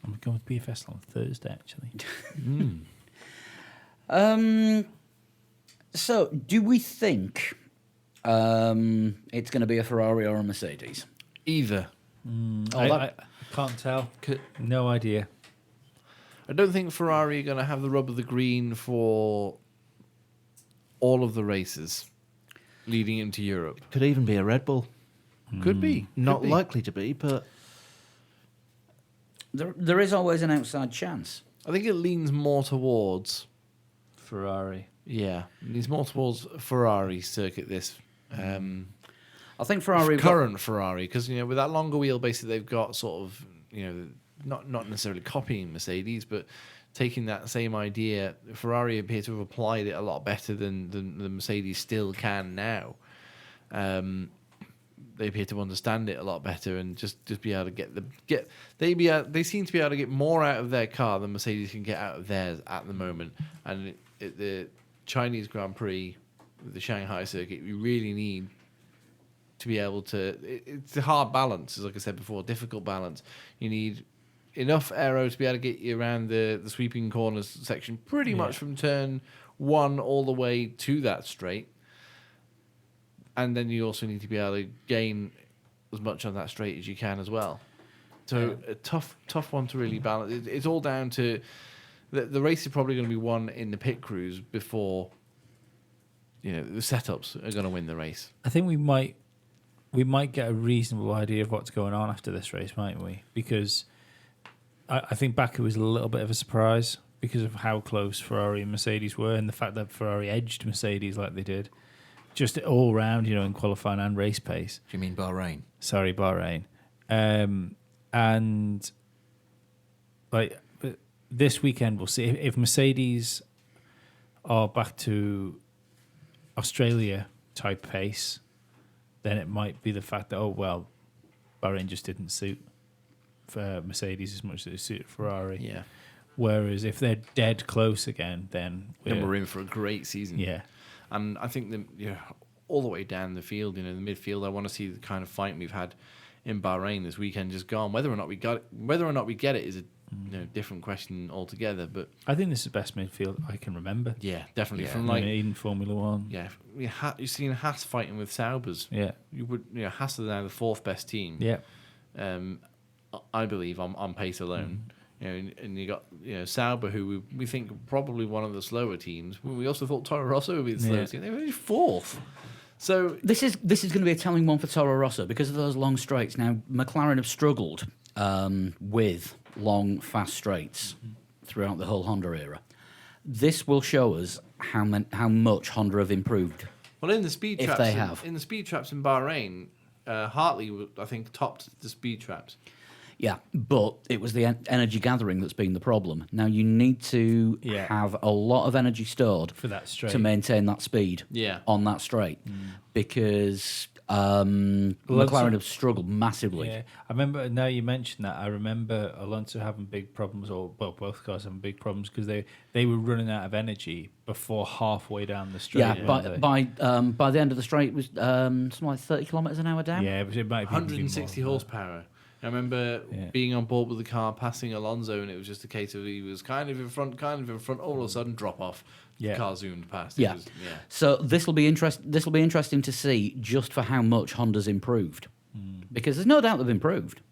I'm going to Beer Festival on Thursday, actually. So, do we think it's going to be a Ferrari or a Mercedes? Either. I can't tell. No idea. I don't think Ferrari are going to have the rub of the green for all of the races leading into Europe. Could even be a Red Bull. Could be. Not Could be. likely to be, but There is always an outside chance. I think it leans more towards, Ferrari. it leans more towards Ferrari circuit this. I think Ferrari have got- current Ferrari, because with that longer wheelbase that they've got, sort of not necessarily copying Mercedes, but taking that same idea, Ferrari appear to have applied it a lot better than the Mercedes still can now. They appear to understand it a lot better and just be able to they seem to be able to get more out of their car than Mercedes can get out of theirs at the moment. And the Chinese Grand Prix, the Shanghai circuit, we really need to be able to. It's a hard balance, as like I said before, difficult balance. You need enough aero to be able to get you around the sweeping corners section, pretty much from turn 1 all the way to that straight. And then you also need to be able to gain as much on that straight as you can as well. So a tough one to really balance. It's all down to the race is probably going to be won in the pit crews before the setups are going to win the race. I think we might get a reasonable idea of what's going on after this race, mightn't we? Because I think Baku was a little bit of a surprise because of how close Ferrari and Mercedes were, and the fact that Ferrari edged Mercedes like they did. Just all round, in qualifying and race pace. Do you mean Bahrain? Sorry, Bahrain. And but this weekend we'll see if Mercedes are back to Australia type pace, then it might be the fact that Bahrain just didn't suit for Mercedes as much as it suited Ferrari. Yeah. Whereas if they're dead close again, then We're in for a great season. Yeah. And I think all the way down the field, the midfield, I want to see the kind of fight we've had in Bahrain this weekend just gone. Whether or not we get it is a different question altogether. But I think this is the best midfield I can remember. yeah, definitely Yeah. In Formula One. yeah, you've seen Haas fighting with Saubers. Yeah. You would Haas are now the 4th best team. Yeah. I believe on pace alone. And you got Sauber, who we think probably one of the slower teams. We also thought Toro Rosso would be the slowest team. They were 4th. So This is going to be a telling one for Toro Rosso because of those long straights. Now, McLaren have struggled with long, fast straights throughout the whole Honda era. This will show us how much Honda have improved. well, in the speed If traps, they have. in the speed traps in Bahrain, Hartley I think topped the speed traps. Yeah, but it was the energy gathering that's been the problem. Now, you need to have a lot of energy stored For that straight. to maintain that speed Yeah. on that straight because McLaren have struggled massively. Yeah, I remember. Now you mentioned that, I remember Alonso having big problems, both cars having big problems because they were running out of energy before halfway down the straight. Yeah, weren't they? by the end of the straight, it was something like 30 kilometres an hour down. Yeah, it might be 160 more than horsepower. I remember being on board with the car, passing Alonso, and it was just a case of he was kind of in front. All of a sudden, drop off. Yeah. The car zoomed past. It Yeah. was- So this will be interesting to see just for how much Honda's improved, because there's no doubt they've improved,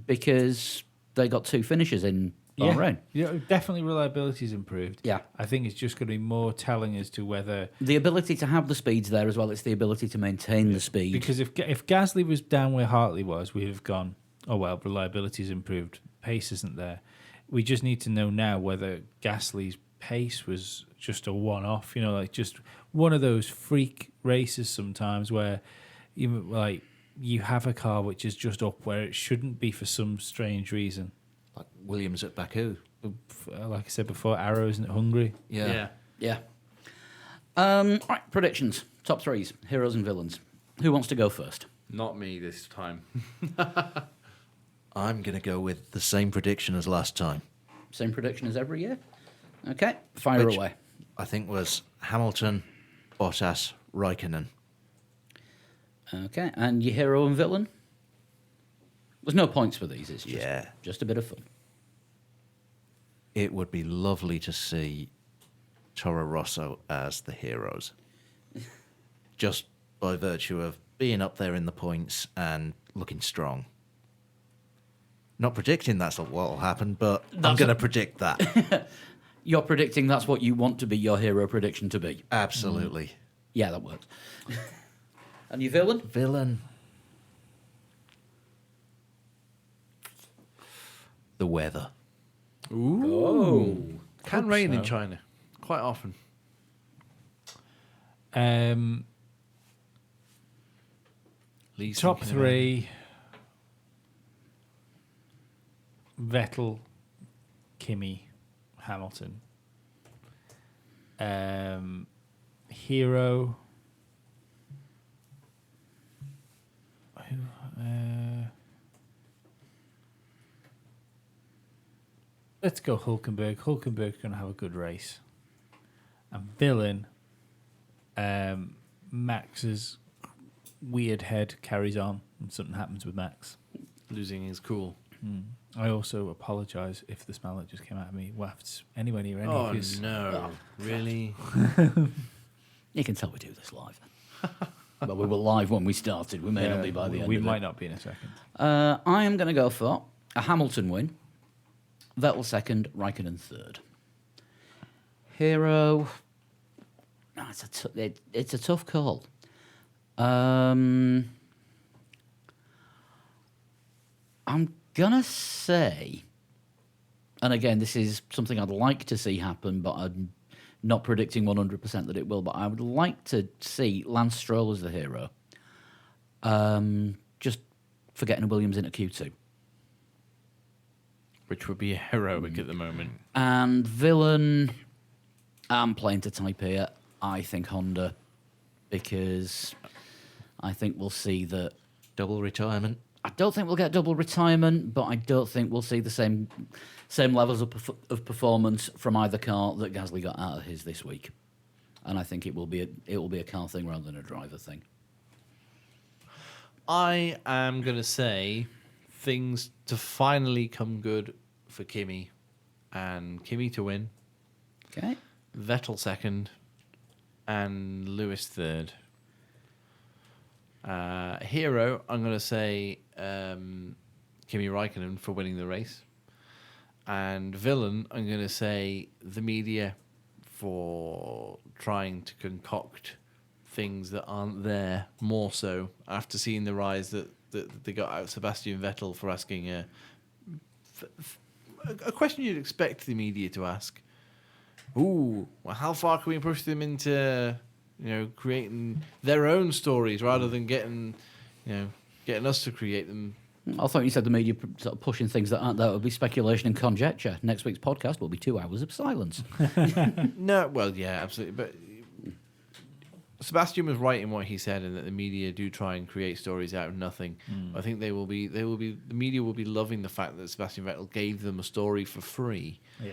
because they got 2 finishes in Yeah, Bahrain. yeah, definitely reliability's improved. Yeah. I think it's just going to be more telling as to whether The ability to have the speeds there as well. It's the ability to maintain the speed. because if Gasly was down where Hartley was, we'd have gone, oh well, reliability's improved, pace isn't there. We just need to know now whether Gasly's pace was just a one-off, like just one of those freak races sometimes where you have a car which is just up where it shouldn't be for some strange reason. Like Williams at Baku. Like I said before, Arrows at Hungary. Yeah. Yeah. Right, predictions. Top 3s, heroes and villains. Who wants to go first? Not me this time. I'm going to go with the same prediction as last time. Same prediction as every year? Okay, fire Which away. I think was Hamilton, Bottas, Raikkonen. Okay, and your hero and villain? There's no points for these, it's just a bit of fun. It would be lovely to see Toro Rosso as the heroes. Just by virtue of being up there in the points and looking strong. Not predicting that's what will happen, but I'm going to predict that. You're predicting that's what you want to be your hero prediction to be. Absolutely. Yeah, that works. And your villain? Villain. The weather. Ooh. Can Hope rain in so. China quite often. Least Top thinking about it. 3: Vettel, Kimi, Hamilton. Hero. Let's go Hulkenberg. Hulkenberg's going to have a good race. And villain, Max's weird head carries on and something happens with Max. Losing his cool. I also apologise if the smell that just came out of me wafts anywhere near any Oh of his... no! Really? You can tell we do this live. But we were live when we started. We may not be by the end We of might it. not be in a second. I am going to go for a Hamilton win. Vettel second, Raikkonen third. Hero. No, it's a tough call. I'm gonna say, and again, this is something I'd like to see happen, but I'm not predicting 100% that it will. But I would like to see Lance Stroll as the hero. Just for getting a Williams in at Q2. Which would be heroic at the moment. And villain, I'm playing to type here. I think Honda, because I think we'll see that. Double retirement. I don't think we'll get double retirement, but I don't think we'll see the same levels of performance from either car that Gasly got out of his this week. And I think it will be a car thing rather than a driver thing. I am going to say things to finally come good for Kimi, and Kimi to win, Okay. Vettel second, and Lewis third. Hero, I'm going to say Kimi Raikkonen for winning the race. And villain, I'm going to say the media for trying to concoct things that aren't there, more so after seeing the rise that they got out of Sebastian Vettel for asking a question you'd expect the media to ask. Ooh, well, how far can we push them into, creating their own stories rather than getting us to create them? I thought you said the media sort of pushing things that aren't there. It would be speculation and conjecture. Next week's podcast will be 2 hours of silence. No, well, yeah, absolutely. But Sebastian was right in what he said, and that the media do try and create stories out of nothing. I think the media will be loving the fact that Sebastian Vettel gave them a story for free. Yeah.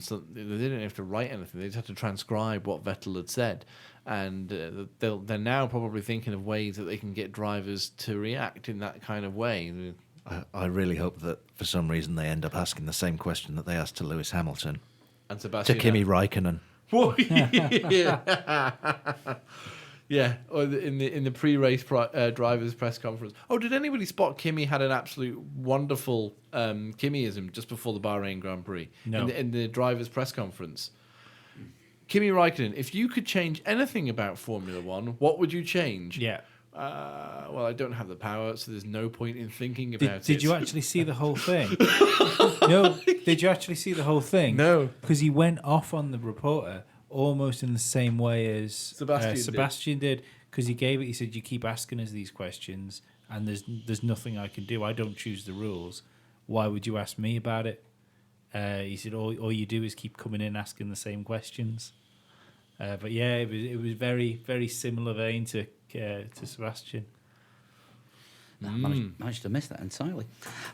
So they didn't have to write anything; they just had to transcribe what Vettel had said, and they're now probably thinking of ways that they can get drivers to react in that kind of way. I really hope that for some reason they end up asking the same question that they asked to Lewis Hamilton, And to Sebastian, Kimi Raikkonen. Yeah, or in the pre-race drivers' press conference. Oh, did anybody spot Kimi had an absolute wonderful Kimiism just before the Bahrain Grand Prix? No. In the drivers' press conference. Kimi Raikkonen, if you could change anything about Formula One, what would you change? Yeah. Well, I don't have the power, so there's no point in thinking about it. Did you actually see the whole thing? No. Did you actually see the whole thing? No. Because he went off on the reporter almost in the same way as Sebastian did. Because he gave it. He said, "You keep asking us these questions, and there's nothing I can do. I don't choose the rules. Why would you ask me about it?" He said, "All you do is keep coming in asking the same questions." But yeah, it was very, very similar vein to Sebastian. Managed to miss that entirely.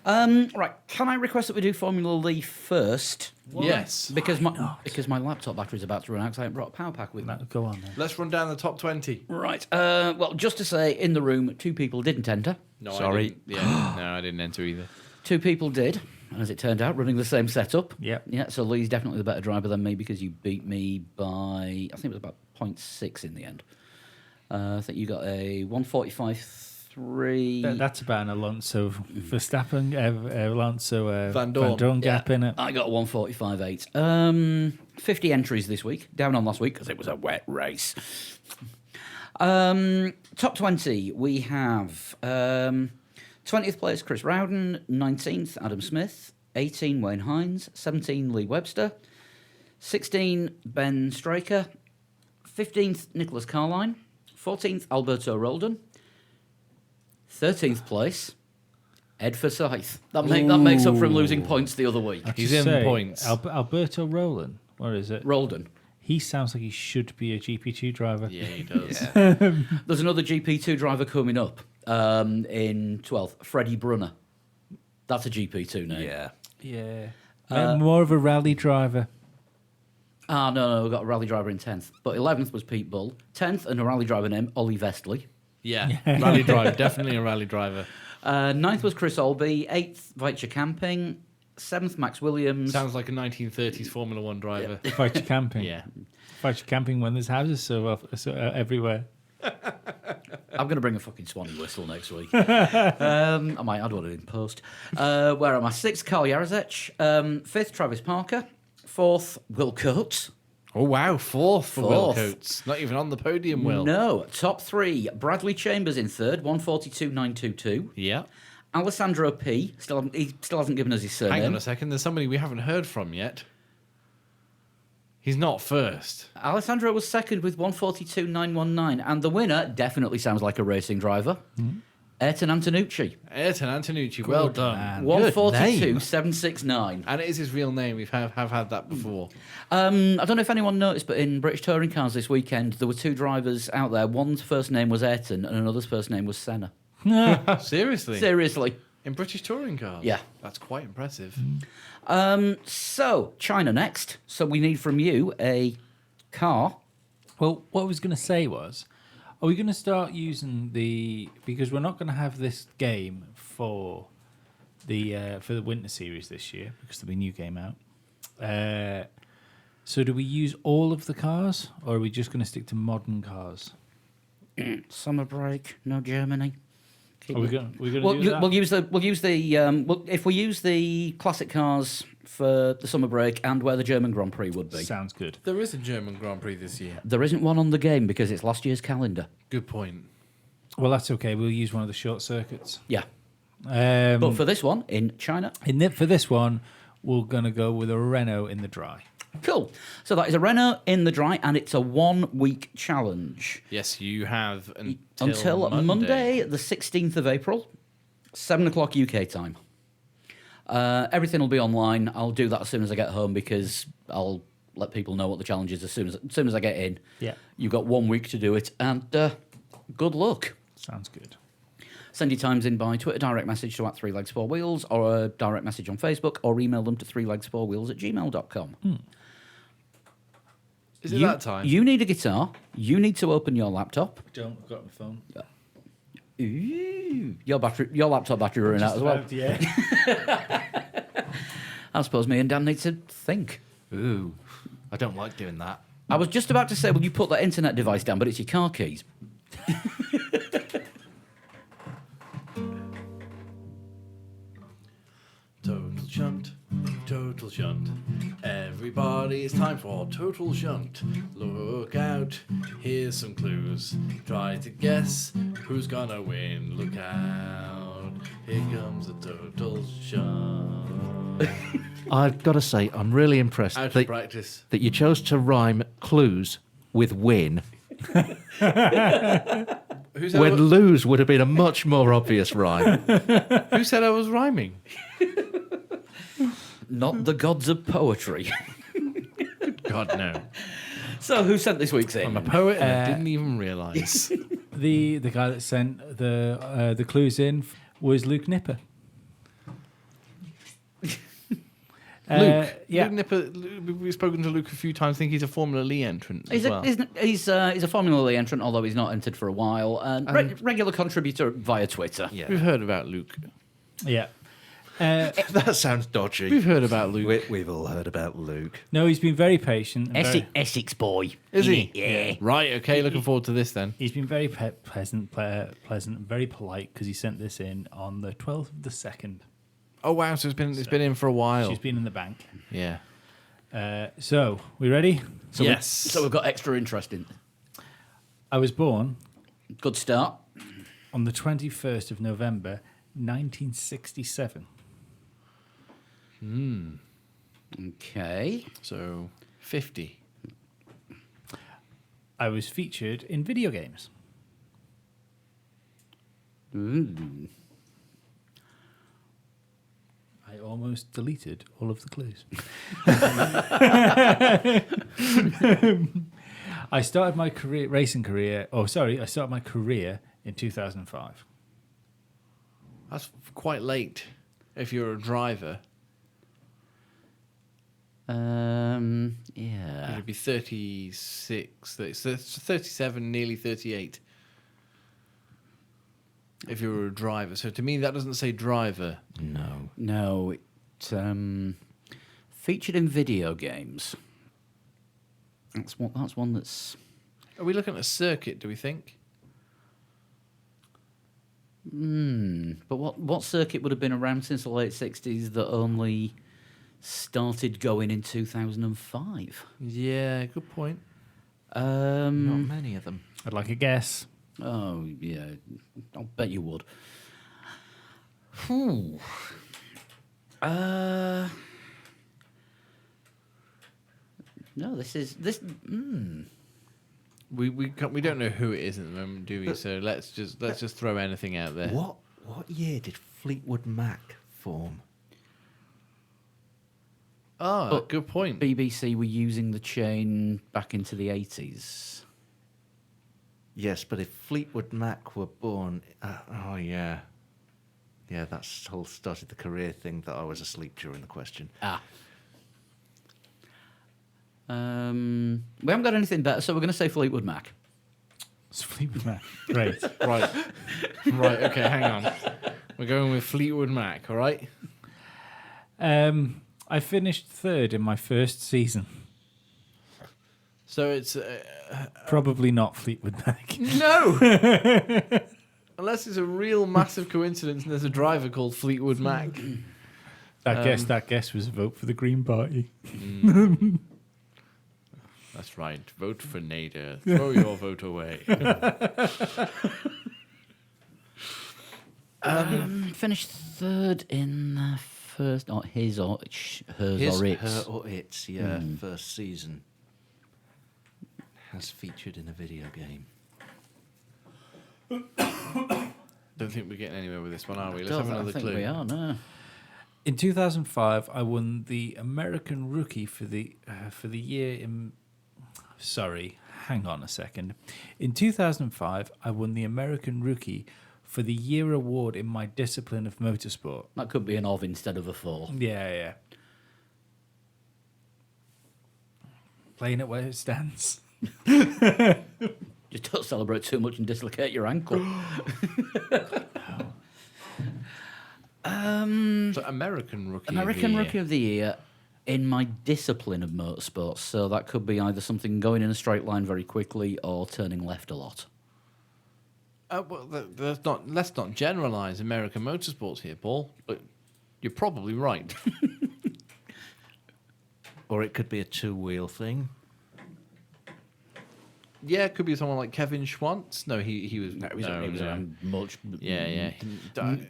Right, can I request that we do Formula Lee first? Yes. Because my laptop battery's about to run out because I haven't brought a power pack with me. Go on then. Let's run down the top 20. Right. Well, just to say, in the room, 2 people didn't enter. No, Sorry. I didn't. Yeah, no, I didn't enter either. 2 people did, as it turned out, running the same setup. Yep. Yeah, so Lee's definitely the better driver than me because you beat me by, I think it was about 0.6 in the end. I think you got a 145.3. That's about an Alonso Verstappen, Alonso Van Dorn. gap in it. I got a 145.8. 50 entries this week, down on last week because it was a wet race. Top 20, we have 20th place Chris Rowden, 19th Adam Smith, 18 Wayne Hines, 17 Lee Webster, 16 Ben Straker, 15th Nicholas Carline, 14th Alberto Roldan, 13th place, Ed Forsyth. That makes up for him losing points the other week. He's Just in say, points. Alberto Roland. Where is it? Roldan. He sounds like he should be a GP2 driver. Yeah, he does. There's another GP2 driver coming up in 12th, Freddie Brunner. That's a GP2 name. Yeah. Yeah. More of a rally driver. No, we've got a rally driver in 10th. But 11th was Pete Bull. 10th, and a rally driver named Ollie Vestley. Yeah, rally driver. Definitely a rally driver. 9th was Chris Olby. 8th, Weitzer Camping. 7th, Max Williams. Sounds like a 1930s Formula One driver. Fight your camping. Yeah. Fight your camping when there's houses so everywhere. I'm going to bring a fucking Swanee whistle next week. I might add one in post. Where am I? 6th, Carl Jarzec. 5th, Travis Parker. 4th, Will Coates. Oh, wow. Fourth for Will Fourth. Coates. Not even on the podium, Will. No. Top 3, Bradley Chambers in 3rd, 142.922. Yeah. Alessandro P. He still hasn't given us his surname. Hang on a second. There's somebody we haven't heard from yet. He's not first. Alessandro was 2nd with 142.919. And the winner definitely sounds like a racing driver. Ayrton Antonucci. Ayrton Antonucci. Well done. man. 142.769. And it is his real name. We have had that before. I don't know if anyone noticed, but in British touring cars this weekend, there were 2 drivers out there. One's first name was Ayrton, and another's first name was Senna. Seriously? Seriously. In British touring cars? Yeah. That's quite impressive. So, China next. So we need from you a car. Well, what I was going to say was, are we going to start using because we're not going to have this game for the Winter Series this year because there'll be a new game out. So do we use all of the cars, or are we just going to stick to modern cars? Summer break, no Germany. Are we going to do that? If we use the classic cars for the summer break and where the German Grand Prix would be. Sounds good. There is a German Grand Prix this year. There isn't one on the game because it's last year's calendar. Good point. Well, that's okay. We'll use one of the short circuits. Yeah. But for this one, in China. For this one, we're going to go with a Renault in the dry. Cool. So that is a Renault in the dry, and it's a 1-week challenge. Yes, you have Until Monday, the 16th of April, 7 o'clock UK time. Everything will be online. I'll do that as soon as I get home because I'll let people know what the challenge is as soon as I get in. Yeah. You've got 1 week to do it, and good luck. Sounds good. Send your times in by Twitter direct message to @3legs4wheels, or a direct message on Facebook, or email them to 3legs4wheels@gmail.com. Is it that time? You need a guitar. You need to open your laptop. Don't. I've got my phone. Ooh, your laptop battery running out as well. Yeah. I suppose me and Dan need to think. Ooh. I don't like doing that. I was just about to say, will you put that internet device down, but it's your car keys. Total shunt, total shunt. Everybody, it's time for total shunt. Look out, here's some clues. Try to guess who's gonna win. Look out, here comes the total shunt. I've got to say, I'm really impressed Out of that, practice. that you chose to rhyme clues with win, Who said, when lose would have been a much more obvious rhyme. who said I was rhyming? Not the gods of poetry. God, no. So, who sent this week's I'm a in? poet and I didn't even realise. The guy that sent the clues in was Luke Nipper. Luke. Yeah. Luke Nipper, we've spoken to Luke a few times. I think he's a Formula Lee entrant as well. He's a Formula E entrant, although he's not entered for a while. And regular contributor via Twitter. Yeah. We've heard about Luke. Yeah. That sounds dodgy. We've heard about Luke. We've all heard about Luke. No, he's been very patient. and very- Essex boy. Is he? Yeah. Right, okay, looking forward to this then. He's been very pleasant, and very polite because he sent this in on the 12th of the 2nd. Oh wow, so it's been in for a while. She's been in the bank. Yeah. So, we ready? Yes. So we've got extra interest in. I was born Good start. on the 21st of November, 1967. Okay. So 50. I was featured in video games. Ooh. I almost deleted all of the clues. I started my racing career. Oh, sorry, I started my career in 2005. That's quite late if you're a driver. Yeah. It'd be 36, 37, nearly 38. If you were a driver. So to me, that doesn't say driver. No. No, it featured in video games. That's one that's. Are we looking at a circuit, do we think? But what circuit would have been around since the late 60s that only started going in 2005? Yeah, good point. Not many of them. I'd like a guess. Oh, yeah. I'll bet you would. Whew. No, this. We don't know who it is at the moment, do we? So let's just throw anything out there. What year did Fleetwood Mac form? Oh, But good point. BBC were using the chain back into the 80s. Yes, but if Fleetwood Mac were born, yeah, that's whole started the career thing that I was asleep during the question. We haven't got anything better, so we're going to say Fleetwood Mac. It's Fleetwood Mac. Great. Right. Okay, hang on. We're going with Fleetwood Mac, all right? I finished third in my first season. So it's Probably not Fleetwood Mac. no. Unless it's a real massive coincidence and there's a driver called Fleetwood Mac. That guess was a vote for the Green Party. That's right. Vote for Nader. Throw your vote away. Finished third in the first, or hers or its. Her or its, yeah, first season. Has featured in a video game. Don't think we're getting anywhere with this one, are we? Let's Don't have another think clue. we are, no. In 2005, I won the American Rookie for the year in. Sorry, hang on a second. In 2005, I won the American Rookie for the Year award in my discipline of motorsport. That could be an of instead of a for. Yeah. Playing it where it stands. Just don't celebrate too much and dislocate your ankle. So American Rookie. American Rookie of the Year in my discipline of motorsports. So that could be either something going in a straight line very quickly or turning left a lot. Well, let's not generalise American motorsports here, Paul. But you're probably right. Or it could be a two-wheel thing. Yeah, it could be someone like Kevin Schwantz. No, he was. No, he was around much. Yeah.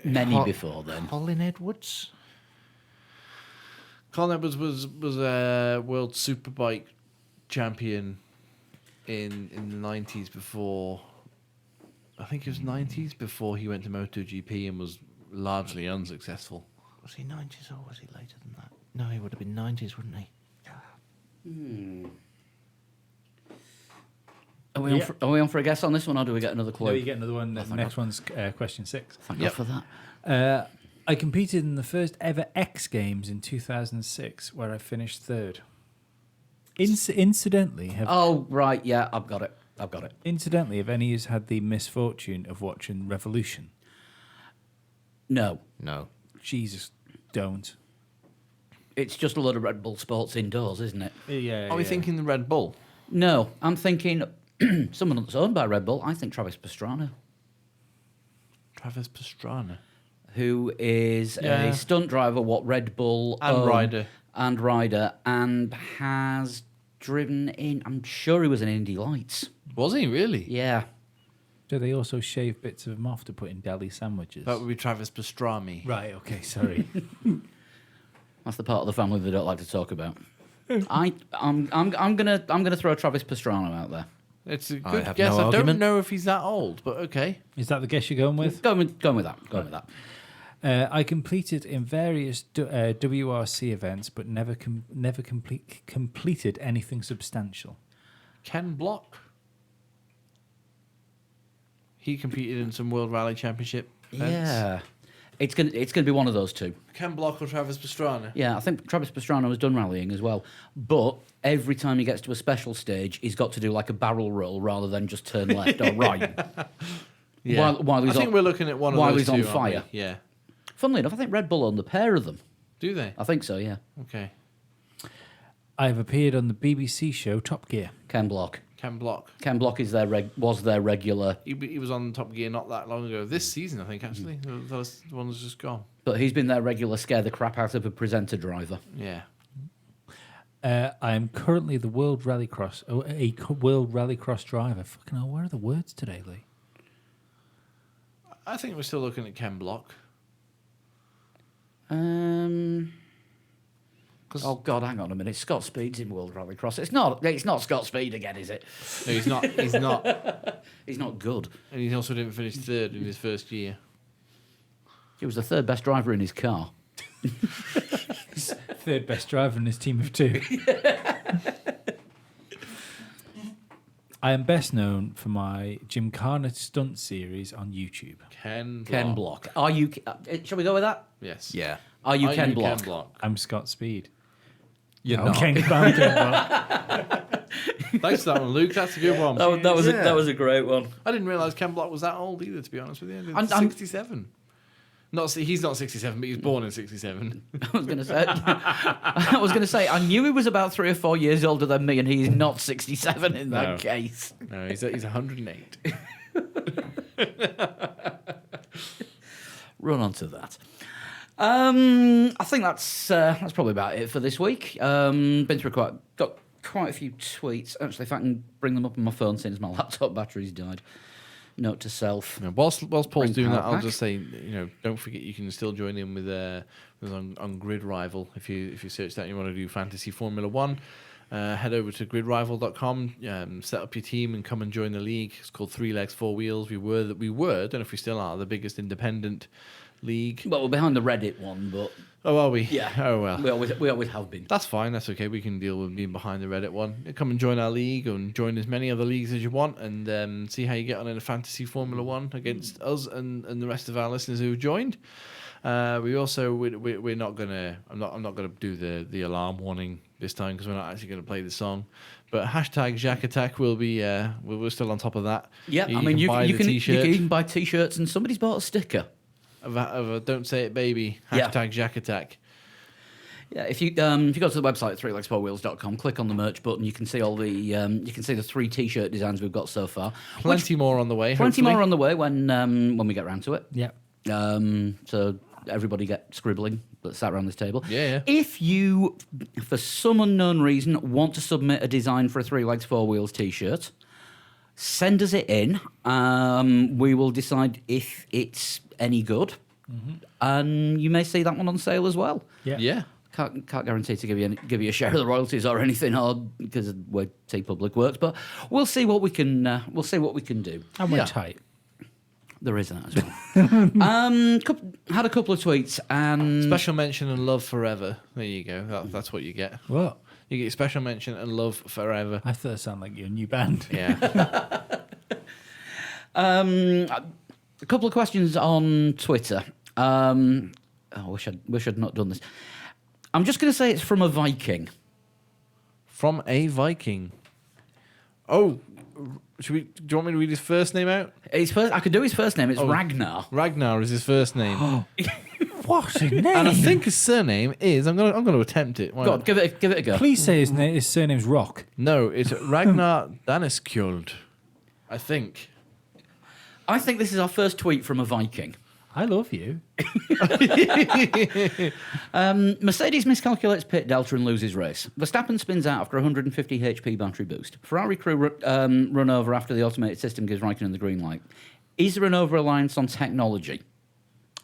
Many before then. Colin Edwards? Colin Edwards was a world superbike champion in the 90s before. I think it was 90s before he went to MotoGP and was largely unsuccessful. Was he 90s or was he later than that? No, he would have been 90s, wouldn't he? Are we on for a guess on this one, or do we get another clue? No, you get another one. The next one's question 6. Thank God for that. I competed in the first ever X Games in 2006, where I finished third. Incidentally, Oh, right, yeah, I've got it. Incidentally, have any of you had the misfortune of watching Revolution? No, Jesus, don't. it's just a load of Red Bull Sports indoors, isn't it? Yeah. Are we thinking the Red Bull? No, I'm thinking someone that's owned by Red Bull. I think Travis Pastrana, Travis Pastrana. who is Yeah. a stunt driver, what Red Bull And own, rider. and has driven in. I'm sure he was in Indy Lights. Was he really? Yeah, Do they also shave bits of them off to put in deli sandwiches? That would be Travis Pastrami. Right. Okay. Sorry. that's the part of the family they don't like to talk about. I'm gonna throw Travis Pastrana out there. It's a I good have guess. no I don't argument. know if he's that old, but okay. Is that the guess you're going with? Go with that. Go with that. I competed in various WRC events, but never completed anything substantial. Ken Block. He competed in some World Rally Championship events. Yeah. It's gonna be one of those two. Ken Block or Travis Pastrana? Yeah, I think Travis Pastrana has done rallying as well. But every time he gets to a special stage, he's got to do like a barrel roll rather than just turn left or right. Yeah. While he's I think on- we're looking at one of while those he's on two, aren't we? fire. Yeah. Funnily enough, I think Red Bull owned the pair of them. Do they? I think so, yeah. Okay. I have appeared on the BBC show Top Gear. Ken Block. Ken Block. Ken Block is was their regular, He was on Top Gear not that long ago. This season, I think, actually. Those one's just gone. but he's been their regular scare the crap out of a presenter driver. Yeah. I am currently the World Rallycross driver. Fucking hell, where are the words today, Lee? I think we're still looking at Ken Block. Oh God, hang on a minute. Scott Speed's in World Rallycross. It's not Scott Speed again, is it? No, he's not. He's not. He's not good. And he also didn't finish third in his first year. He was the third best driver in his car. Third best driver in his team of two. I am best known for my Gymkhana stunt series on YouTube. Ken Block. Ken Block. Are you? Shall we go with that? Yes. Yeah. Are you Ken Block? I'm Scott Speed. You're I'm not. Ken Block. Thanks for that one, Luke. That's a good one. That was a great one. I didn't realise Ken Block was that old either, to be honest with you. I'm- 67. He's not 67, but he was born in 67. I was going to say. I knew he was about 3 or 4 years older than me, and he's not 67 in that No. case. No, he's 108. Run on to that. I think that's probably about it for this week. Been through got quite a few tweets. Actually, if I can bring them up on my phone since my laptop battery's died. Note to self. Whilst Paul's Bring doing that, power I'll back. just say, don't forget you can still join in with us on Grid Rival if you search that and you want to do Fantasy Formula One. Head over to gridrival.com, set up your team and come and join the league. It's called Three Legs, Four Wheels. We were, don't know if we still are, the biggest independent league. Well, we're behind the Reddit one, but Oh, are we? yeah. Oh, well. We always have been. That's fine. That's okay. We can deal with being behind the Reddit one. Come and join our league and join as many other leagues as you want and see how you get on in a Fantasy Formula One against us and the rest of our listeners who have joined. We also we're not gonna. I'm not gonna do the alarm warning this time because we're not actually gonna play the song. But hashtag Jacques Attack will be. We're still on top of that. Yeah, You I mean, can buy the you t-shirt can even buy T-shirts, and somebody's bought a sticker. of a Don't Say It Baby. Yeah. Hashtag Jacques Attack. Yeah, if you go to the website threelegsfourwheels.com, click on the merch button, you can see all the 3 T-shirt designs we've got so far. Plenty more on the way. Plenty hopefully. more on the way when we get round to it. Yeah. So everybody get scribbling that sat around this table. Yeah. If you, for some unknown reason, want to submit a design for a 3 Legs 4 Wheels T-shirt, send us it in. We will decide if it's any good, and you may see that one on sale as well. Yeah. Yeah. Can't guarantee to give you a share of the royalties or anything, or because of the way T Public works. But we'll see what we can do. And we're Yeah. tight. There is that as well. Had a couple of tweets and Special mention and love forever. There you go. That's what you get. What? You get special mention and love forever. I thought it sounded like your new band. Yeah. a couple of questions on Twitter. I wish I'd not done this. I'm just going to say it's from a Viking. From a Viking. Oh, do you want me to read his first name out? I could do his first name. It's Ragnar. Ragnar is his first name. What a name! And I think his surname is. I'm going to attempt it. Why Go not? on, give it a go. Please say his surname's Rock. No, it's Ragnar Daneskjold. I think. I think this is our first tweet from a Viking. I love you. Mercedes miscalculates pit delta and loses race. Verstappen spins out after 150 HP battery boost. Ferrari crew run over after the automated system gives Raikkonen the green light. Is there an over-reliance on technology?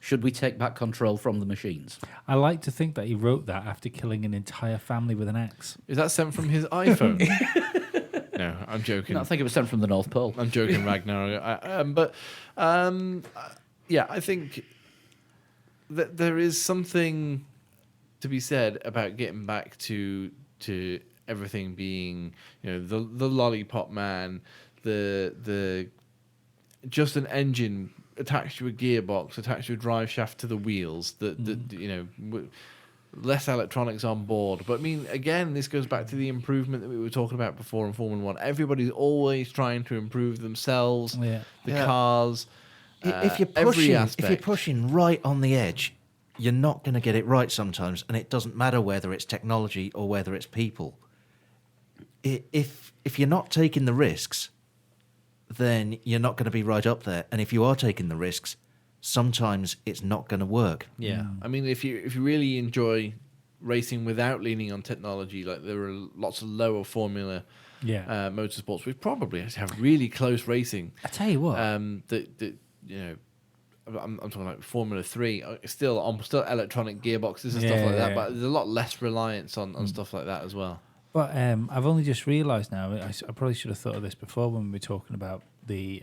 Should we take back control from the machines? I like to think that he wrote that after killing an entire family with an axe. Is that sent from his iPhone? No, I'm joking. No, I think it was sent from the North Pole. I'm joking, Ragnar. Yeah, I think that there is something to be said about getting back to everything being, the lollipop man, the just an engine attached to a gearbox, attached to a drive shaft to the wheels. Less electronics on board. But I mean, again, this goes back to the improvement that we were talking about before in Formula One. Everybody's always trying to improve themselves, the cars, If you're every pushing, if aspect. you're pushing right on the edge, you're not going to get it right sometimes, and it doesn't matter whether it's technology or whether it's people. If you're not taking the risks, then you're not going to be right up there. And if you are taking the risks, sometimes it's not going to work. Yeah, I mean, if you really enjoy racing without leaning on technology, like there are lots of lower formula motorsports, which probably have really close racing. I tell you what, I'm talking like Formula 3, still electronic gearboxes and stuff like that, but there's a lot less reliance on stuff like that as well. but I've only just realised now. I probably should have thought of this before when we were talking about the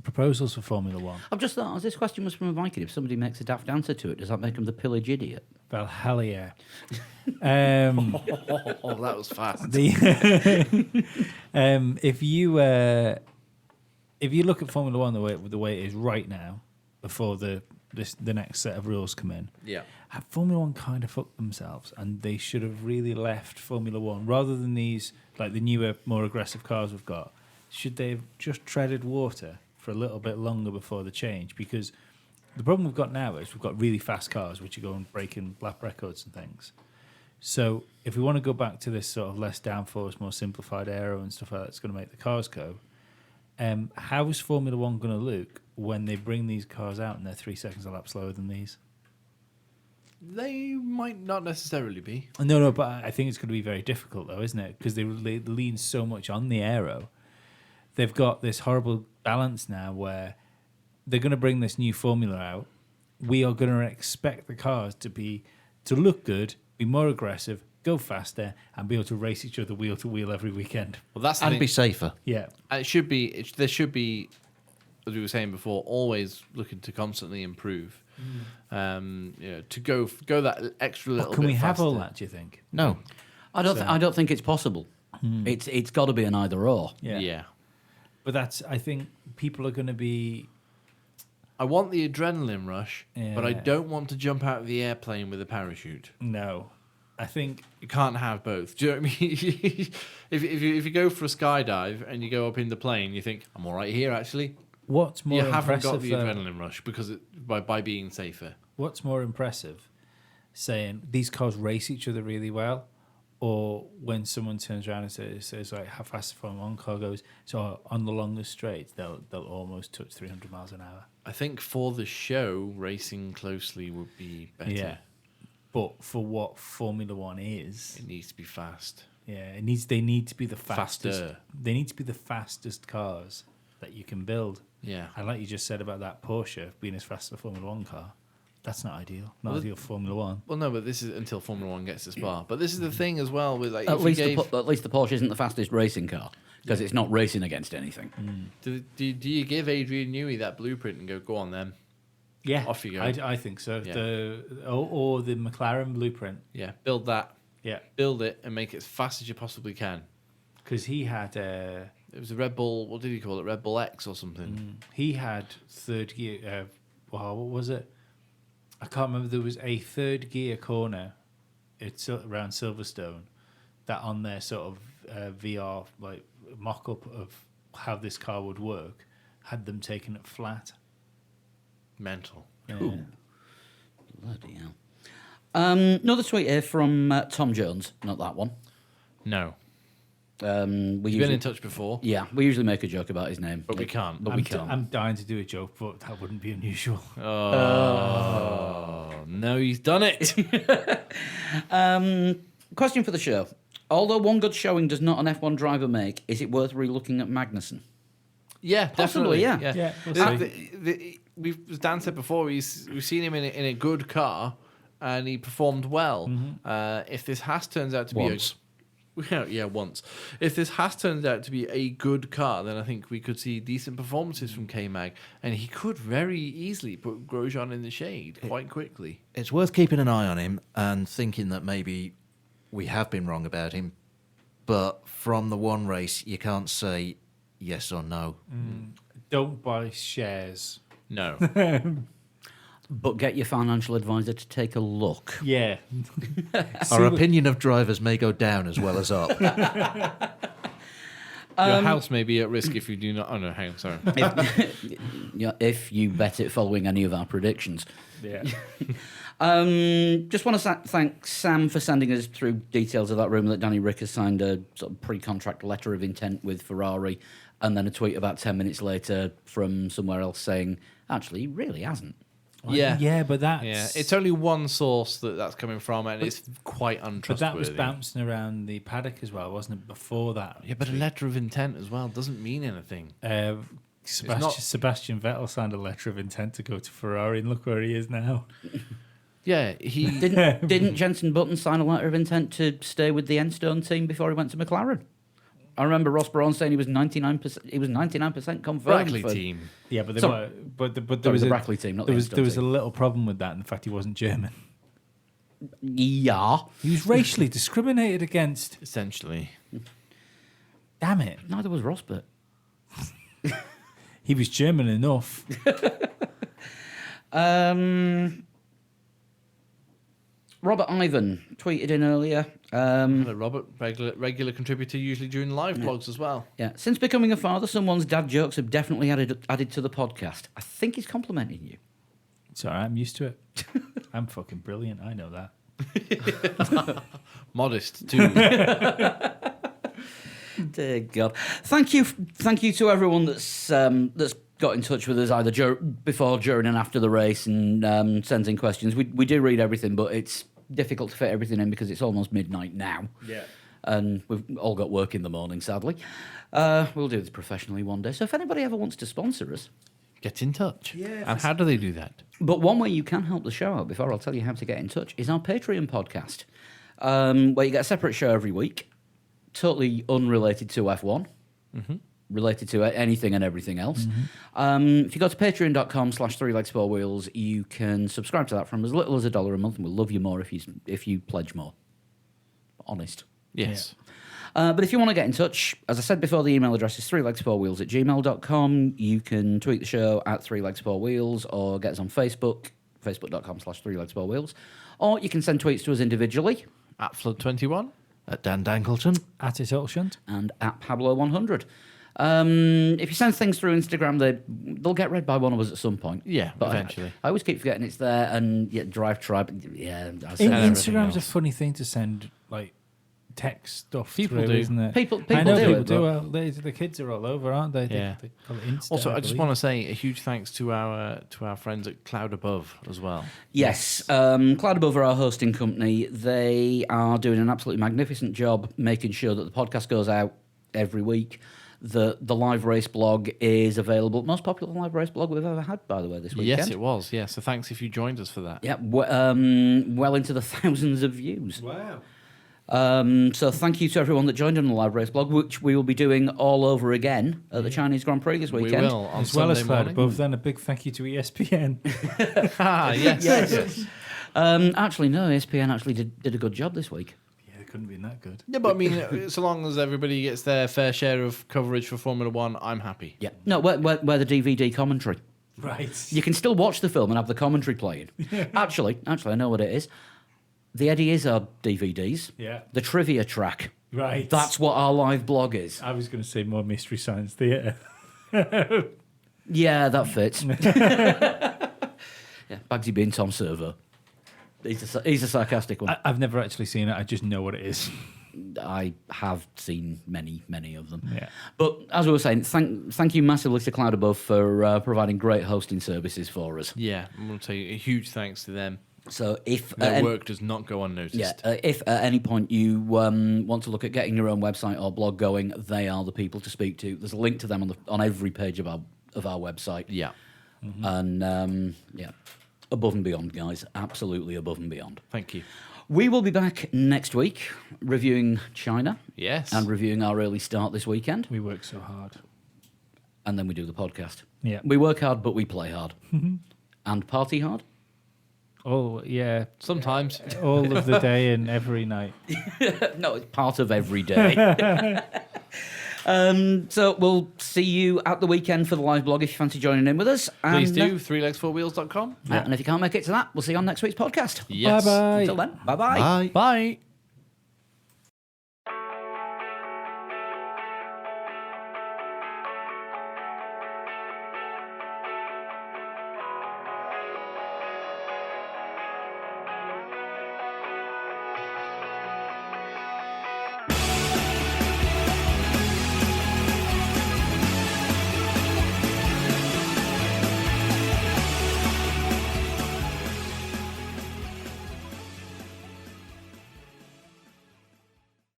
proposals for Formula One. I've just thought, as this question was from a Viking, if somebody makes a daft answer to it, does that make him the pillage idiot? Well, hell yeah. Oh, that was fast. If you look at Formula One the way it is right now, before the next set of rules come in, Yeah. Formula One kind of fucked themselves, and they should have really left Formula One rather than these like the newer, more aggressive cars we've got. Should they have just treaded water for a little bit longer before the change? Because the problem we've got now is we've got really fast cars which are going breaking lap records and things. So if we want to go back to this sort of less downforce, more simplified aero and stuff like that, it's going to make the cars go. How is Formula One going to look when they bring these cars out and they're 3 seconds a lap slower than these? They might not necessarily be. No, but I think it's going to be very difficult, though, isn't it? Because they lean so much on the aero. They've got this horrible balance now where they're going to bring this new formula out. We are going to expect the cars to look good, be more aggressive, go faster, and be able to race each other wheel to wheel every weekend. Well, that's the And thing. be safer. Yeah. And it should be. There should be, as we were saying before, always looking to constantly improve. To go that extra little. Can bit we have all faster. that, do you think? No. I don't think it's possible. It's got to be an either or. Yeah. But I think people are going to be... I want the adrenaline rush, but I Yeah. don't want to jump out of the airplane with a parachute. No. I think... You can't have both. Do you know what I mean? if you go for a skydive and you go up in the plane, you think, I'm all right here, actually. What's more You haven't got impressive, the though- adrenaline rush because by being safer. What's more impressive, saying these cars race each other really well, or when someone turns around and says like how fast the Formula One car goes, so on the longest straights they'll almost touch 300 miles an hour. I think for the show, racing closely would be better. Yeah, but for what Formula One is, It needs to be fast. yeah, they need to be the fastest. Faster. They need to be the fastest cars that you can build. Yeah. And like you just said about that Porsche being as fast as a Formula One car, that's not ideal. Not ideal for Formula One. Well, no, but this is until Formula One gets this far. But this is the thing as well with like At if you least, gave, at least the Porsche isn't the fastest racing car because it's not racing against anything. do you give Adrian Newey that blueprint and go on then? Yeah, Off you go. I think so. Yeah. Or the McLaren blueprint. Yeah, build that, Yeah, build it, and make it as fast as you possibly can. because he had It was a Red Bull. What did he call it? Red Bull X or something. third gear. What was it? I can't remember. There was a third gear corner. It's around Silverstone. That on their sort of VR like mock up of how this car would work had them taking it flat. Mental. Yeah. Bloody hell. Another tweet here from Tom Jones. Not that one. No, We you've usually, been in touch before. Yeah, we usually make a joke about his name, But we can't. But we can't. I'm dying to do a joke, but that wouldn't be unusual. Oh no, he's done it. Question for the show. Although one good showing does not an F1 driver make, is it worth re-looking at Magnussen? Yeah, Possibly, definitely. yeah. Yeah, we'll see. As Dan said before, we've seen him in a good car, and he performed well. If this Haas turns out to Once. be Yeah, once. If this has turned out to be a good car, then I think we could see decent performances from K-Mag, and he could very easily put Grosjean in the shade quite quickly. It's worth keeping an eye on him and thinking that maybe we have been wrong about him. But from the one race, you can't say yes or no. Don't buy shares. No. But get your financial advisor to take a look. Yeah. Our opinion of drivers may go down as well as up. Your house may be at risk if you do not. Oh no, hang on, sorry. If you bet it following any of our predictions. Yeah. Just want to thank Sam for sending us through details of that rumour that Danny Rick has signed a sort of pre-contract letter of intent with Ferrari, and then a tweet about 10 minutes later from somewhere else saying, actually, he really hasn't. Yeah. Yeah, but that's... Yeah, it's only one source that's coming from, and it's quite But untrustworthy. that was bouncing around the paddock as well, wasn't it, before that? Yeah, but a letter of intent as well doesn't mean anything. Sebastian Vettel signed a letter of intent to go to Ferrari, and look where he is now. Yeah, he Didn't Jenson Button sign a letter of intent to stay with the Enstone team before he went to McLaren? I remember Ross Brawn saying he was 99%. He was 99% confirmed. Brackley for, team. Yeah, but Sorry. but there Sorry, was the a Brackley team, not there the was Enstone there was a team. little problem with that, and the fact he wasn't German. Yeah. He was racially discriminated against. Essentially. Damn it! Neither was Rosberg. He was German enough. Robert Ivan tweeted in earlier. Hello, Robert, regular contributor, usually during live blogs as well. Yeah, since becoming a father, someone's dad jokes have definitely added to the podcast. I think he's complimenting you. It's all right. I'm used to it. I'm fucking brilliant. I know that. Modest, too. Dear God, thank you to everyone that's got in touch with us either before, during, and after the race and sends in questions. We do read everything, but it's difficult to fit everything in because it's almost midnight now. Yeah. And we've all got work in the morning, sadly. We'll do this professionally one day. So if anybody ever wants to sponsor us, Get in touch. Yeah, And how do they do that? but one way you can help the show out, before I'll tell you how to get in touch, is our Patreon podcast, where you get a separate show every week, totally unrelated to F1, related to anything and everything else. If you go to patreon.com/3legs4wheels, you can subscribe to that from as little as $1 a month, and we'll love you more if you pledge more. Honest. Yes. But if you want to get in touch, as I said before, the email address is 3legs4wheels@gmail.com. You can tweet the show at 3legs4wheels or get us on Facebook, facebook.com/3legs4wheels. Or you can send tweets to us individually At Flood21. At Dan Dangleton. At it Ulshant. and at Pablo100. If you send things through Instagram, they'll get read by one of us at some point. Yeah, But eventually. I always keep forgetting it's there, and Drive Tribe, I say everything Instagram's a else. funny thing to send like text stuff. People through, do. isn't it? People I know do people it, do. but- Well, the kids are all over, aren't they? Yeah. They call it Insta. Also, I just believe. want to say a huge thanks to our friends at Cloud Above as well. Yes, Cloud Above are our hosting company. They are doing an absolutely magnificent job making sure that the podcast goes out every week. The live race blog is available. Most popular live race blog we've ever had, by the way, this weekend. Yes, it was. Yeah, so thanks if you joined us for that. Yeah, well into the thousands of views. Wow. So thank you to everyone that joined on the live race blog, which we will be doing all over again at the Chinese Grand Prix this We weekend. will on As well as Sunday Cloud morning. Above, then a big thank you to ESPN. Ah, yes. Yes. Actually, no, ESPN actually did a good job this week. Yeah, it couldn't be that good. Yeah, but I mean, so long as everybody gets their fair share of coverage for Formula One, I'm happy. Yeah. No, where the DVD commentary. Right. You can still watch the film and have the commentary playing. Actually, I know what it is. The Eddie Izzard DVDs. Yeah. The trivia track. Right. That's what our live blog is. I was going to say more Mystery Science Theatre. Yeah, that fits. Yeah, Bagsy being Tom Servo. He's a sarcastic one. I've never actually seen it. I just know what it is. I have seen many of them. Yeah. But as we were saying, thank you massively to Cloud Above for providing great hosting services for us. Yeah, I'm going to tell you a huge thanks to them. So if Their work does not go unnoticed. Yeah, if at any point you want to look at getting your own website or blog going, they are the people to speak to. There's a link to them on every page of our website. Yeah. And above and beyond, guys, absolutely above and beyond. Thank you. We will be back next week reviewing China Yes. and reviewing our early start this weekend. We work so hard. And then we do the podcast. Yeah. We work hard, but we play hard. And party hard. Oh, yeah. Sometimes. All of the day and every night. No, it's part of every day. So we'll see you at the weekend for the live blog if you fancy joining in with us. Please And, do. 3legs4wheels.com. And if you can't make it to that, we'll see you on next week's podcast. Yes. Bye-bye. Until then, bye-bye. Bye. Bye.